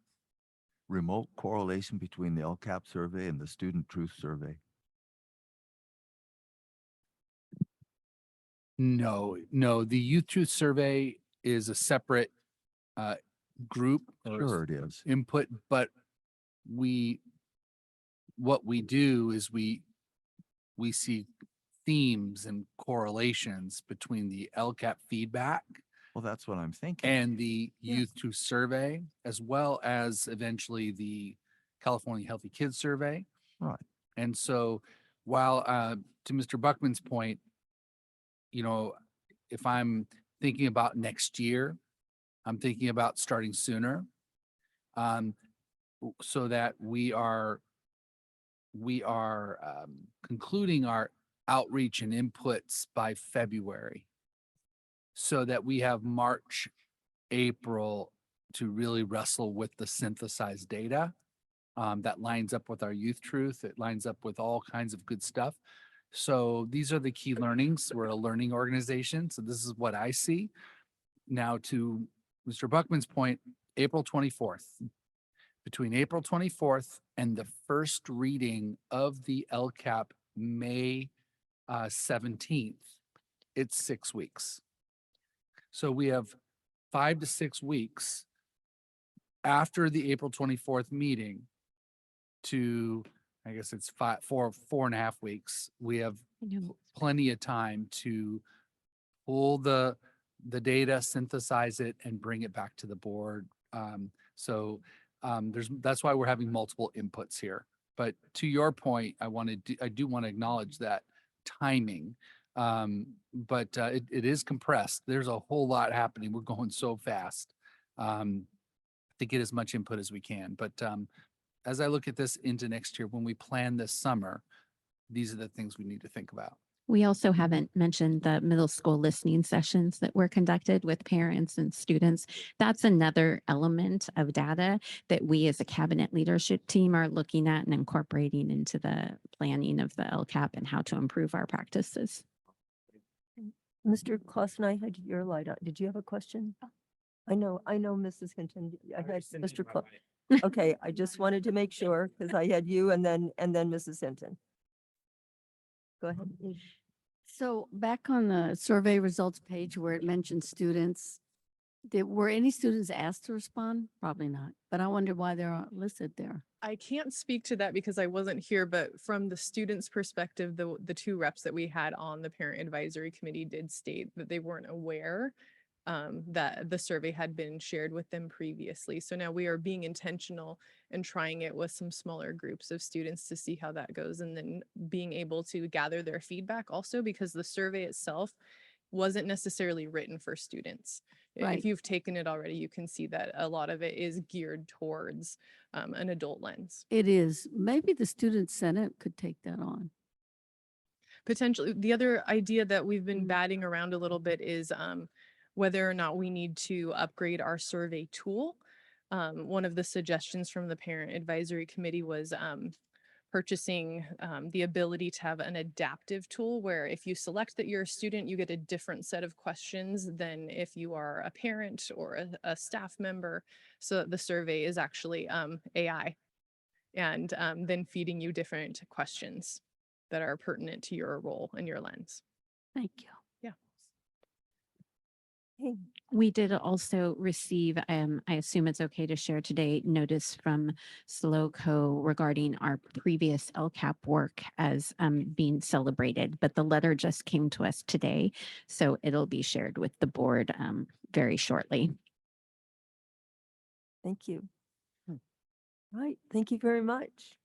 remote correlation between the LCAP survey and the Student Truth Survey? No, the Youth Truth Survey is a separate group. or Sure it is. Input, but what we do is we see themes and correlations between the LCAP feedback Well, that's what I'm thinking. and the Youth Truth Survey, as well as eventually the California Healthy Kids Survey. Right. And so while to Mr. Buckman's point, if I'm thinking about next year, I'm thinking about starting sooner. So that we are concluding our outreach and inputs by February. So that we have March, April to really wrestle with the synthesized data. That lines up with our Youth Truth. It lines up with all kinds of good stuff. So these are the key learnings. We're a learning organization. So this is what I see. Now to Mr. Buckman's point, April 24th. Between April 24th and the first reading of the LCAP, May 17th, it's 6 weeks. So we have 5 to 6 weeks after the April 24th meeting to I guess it's 4.5 weeks. We have plenty of time to pull the data, synthesize it, and bring it back to the board. That's why we're having multiple inputs here. But to your point, I do want to acknowledge that timing. It is compressed. There's a whole lot happening. We're going so fast to get as much input as we can. But as I look at this into next year, when we plan this summer, these are the things we need to think about. We also haven't mentioned the middle school listening sessions that were conducted with parents and students. That's another element of data that we as a cabinet leadership team are looking at and incorporating into the planning of the LCAP and how to improve our practices. Mr. Clausen, I had your light on. Did you have a question? I know, Mrs. Hinton. I had Mr. Clausen. Okay, I just wanted to make sure because I had you and then Mrs. Hinton. Go ahead. So back on the survey results page where it mentioned students, were any students asked to respond? Probably not, but I wonder why they're listed there. I can't speak to that because I wasn't here, but from the students' perspective, the two reps that we had on the parent advisory committee did state that they weren't aware that the survey had been shared with them previously. So now we are being intentional and trying it with some smaller groups of students to see how that goes, and then being able to gather their feedback also, because the survey itself wasn't necessarily written for students. Right. If you've taken it already, you can see that a lot of it is geared towards an adult lens. It is. Maybe the Student Senate could take that on. Potentially, the other idea that we've been batting around a little bit is whether or not we need to upgrade our survey tool. One of the suggestions from the parent advisory committee was purchasing the ability to have an adaptive tool where if you select that you're a student, you get a different set of questions than if you are a parent or a staff member, so that the survey is actually AI and then feeding you different questions that are pertinent to your role and your lens. Thank you. We did also receive, I assume it's okay to share today, notice from SLCUSD regarding our previous LCAP work as being celebrated, but the letter just came to us today, so it'll be shared with the board very shortly. Thank you. Right, thank you very much.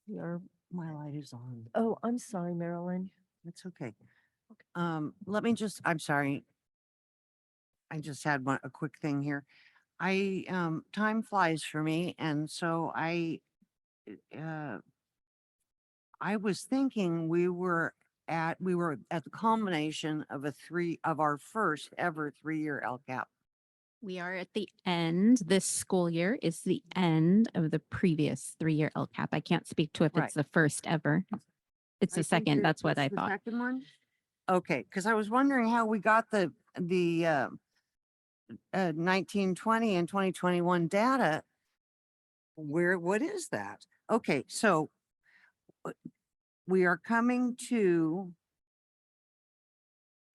My light is on. Oh, I'm sorry, Marilyn. It's okay. I'm sorry. I just had a quick thing here. Time flies for me. And so I was thinking we were at the culmination of our first ever 3-year LCAP. We are at the end. This school year is the end of the previous 3-year LCAP. I can't speak to if Right. it's the first ever. It's the second. That's what I It's the thought. second one? Okay, because I was wondering how we got the 1920 and 2021 data. What is that? Okay, so we are coming to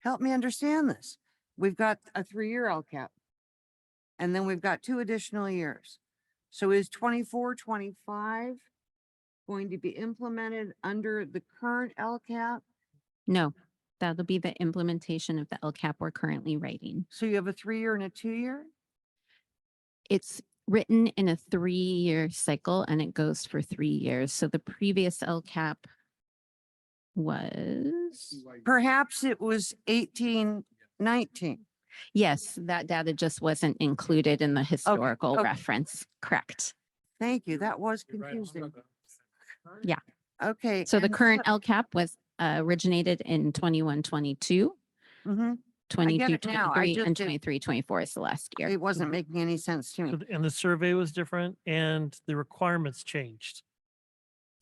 help me understand this. We've got a 3-year LCAP, and then we've got 2 additional years. So is 24-25 going to be implemented under the current LCAP? No, that'll be the implementation of the LCAP we're currently writing. So you have a 3-year and a 2-year? It's written in a 3-year cycle and it goes for 3 years. So the previous LCAP was, Perhaps it was 18-19. yes, that data just wasn't included in the historical okay. reference. Correct. Thank you. That was confusing. Yeah. Okay. So the and current LCAP was originated in 21-22. Mhm. 22-23 and 23-24 is the last year. It wasn't making any sense to me. And the survey was different and the requirements changed.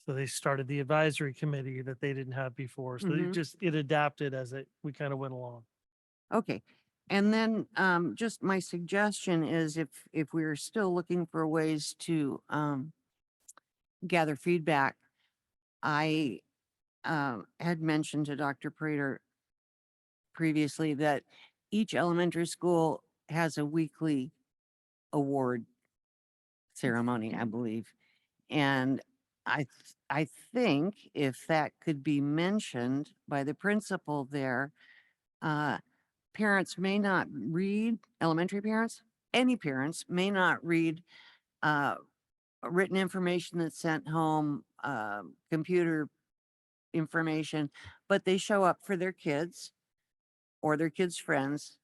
So they started the advisory committee that they didn't have before. So it adapted as we kind of went along. Okay. And then just my suggestion is if we're still looking for ways to gather feedback, I had mentioned to Dr. Prater previously that each elementary school has a weekly award ceremony, I believe. And I think if that could be mentioned by the principal there, parents may not read, elementary parents, any parents may not read written information that's sent home, computer information, but they show up for their kids or their kids' friends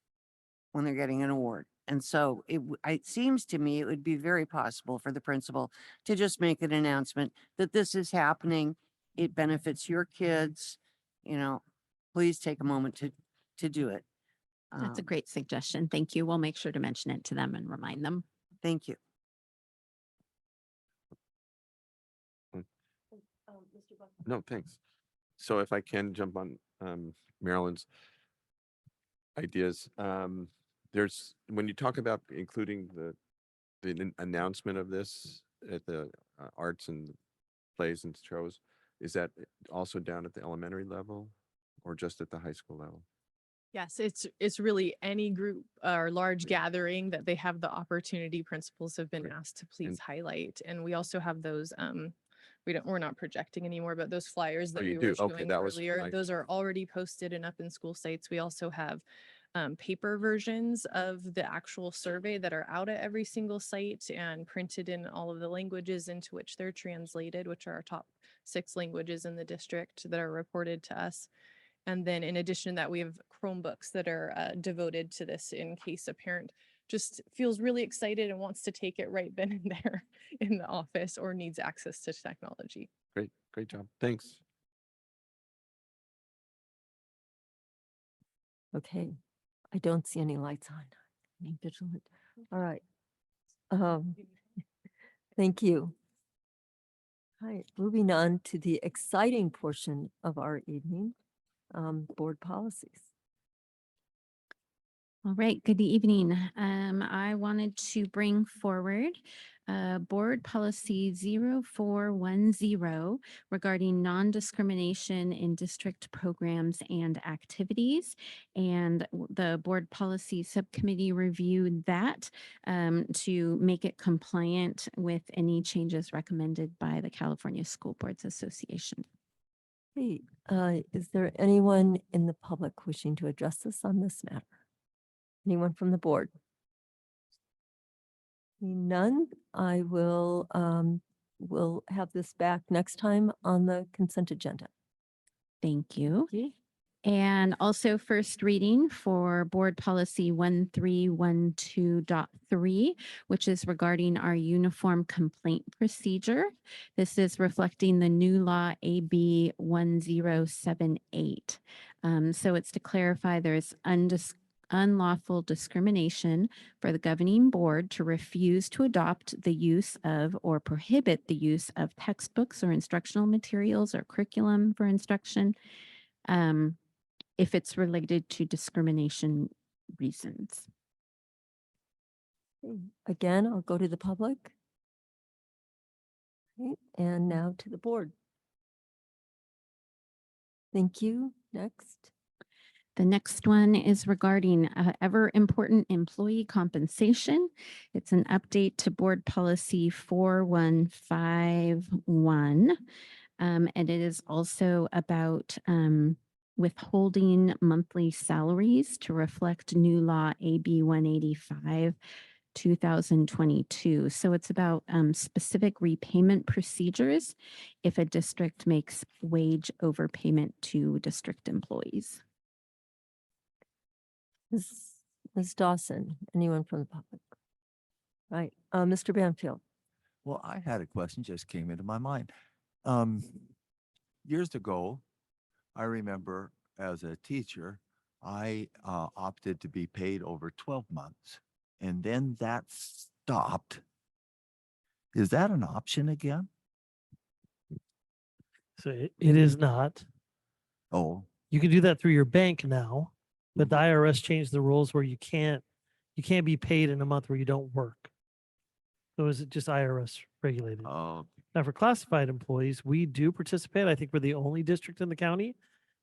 when they're getting an award. And so it seems to me it would be very possible for the principal to just make an announcement that this is happening. It benefits your kids, you know, please take a moment to do it. That's a great suggestion. Thank you. We'll make sure to mention it to them and remind them. Thank you. No, thanks. So if I can jump on Marilyn's ideas, there's, when you talk about including the announcement of this at the arts and plays and shows, is that also down at the elementary level or just at the high school level? Yes, it's really any group or large gathering that they have the opportunity. Principals have been asked to please highlight, and we also have those. We're not projecting anymore, but those flyers that Oh, you we were do? Okay, showing that was earlier, my- those are already posted and up in school sites. We also have paper versions of the actual survey that are out at every single site and printed in all of the languages into which they're translated, which are our top 6 languages in the district that are reported to us. And then in addition to that, we have Chromebooks that are devoted to this in case a parent just feels really excited and wants to take it right then and there in the office or needs access to technology. Great job. Thanks. Okay, I don't see any lights on. Being vigilant. All right. Thank you. All right, moving on to the exciting portion of our evening, board policies. All right, good evening. I wanted to bring forward Board Policy 0410 regarding non-discrimination in district programs and activities. And the Board Policy Subcommittee reviewed that to make it compliant with any changes recommended by the California School Boards Association. Hey, is there anyone in the public wishing to address us on this matter? Anyone from the board? Seeing none, I will have this back next time on the consent agenda. Thank you. And also first reading for Board Policy 1312.3, which is regarding our uniform complaint procedure. This is reflecting the new law AB 1078. So it's to clarify there's unlawful discrimination for the governing board to refuse to adopt the use of or prohibit the use of textbooks or instructional materials or curriculum for instruction if it's related to discrimination reasons. Again, I'll go to the public. Okay, and now to the board. Thank you. Next. The next one is regarding ever important employee compensation. It's an update to Board Policy 4151. And it is also about withholding monthly salaries to reflect new law AB 185, 2022. So it's about specific repayment procedures if a district makes wage overpayment to district employees. Ms. Dawson, anyone from the public? Right, Mr. Banfield. Well, I had a question just came into my mind. Years ago, I remember as a teacher, I opted to be paid over 12 months and then that stopped. Is that an option again? So it is not. Oh, You can do that through your bank now, but the IRS changed the rules where you can't be paid in a month where you don't work. So is it just IRS regulated? oh, Now for classified employees, we do participate. I think we're the only district in the county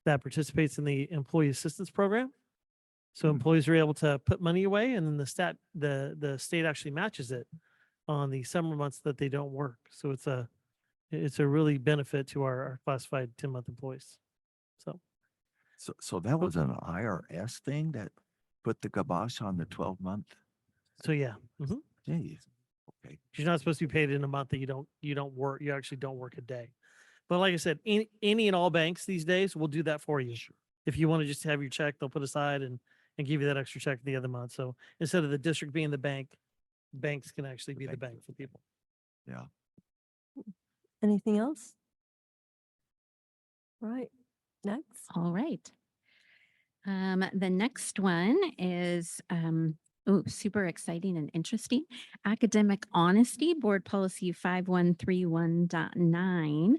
that participates in the employee assistance program. So employees are able to put money away and then the state actually matches it on the summer months that they don't work. So it's It's a really benefit to our classified 10-month employees. So. So that was an IRS thing that put the kibosh on the 12-month? So yeah. Mhm. Geez, okay. You're not supposed to be paid in a month that you don't work. You actually don't work a day. But like I said, any and all banks these days will do that for you. If you want to just have your check, they'll put aside and give you that extra check the other month. So instead of the district being the bank, banks can actually be the bank for people. Yeah. Anything else? Right. Next. All right. The next one is super exciting and interesting. Academic honesty, board policy 5131.9.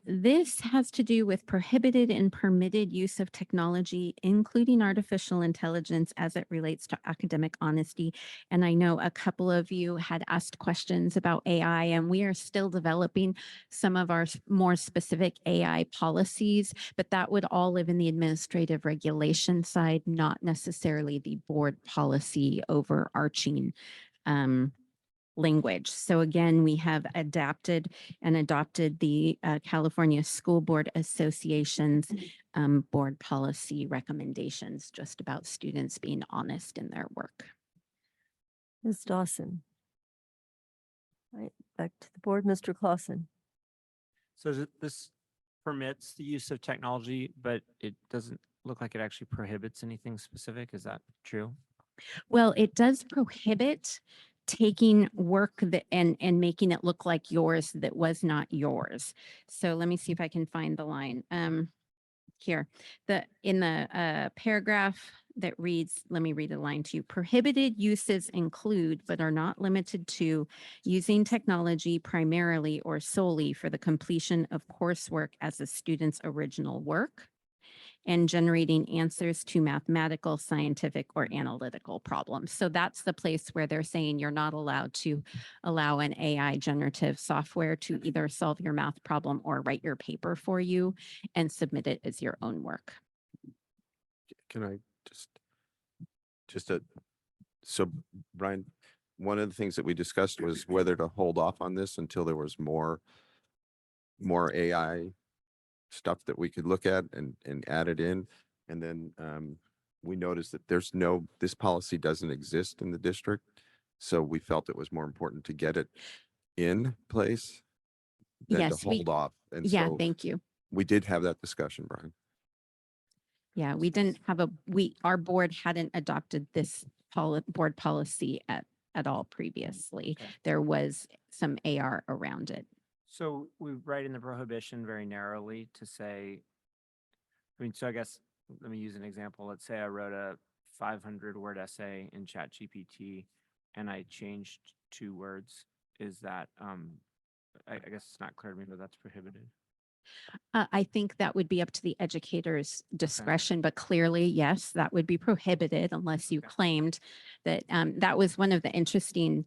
This has to do with prohibited and permitted use of technology, including artificial intelligence as it relates to academic honesty. And I know a couple of you had asked questions about AI, and we are still developing some of our more specific AI policies, but that would all live in the administrative regulation side, not necessarily the board policy overarching language. So again, we have adapted and adopted the California School Board Association's board policy recommendations just about students being honest in their work. Ms. Dawson. Right, back to the board, Mr. Clausen. So this permits the use of technology, but it doesn't look like it actually prohibits anything specific. Is that true? Well, it does prohibit taking work that and making it look like yours that was not yours. So let me see if I can find the line. Here, in the paragraph that reads, let me read the line to you. Prohibited uses include, but are not limited to, using technology primarily or solely for the completion of coursework as a student's original work, and generating answers to mathematical, scientific, or analytical problems. So that's the place where they're saying you're not allowed to allow an AI generative software to either solve your math problem or write your paper for you and submit it as your own work. Can I so Brian, one of the things that we discussed was whether to hold off on this until there was more AI stuff that we could look at and add it in. And then we noticed that this policy doesn't exist in the district. So we felt it was more important to get it in place than to hold off. And yeah, so thank you. we did have that discussion, Brian. Yeah, we didn't have our board hadn't adopted this board policy at all previously. Okay. There was some AR around it. So we write in the prohibition very narrowly to say, so I guess, let me use an example. Let's say I wrote a 500-word essay in ChatGPT and I changed 2 words. Is that, I guess it's not clear to me, but that's prohibited. I think that would be up to the educator's discretion, but clearly, yes, that would be prohibited unless you claimed that that was one of the interesting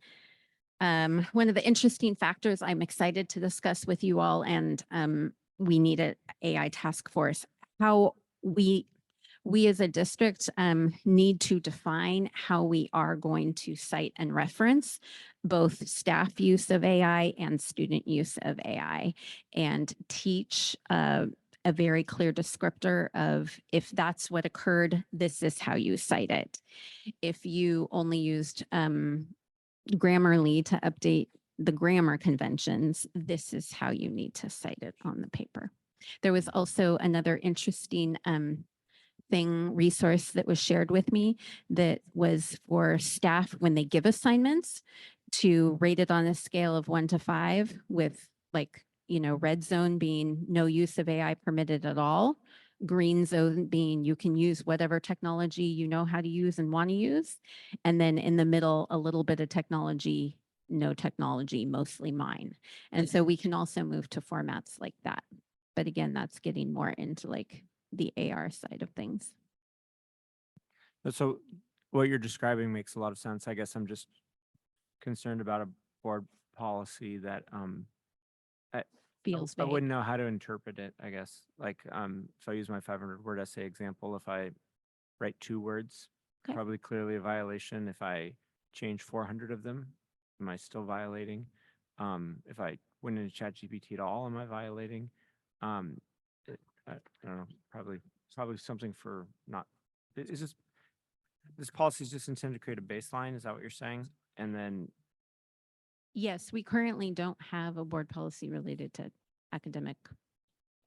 factors I'm excited to discuss with you all, and we need an AI task force. How we as a district need to define how we are going to cite and reference both staff use of AI and student use of AI, and teach a very clear descriptor of, if that's what occurred, this is how you cite it. If you only used Grammarly to update the grammar conventions, this is how you need to cite it on the paper. There was also another interesting resource that was shared with me that was for staff when they give assignments to rate it on a scale of 1 to 5, with red zone being no use of AI permitted at all, green zone being you can use whatever technology you know how to use and want to use, and then in the middle a little bit of technology, no technology, mostly mine. And so we can also move to formats like that, but again, that's getting more into the AR side of things. So what you're describing makes a lot of sense. I guess I'm just concerned about a board policy that feels I vague. wouldn't know how to interpret it, I guess. If I use my 500-word essay example, if I write 2 words, probably clearly a violation. If I change 400 of them, am I still violating? If I went into ChatGPT at all? Am I violating? I don't know, probably something for not, is this policy is just intended to create a baseline? Is that what you're saying? And then, Yes, we currently don't have a board policy related to academic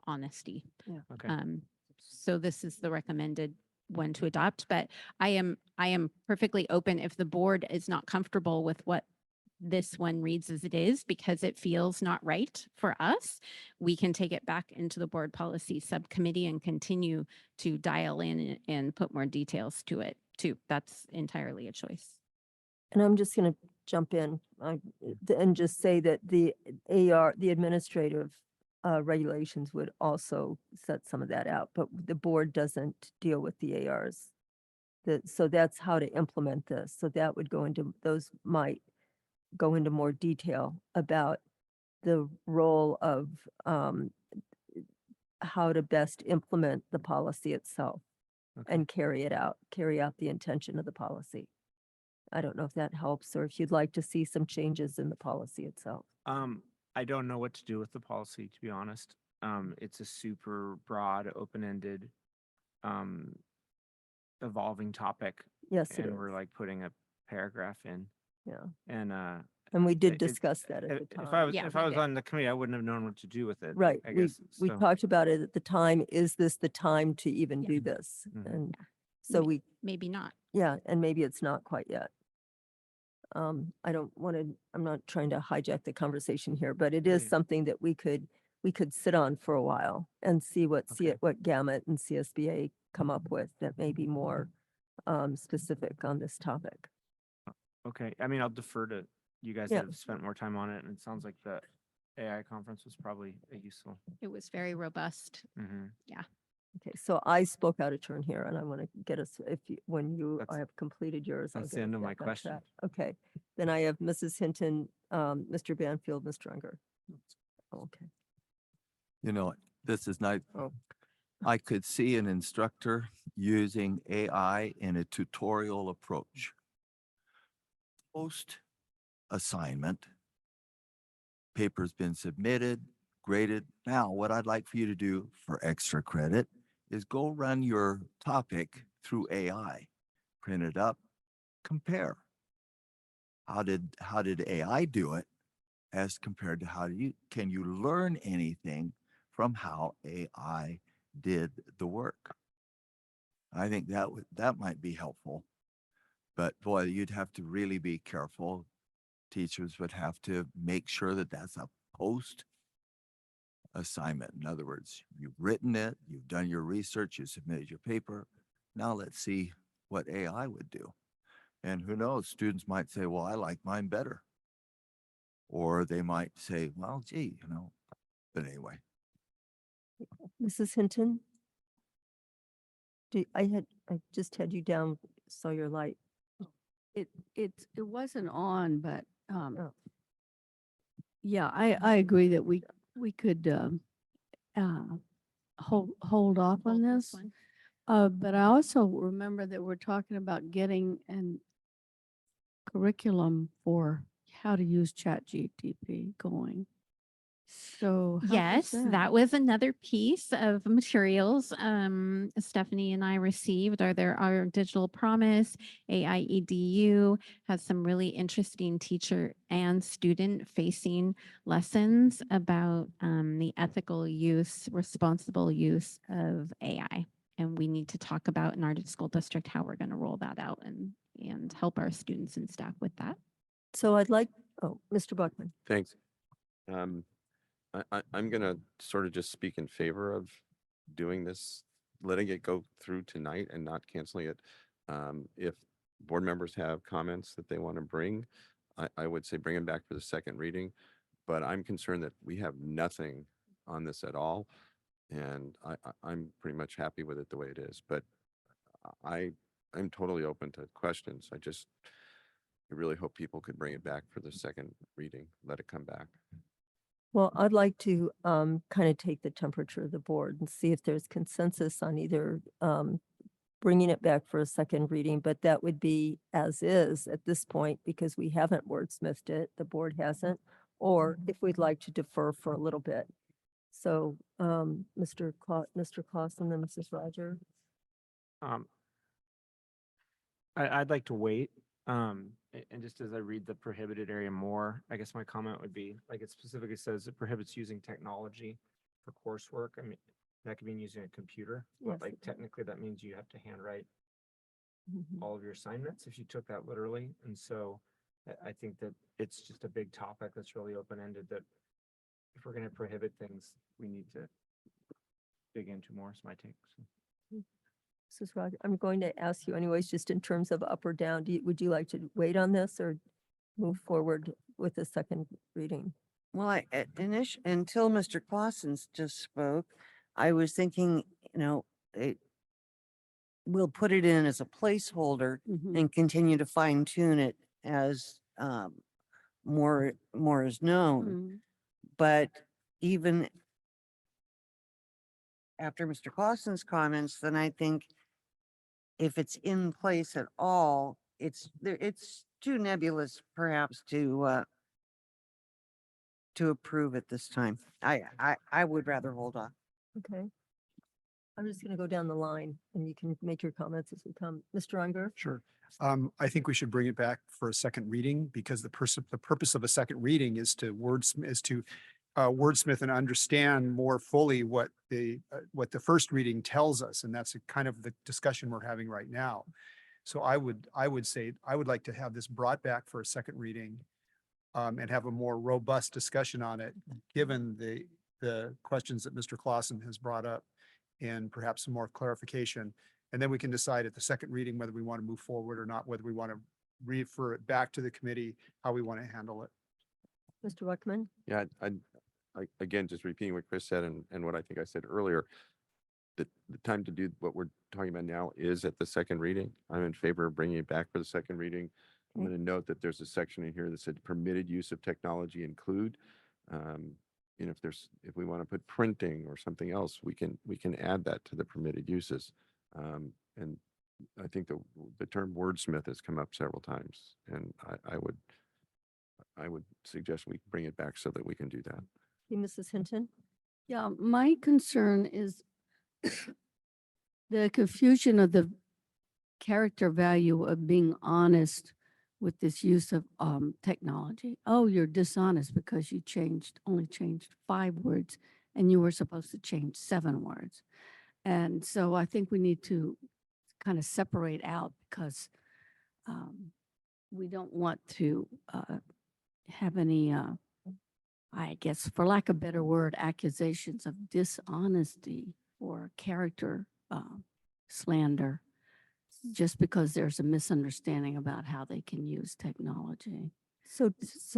honesty. Yeah. okay. So this is the recommended one to adopt, but I am perfectly open if the board is not comfortable with what this one reads as it is because it feels not right for us. We can take it back into the board policy subcommittee and continue to dial in and put more details to it too. That's entirely a choice. And I'm just going to jump in and just say that the administrative regulations would also set some of that out, but the board doesn't deal with the ARs. So that's how to implement this. So that would go into, those might go into more detail about the role of how to best implement the policy itself and carry out the intention of the policy. I don't know if that helps or if you'd like to see some changes in the policy itself. I don't know what to do with the policy, to be honest. It's a super broad, open-ended, evolving topic. Yes, it And we're is. like putting a paragraph in. Yeah. And we did it- discuss that at the time. If I was on the committee, I wouldn't have known what to do with it. Right. I guess. We so. talked about it at the time. Is this the time to even do this? Mhm. And so Maybe not. yeah, and maybe it's not quite yet. I don't want to, I'm not trying to hijack the conversation here, but it is Yeah. something that we could sit on for a while and see what what Gamut and CSBA come up with that may be more specific on this topic. Okay, I mean, I'll defer to you guys Yeah. that have spent more time on it, and it sounds like the AI conference was probably a useful. It was very robust. Mhm. Yeah. Okay, so I spoke out of turn here and I want to get us, when you have completed yours. I'll that's get the us end of my back on question. track. Okay, then I have Mrs. Hinton, Mr. Banfield, Mr. Unger. Okay. You know, this is nice. Oh. I could see an instructor using AI in a tutorial approach. Post assignment, paper's been submitted, graded. Now, what I'd like for you to do for extra credit is go run your topic through AI, print it up, compare. How did AI do it as compared to can you learn anything from how AI did the work? I think that might be helpful. But boy, you'd have to really be careful. Teachers would have to make sure that that's a post assignment. In other words, you've written it, you've done your research, you submitted your paper. Now let's see what AI would do. And who knows, students might say, well, I like mine better. Or they might say, well, gee, but anyway. Mrs. Hinton? I just had you down, saw your light. It wasn't on, but Oh. yeah, I agree that we could hold off on this. But I also remember that we're talking about getting an curriculum for how to use ChatGPT going. So how Yes, was that was another piece of materials Stephanie and I received. Our Digital Promise, AIEDU has some really interesting teacher and student facing lessons about the ethical use, responsible use of AI. And we need to talk about in our school district how we're going to roll that out and help our students and staff with that. So I'd like, Mr. Buckman. Thanks. I'm gonna sort of just speak in favor of doing this, letting it go through tonight and not canceling it. If board members have comments that they want to bring, I would say bring them back for the second reading. But I'm concerned that we have nothing on this at all. And I'm pretty much happy with it the way it is. But I'm totally open to questions. I really hope people could bring it back for the second reading, let it come back. Well, I'd like to kind of take the temperature of the board and see if there's consensus on either bringing it back for a second reading, but that would be as is at this point because we haven't wordsmithed it, the board hasn't, or if we'd like to defer for a little bit. So, Mr. Clausen and Mrs. Roger. Um, I'd like to wait. And just as I read the prohibited area more, I guess my comment would be, like it specifically says it prohibits using technology for coursework. I mean, that could mean using a computer, Yes, but like it does. technically that means you have to handwrite Mhm. all of your assignments if you took that literally. And so I think that it's just a big topic that's really open-ended that if we're going to prohibit things, we need to dig into more is my take. So. Mrs. Roger, I'm going to ask you anyways, just in terms of up or down, would you like to wait on this or move forward with the second reading? Well, until Mr. Clausen's just spoke, I was thinking, we'll put it in as a placeholder Mhm. and continue to fine tune it as more is known. Mhm. But even after Mr. Clausen's comments, then I think if it's in place at all, it's too nebulous perhaps to approve at this time. I would rather hold off. Okay. I'm just gonna go down the line and you can make your comments as we come. Mr. Unger? Sure. I think we should bring it back for a second reading because the purpose of a second reading is to wordsmith and understand more fully what the first reading tells us. And that's kind of the discussion we're having right now. So I would say, I would like to have this brought back for a second reading and have a more robust discussion on it, given the questions that Mr. Clausen has brought up and perhaps some more clarification. And then we can decide at the second reading whether we want to move forward or not, whether we want to refer it back to the committee, how we want to handle it. Mr. Ruckman? Yeah, again, just repeating what Chris said and what I think I said earlier, the time to do what we're talking about now is at the second reading. I'm in favor of bringing it back for the second reading. I'm going to note that there's a section in here that said permitted use of technology include. If we want to put printing or something else, we can add that to the permitted uses. And I think the term wordsmith has come up several times, and I would suggest we bring it back so that we can do that. Okay, Mrs. Hinton? Yeah, my concern is the confusion of the character value of being honest with this use of technology. Oh, you're dishonest because you only changed 5 words and you were supposed to change 7 words. And so I think we need to kind of separate out because we don't want to have any, I guess, for lack of a better word, accusations of dishonesty or character slander, just because there's a misunderstanding about how they can use technology. So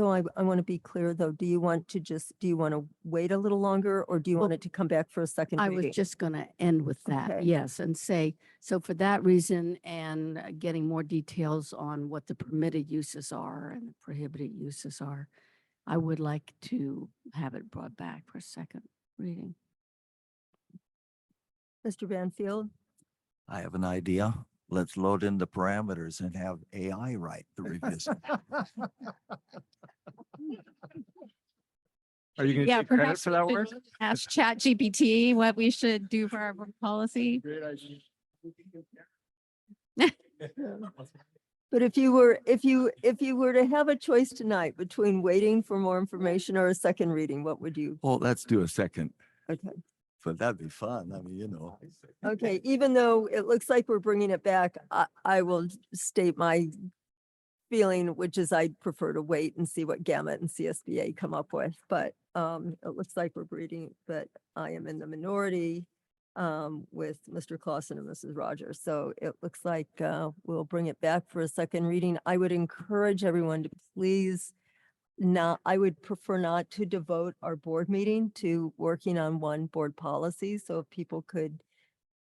I want to be clear though, do you want to wait a little longer or do you want Well, it to come back for a second I reading? was just going to end with that, Okay. yes, and say, so for that reason and getting more details on what the permitted uses are and the prohibited uses are, I would like to have it brought back for a second reading. Mr. Banfield? I have an idea. Let's load in the parameters and have AI write the revision. Are you going to Yeah, take credit perhaps for we that should work? ask ChatGPT what we should do for our board policy. Great idea. But if you were to have a choice tonight between waiting for more information or a second reading, what would you? Well, let's do a second, Okay. but that'd be fun. I mean, Okay, even though it looks like we're bringing it back, I will state my feeling, which is I'd prefer to wait and see what Gamut and CSBA come up with. But it looks like we're breeding, but I am in the minority with Mr. Clausen and Mrs. Rogers. So it looks like we'll bring it back for a second reading. I would encourage everyone to please I would prefer not to devote our board meeting to working on one board policy. So if people could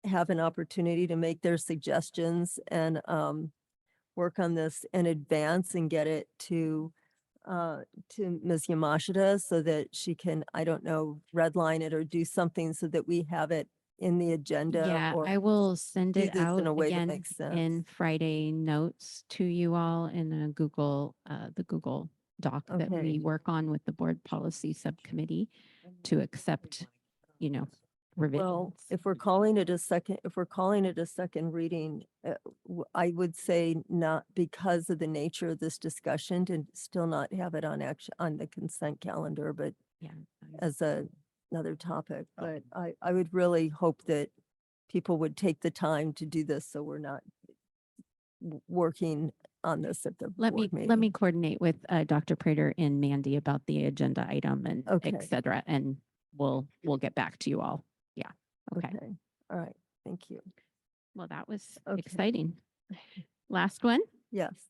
have an opportunity to make their suggestions and work on this in advance and get it to Ms. Yamashita so that she can, I don't know, redline it or do something so that we have it in the agenda. Yeah, or I will send do it this out in a way that again makes sense. in Friday notes to you all in a Google, the Google doc that Okay. we work on with the board policy subcommittee to accept, revisions. Well, if we're calling it a second reading, I would say not because of the nature of this discussion to still not have it on on the consent calendar, but Yeah. as another topic. But I would really hope that people would take the time to do this so we're not working on this at the Let board me meeting. coordinate with Dr. Prater and Mandy about the agenda item and Okay. et cetera, and we'll get back to you all. Yeah. Okay. All right. Thank you. Well, that was Okay. exciting. Last one. Yes.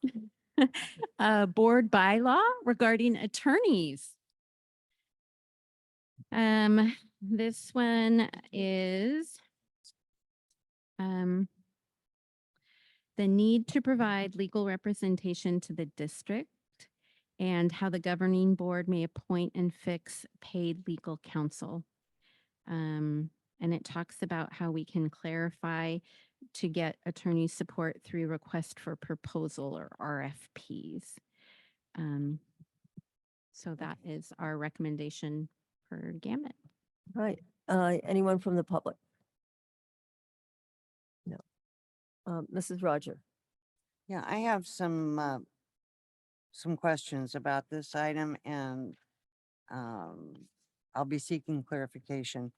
Board bylaw regarding attorneys. This one is the need to provide legal representation to the district and how the governing board may appoint and fix paid legal counsel. And it talks about how we can clarify to get attorney support through request for proposal or RFPs. So that is our recommendation for Gamut. Right. Anyone from the public? No. Mrs. Roger. Yeah, I have some questions about this item and I'll be seeking clarification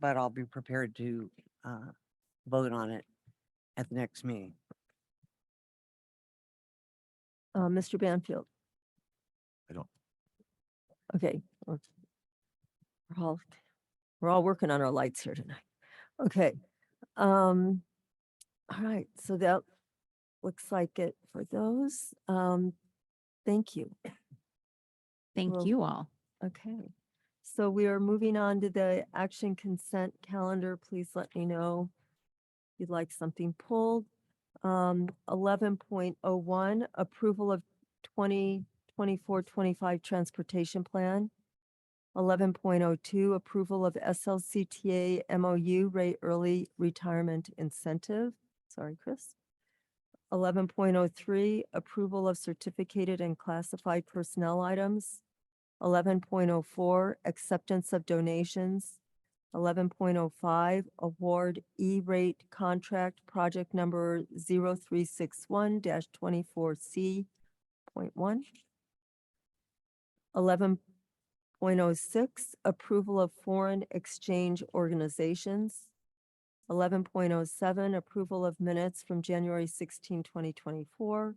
but I'll be prepared to vote on it at the next meeting. Mr. Banfield. I don't. Okay. We're all working on our lights here tonight. Okay. All right. So that looks like it for those. Thank you. Thank Well, you all. Okay. So we are moving on to the action consent calendar. Please let me know if you'd like something pulled. 11.01, approval of 2024-25 transportation plan. 11.02, approval of SLCTA MOU rate early retirement incentive. Sorry, Chris. 11.03, approval of certificated and classified personnel items. 11.04, acceptance of donations. 11.05, award E-rate contract project number 0361-24C.1. 11.06, approval of foreign exchange organizations. 11.07, approval of minutes from January 16, 2024.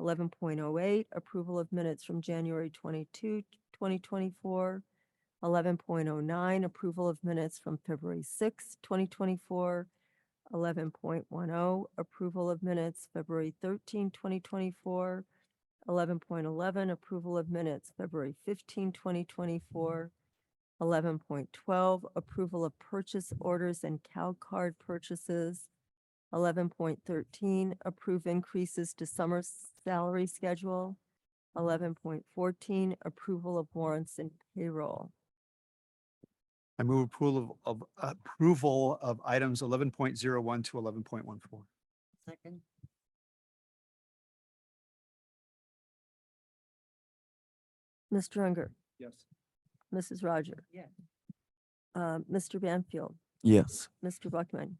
11.08, approval of minutes from January 22, 2024. 11.09, approval of minutes from February 6, 2024. 11.10, approval of minutes February 13, 2024. 11.11, approval of minutes February 15, 2024. 11.12, approval of purchase orders and cow card purchases. 11.13, approve increases to summer salary schedule. 11.14, approval of warrants and payroll. I move approval of items 11.01 to 11.14. Second. Mr. Unger, Yes. Mrs. Roger. Yes. Mr. Banfield, Yes. Mr. Buckman,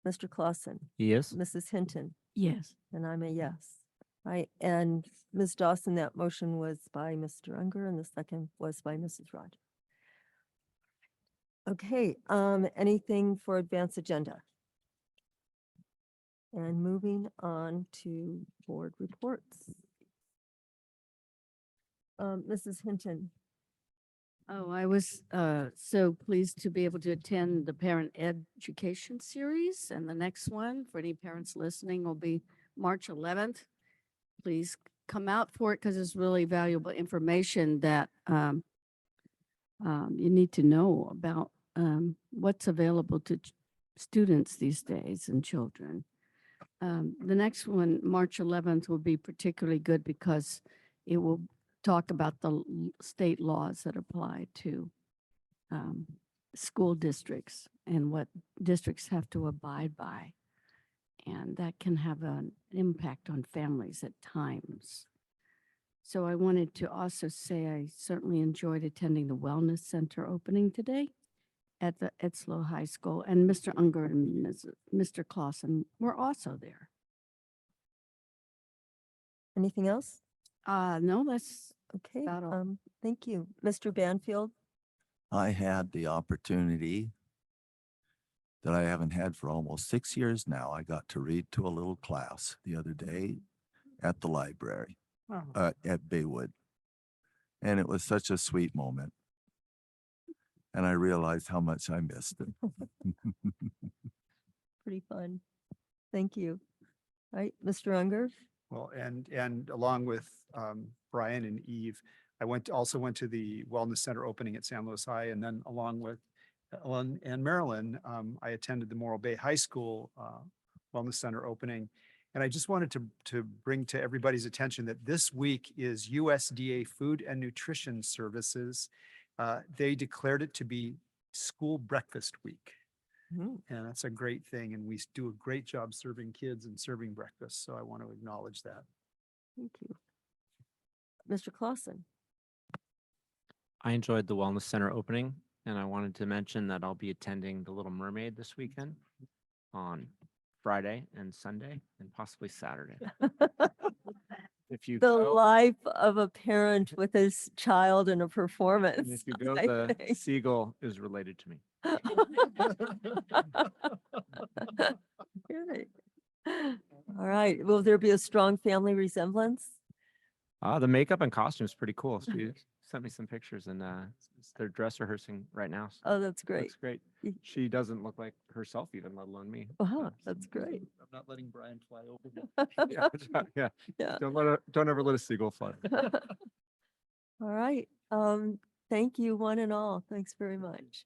Mr. Clausen, Yes. Mrs. Hinton, Yes. and I'm a yes. Right, and Ms. Dawson, that motion was by Mr. Unger and the second was by Mrs. Roger. Okay, anything for advance agenda? And moving on to board reports. Mrs. Hinton. Oh, I was so pleased to be able to attend the parent education series, and the next one for any parents listening will be March 11th. Please come out for it because it's really valuable information that you need to know about what's available to students these days and children. The next one, March 11th, will be particularly good because it will talk about the state laws that apply to school districts and what districts have to abide by. And that can have an impact on families at times. So I wanted to also say I certainly enjoyed attending the Wellness Center opening today at the Edslow High School, and Mr. Unger and Mr. Clausen were also there. Anything else? No, that's Okay, about all. thank you. Mr. Banfield? I had the opportunity that I haven't had for almost 6 years now. I got to read to a little class the other day at the library at Baywood. And it was such a sweet moment. And I realized how much I missed it. Pretty fun. Thank you. All right, Mr. Unger? Well, and along with Brian and Eve, I also went to the Wellness Center opening at San Luis High, and then along with Ellen and Marilyn, I attended the Morro Bay High School Wellness Center opening. And I just wanted to bring to everybody's attention that this week is USDA Food and Nutrition Services. They declared it to be School Breakfast Week. And that's a great thing. And we do a great job serving kids and serving breakfast. So I want to acknowledge that. Thank you. Mr. Clausen? I enjoyed the Wellness Center opening, and I wanted to mention that I'll be attending the Little Mermaid this weekend on Friday and Sunday and possibly Saturday. If you The go, life of a parent with his child in a performance. and if you go, I the think. seagull is related to me. Good. All right, will there be a strong family resemblance? The makeup and costume is pretty cool. She sent me some pictures, and they're dress rehearsing right now. So Oh, that's great. looks great. She doesn't look like herself even, let alone me. Wow, that's great. I'm not letting Brian fly over. Yeah. Yeah. Don't ever let a seagull fly. All right. Thank you, one and all. Thanks very much.